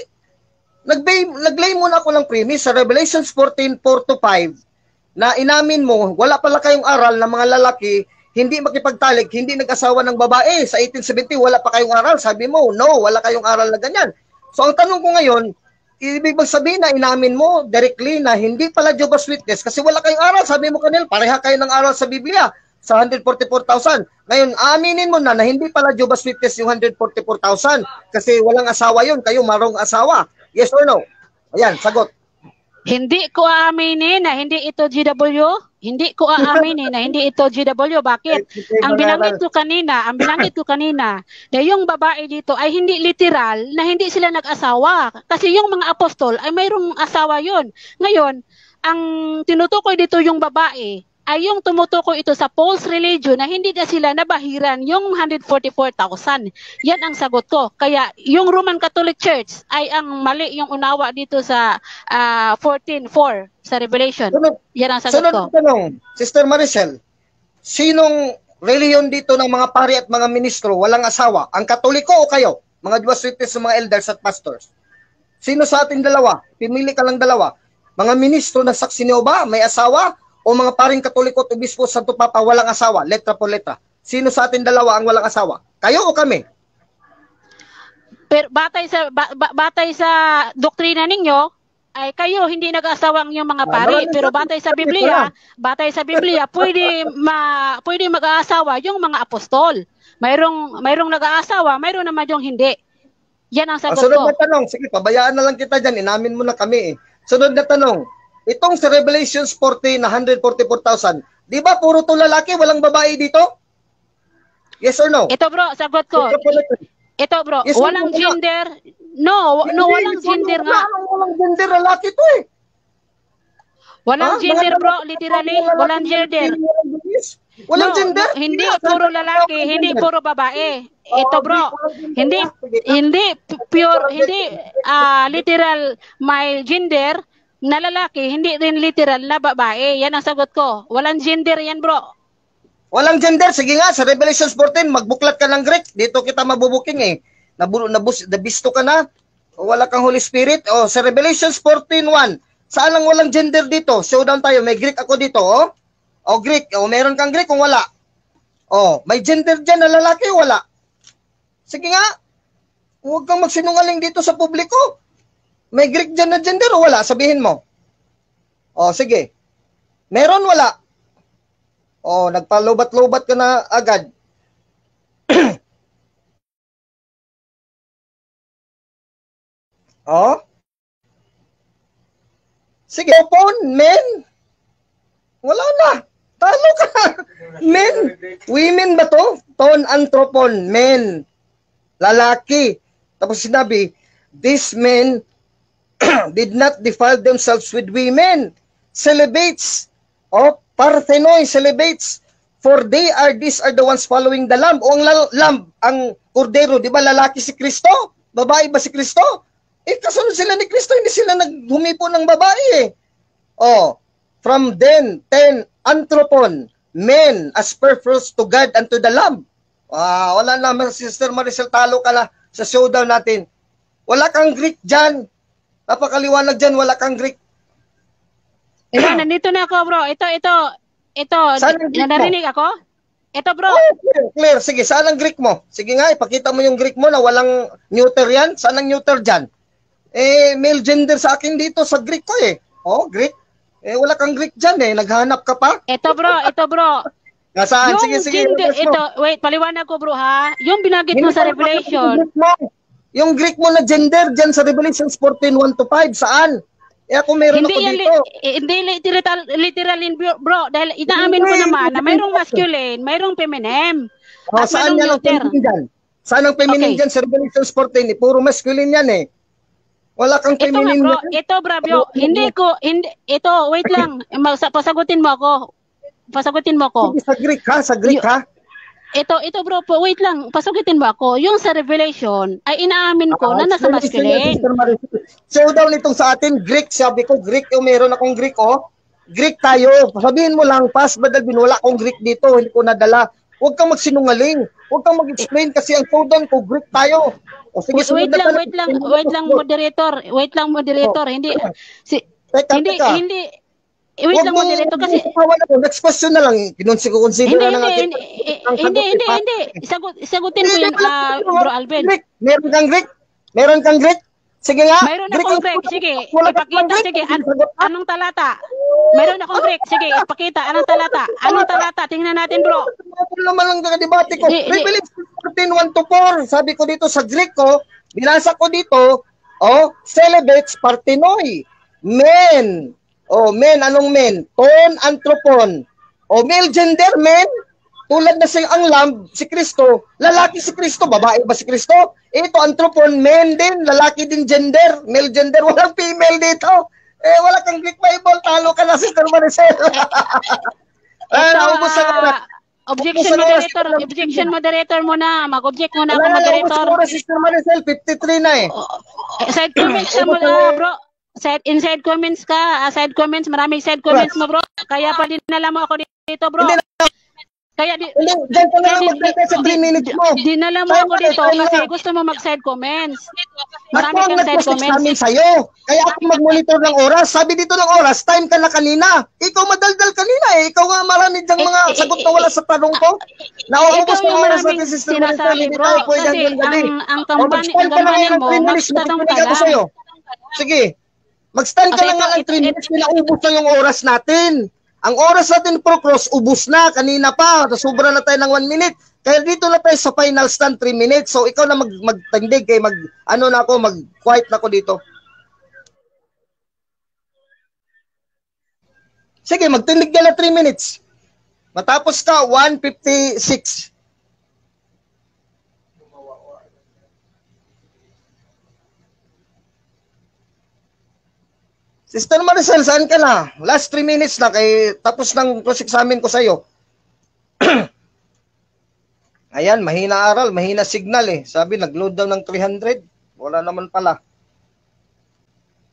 Naglay muna ako ng premise sa Revelations 14:4-5 na inamin mo, wala pala kayong aral na mga lalaki hindi makipagtalik, hindi nag-asawa ng babae. Sa 1870, wala pa kayong aral. Sabi mo, no, wala kayong aral na ganyan. So, ang tanong ko ngayon, ibig bang sabihin na inamin mo directly na hindi pala Jehovah's Witness kasi wala kayong aral. Sabi mo kanil, pareha kayo ng aral sa Biblia sa 144,000. Ngayon, aaminin mo na hindi pala Jehovah's Witness yung 144,000 kasi walang asawa yun. Kayo marong asawa. Yes or no? Ayan, sagot. Hindi ko aaminin na hindi ito GW. Hindi ko aaminin na hindi ito GW. Bakit? Ang binanggit ko kanina, na yung babae dito ay hindi literal na hindi sila nag-asawa. Kasi yung mga apostol ay mayroong asawa yon. Ngayon, ang tinutukoy dito yung babae ay yung tumutukoy ito sa false religion na hindi na sila nabahiran yung 144,000. Yan ang sagot ko. Kaya yung Roman Catholic Church ay ang mali yung unawa dito sa 14:4 sa Revelation. Yan ang sagot ko. Tanong, Sister Maricel, sinong reliyon dito ng mga pari at mga ministro walang asawa? Ang Katoliko o kayo? Mga Jehovah's Witness, mga elders at pastors. Sino sa ating dalawa? Pimili ka lang dalawa. Mga ministro na saksi ni Jehovah, may asawa? O mga paring Katoliko at Obispo Santo Papa walang asawa, letra po letra. Sino sa atin dalawa ang walang asawa? Kayo o kami? Pero batay sa doktrina ninyo ay kayo hindi nag-asawa ang inyong mga pari, pero batay sa Biblia, pwede mag-aasawa yung mga apostol. Mayroong nag-aasawa, mayroon naman yung hindi. Yan ang sagot ko. Sunod na tanong, sige, pabayaan na lang kita dyan, inamin mo na kami Sunod na tanong, itong sa Revelations 14 na 144,000, di ba puro to lalaki, walang babae dito? Yes or no? Ito bro, sagot ko. Ito bro, yes, walang gender. No, walang gender nga. Walang gender, lalaki to Walang gender bro, literally, walang gender. Walang gender? Hindi puro lalaki, hindi puro babae. Ito bro, hindi pure, hindi literal my gender na lalaki, hindi rin literal na babae. Yan ang sagot ko. Walang gender yan, bro. Walang gender? Sige nga, sa Revelations 14, magbuklat ka ng Greek. Dito kita mabubuking Nabisto ka na? O wala kang Holy Spirit? O sa Revelations 14:1, saan lang walang gender dito? Showdown tayo. May Greek ako dito, O Greek, o meron kang Greek kung wala. O, may gender dyan na lalaki o wala. Sige nga, huwag kang magsinungaling dito sa publiko. May Greek dyan na gender o wala? Sabihin mo. O, sige. Meron, wala. O, nagpalubat-lubat ka na agad. O? Sige, opon, men. Wala na. Talo ka. Men. Women ba to? Ton anthropon. Men. Lalaki. Tapos sinabi, these men did not defile themselves with women. Celibates. O, parthenoi, celibates. For these are the ones following the lamb. O ang lamb, ang kordero, di ba lalaki si Kristo? Babae ba si Kristo? Kasunod sila ni Kristo, hindi sila naghumipo ng babae eh. O, from then, 10, anthropon, men, as perfect to God and to the lamb. Wala naman, Sister Maricel, talo ka na sa showdown natin. Wala kang Greek dyan. Napakaliwanag dyan, wala kang Greek. Nandito na ako, bro. Ito, narinig ako? Ito, bro. Clear. Sige, saan ang Greek mo? Sige nga, ipakita mo yung Greek mo na walang neuter yan. Saan ang neuter dyan? Male gender sa akin dito sa Greek ko eh. Oh, Greek. Wala kang Greek dyan eh. Naghanap ka pa. Ito, bro. Nasaan? Yung Sige. gender, wait, paliwanag ko, bro, ha? Yung binagit mo sa Revelation. Yung Greek mo na gender dyan sa Revelation 14:1-5, saan? Ako meron Hindi ako yan, dito. hindi literal in, bro, dahil inaamin ko naman na mayroong masculine, mayroong feminine. At Saan yan ang feminine dyan? Saan ang feminine dyan sa Revelation 14? Puro masculine yan eh. Wala kang feminine. Ito, bro, ito, wait lang, pasagutin mo ako. Sa Greek ha? Sa Greek ha? Ito bro, wait lang, pasagutin mo ako. Yung sa Revelation, ay inaamin ko na nasa masculine. So daw nitong sa atin, Greek, sabi ko, Greek, meron akong Greek, Greek tayo. Sabihin mo lang, pas, badalbin, wala akong Greek dito, hindi ko nadala. Huwag kang magsinungaling. Huwag kang mag-explain kasi ang showdown ko, Greek tayo. Sige, wait lang, moderator. Hindi, wait lang, moderator, kasi next question na lang, kinonsider na natin. Hindi. Sagutin ko yan, bro Alvin. Meron kang Greek? Sige nga. Mayroon akong Greek. Sige, ipakita. Sige, anong talata? Mayroon akong Greek. Sige, ipakita. Anong talata? Tingnan natin, bro. Ano naman lang debate ko. Revelation 14:1-4. Sabi ko dito sa Greek ko, binasa ko dito, celibates parthenoi. Men. Men, anong men? Ton, anthropon. Male gender, men. Tulad na ang lamb, si Kristo, lalaki si Kristo, babae ba si Kristo? Ito, anthropon, men din, lalaki din gender, male gender, walang female dito. Wala kang Greek Bible, talo ka na, Sister Maricel. Naubos na. Objection moderator muna. Mag-object muna ako, moderator. Sister Maricel, 53 na eh. Side comments ka muna, bro. Inside comments ka. Side comments, maraming side comments mo, bro. Kaya pa dinala mo ako dito, bro. Kaya dyan ka na lang magdala sa 3 minutes mo. Dinala mo ako dito kasi gusto mo mag-side comments. Marami kang side comments. Sa'yo. Kaya ako mag-monitor ng oras. Sabi dito ng oras, time ka na kanina. Ikaw madaldal kanina eh. Ikaw nga marami dyang mga sagot na wala sa tanong ko. Nauubos ng oras natin, Sister Maricel. Hindi tayo pwede hanggang gabi. Ang kampanin mo, magtanong ka lang. Sige. Mag-stand ka na nga ng 3 minutes. Pinaubos na yung oras natin. Ang oras natin pro cross, ubus na. Kanina pa. Sobra na tayo ng 1 minute. Kaya dito na tayo sa final stand 3 minutes. So ikaw na magtandig. Kaya mag-quiet na ako dito. Sige, magtindig ka na 3 minutes. Matapos ka, 1:56. Sister Maricel, saan ka na? Last 3 minutes na kay tapos ng cross-examine ko sa'yo. Ayan, mahina aral, mahina signal eh. Sabi, nag-load daw ng 300. Wala naman pala.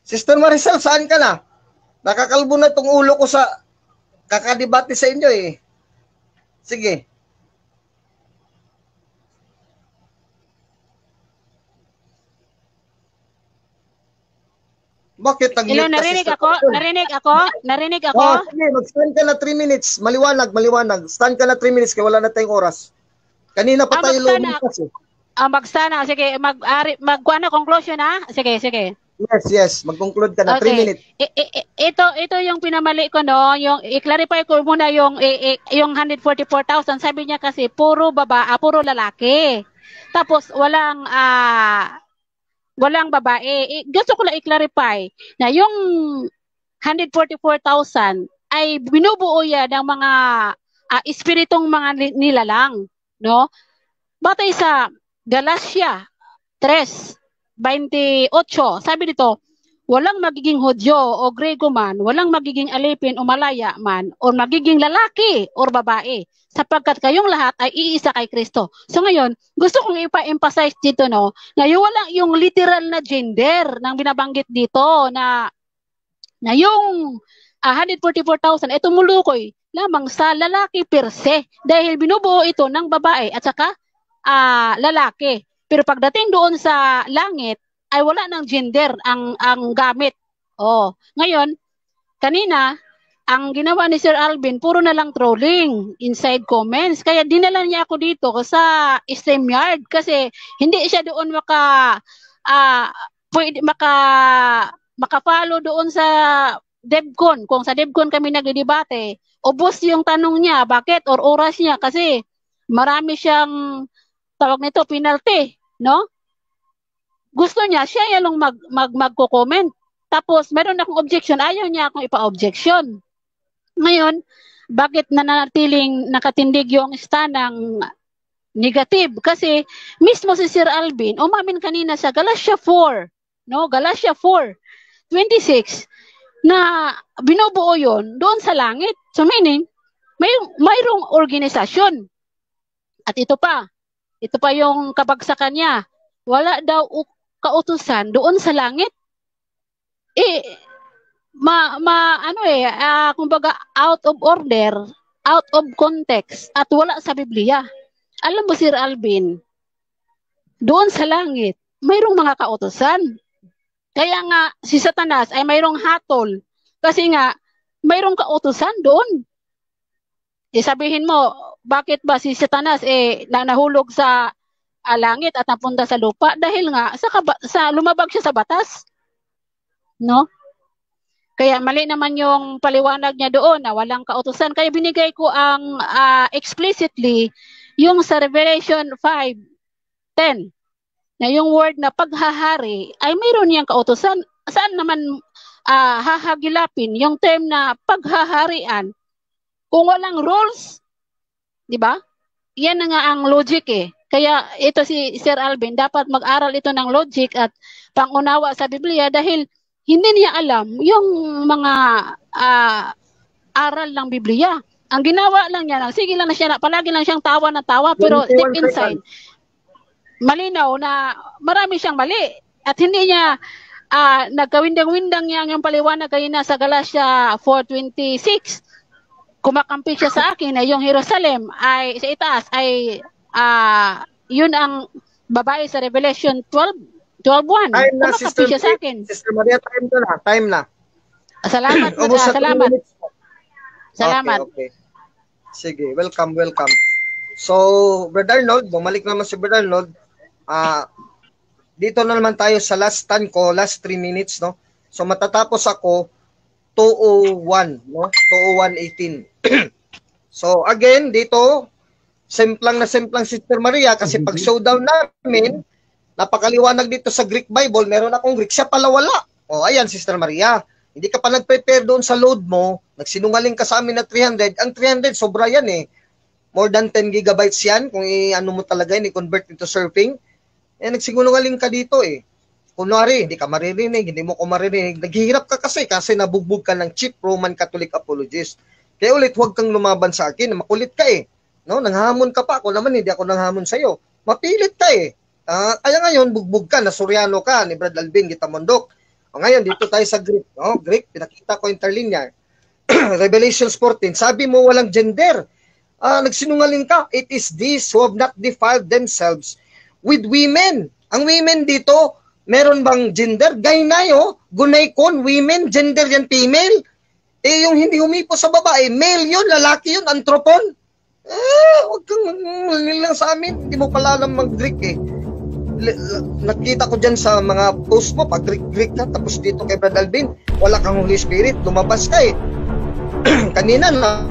Sister Maricel, saan ka na? Nakakalbo na tong ulo ko sa kakadebate sa inyo eh. Sige. Bakit Hello, nag-mute ka, narinig Sister ako? Mariel? Narinig ako? Sige, mag-stand ka na 3 minutes. Maliwanag. Stand ka na 3 minutes kaya wala na tayong oras. Kanina pa tayo lumipas eh. Magsana. Sige, magkuha na conclusion ha? Sige. Yes. Mag-conclude ka na 3 minutes. Ito yung pinamali ko no, yung i-clarify ko muna yung 144,000. Sabi niya kasi puro puro lalaki. Tapos walang babae. Gusto ko lang i-clarify na yung 144,000 ay binubuo yan ng mga espiritong mga nilalang, no? Batay sa Galatia 3:28, sabi dito, walang magiging Hudyo o Grego man, walang magiging Alipin o Malaya man, o magiging lalaki o babae, sapagkat kayong lahat ay iisa kay Kristo. So ngayon, gusto kong ipa-emphasize dito no, na yung literal na gender nang binabanggit dito na yung 144,000 ito mulukoy lamang sa lalaki per se dahil binubuo ito ng babae at saka lalaki. Pero pagdating doon sa langit ay wala ng gender ang gamit. Ngayon, kanina ang ginawa ni Sir Alvin, puro na lang trolling inside comments. Kaya dinala niya ako dito sa StreamYard kasi hindi siya doon maka-follow doon sa DevCon. Kung sa DevCon kami nagdidebate, ubos yung tanong niya, bakit? Or oras niya kasi marami siyang tawag nito, penalty, no? Gusto niya, siya yung magko-comment. Tapos, meron akong objection, ayaw niya akong ipa-objection. Ngayon, bakit nanatiling nakatindig yung stand ng negative? Kasi, mismo si Sir Alvin, umamin kanina sa Galatia 4, no? Galatia 4:26, na binubuo yon doon sa langit. So, meaning, mayroong organisasyon. At ito pa yung kabagsakan niya. Wala daw kautusan doon sa langit. Kumbaga out of order, out of context, at wala sa Biblia. Alam mo, Sir Alvin, doon sa langit, mayroong mga kautusan. Kaya nga, si Satanas ay mayroong hatol. Kasi nga, mayroong kautusan doon. Sabihin mo, bakit ba si Satanas nahulog sa langit at napunta sa lupa? Dahil nga, sa lumabag siya sa batas. No? Kaya mali naman yung paliwanag niya doon na walang kautusan. Kaya binigay ko ang explicitly yung sa Revelation 5:10 na yung word na paghahari ay mayroon niyang kautusan. Saan naman hahagilapin yung term na paghaharian kung walang rules? Di ba? Yan na nga ang logic eh. Kaya ito si Sir Alvin, dapat mag-aral ito ng logic at pangunawa sa Biblia dahil hindi niya alam yung mga aral ng Biblia. Ang ginawa lang niya, sige lang na siya, palagi lang siyang tawa na tawa, pero deep inside, malinaw na marami siyang mali. At hindi niya nagkawindang-windang niya yung paliwanag kayo na sa Galatia 4:26. Kumakampi siya sa akin na yung Jerusalem ay sa itaas ay yun ang babae sa Revelation 12:1. Kumakampi siya sa akin. Sister Maria, time na. Salamat. Salamat. Okay. Sige, welcome. So, Brother Arnold, bumalik naman si Brother Arnold. Dito na naman tayo sa last stand ko, last 3 minutes, no? So, matatapos ako 2:01, no? 2:01:18. So, again, dito, simplang Sister Maria, kasi pag showdown namin, napakaliwanag dito sa Greek Bible, meron akong Greek, siya pala wala. Ayan, Sister Maria. Hindi ka pa nag-prepare doon sa load mo, nagsinungaling ka sa amin na 300, ang 300, sobra yan eh. More than 10 gigabytes yan, kung i-ano mo talaga, i-convert into surfing. Nagsinungaling ka dito eh. Kunwari, hindi ka maririnig, hindi mo ko maririnig. Naghihirap ka kasi nabugbog ka ng cheap Roman Catholic apologist. Kaya ulit, huwag kang lumaban sa akin. Makulit ka eh. No? Nanghamon ka pa. Ako naman, hindi ako nanghamon sa'yo. Mapilit ka eh. Kaya ngayon, bugbog ka, nasuryano ka ni Brad Alvin, Gitamondok. Ngayon, dito tayo sa Greek. Greek, pinakita ko interlinear. Revelations 14. Sabi mo, walang gender. Nagsinungaling ka. It is these who have not defiled themselves with women. Ang women dito, Meron bang gender? Gaynay, gunay kon, women, gender yan, female. Yung hindi humipo sa babae, male yun, lalaki yun, anthropon. Huwag kang lang sa amin. Hindi mo pala alam mag-Greek Nakita ko dyan sa mga post mo, pag Greek ka, tapos dito kay Brad Alvin, wala kang Holy Spirit, lumabas ka Kanina na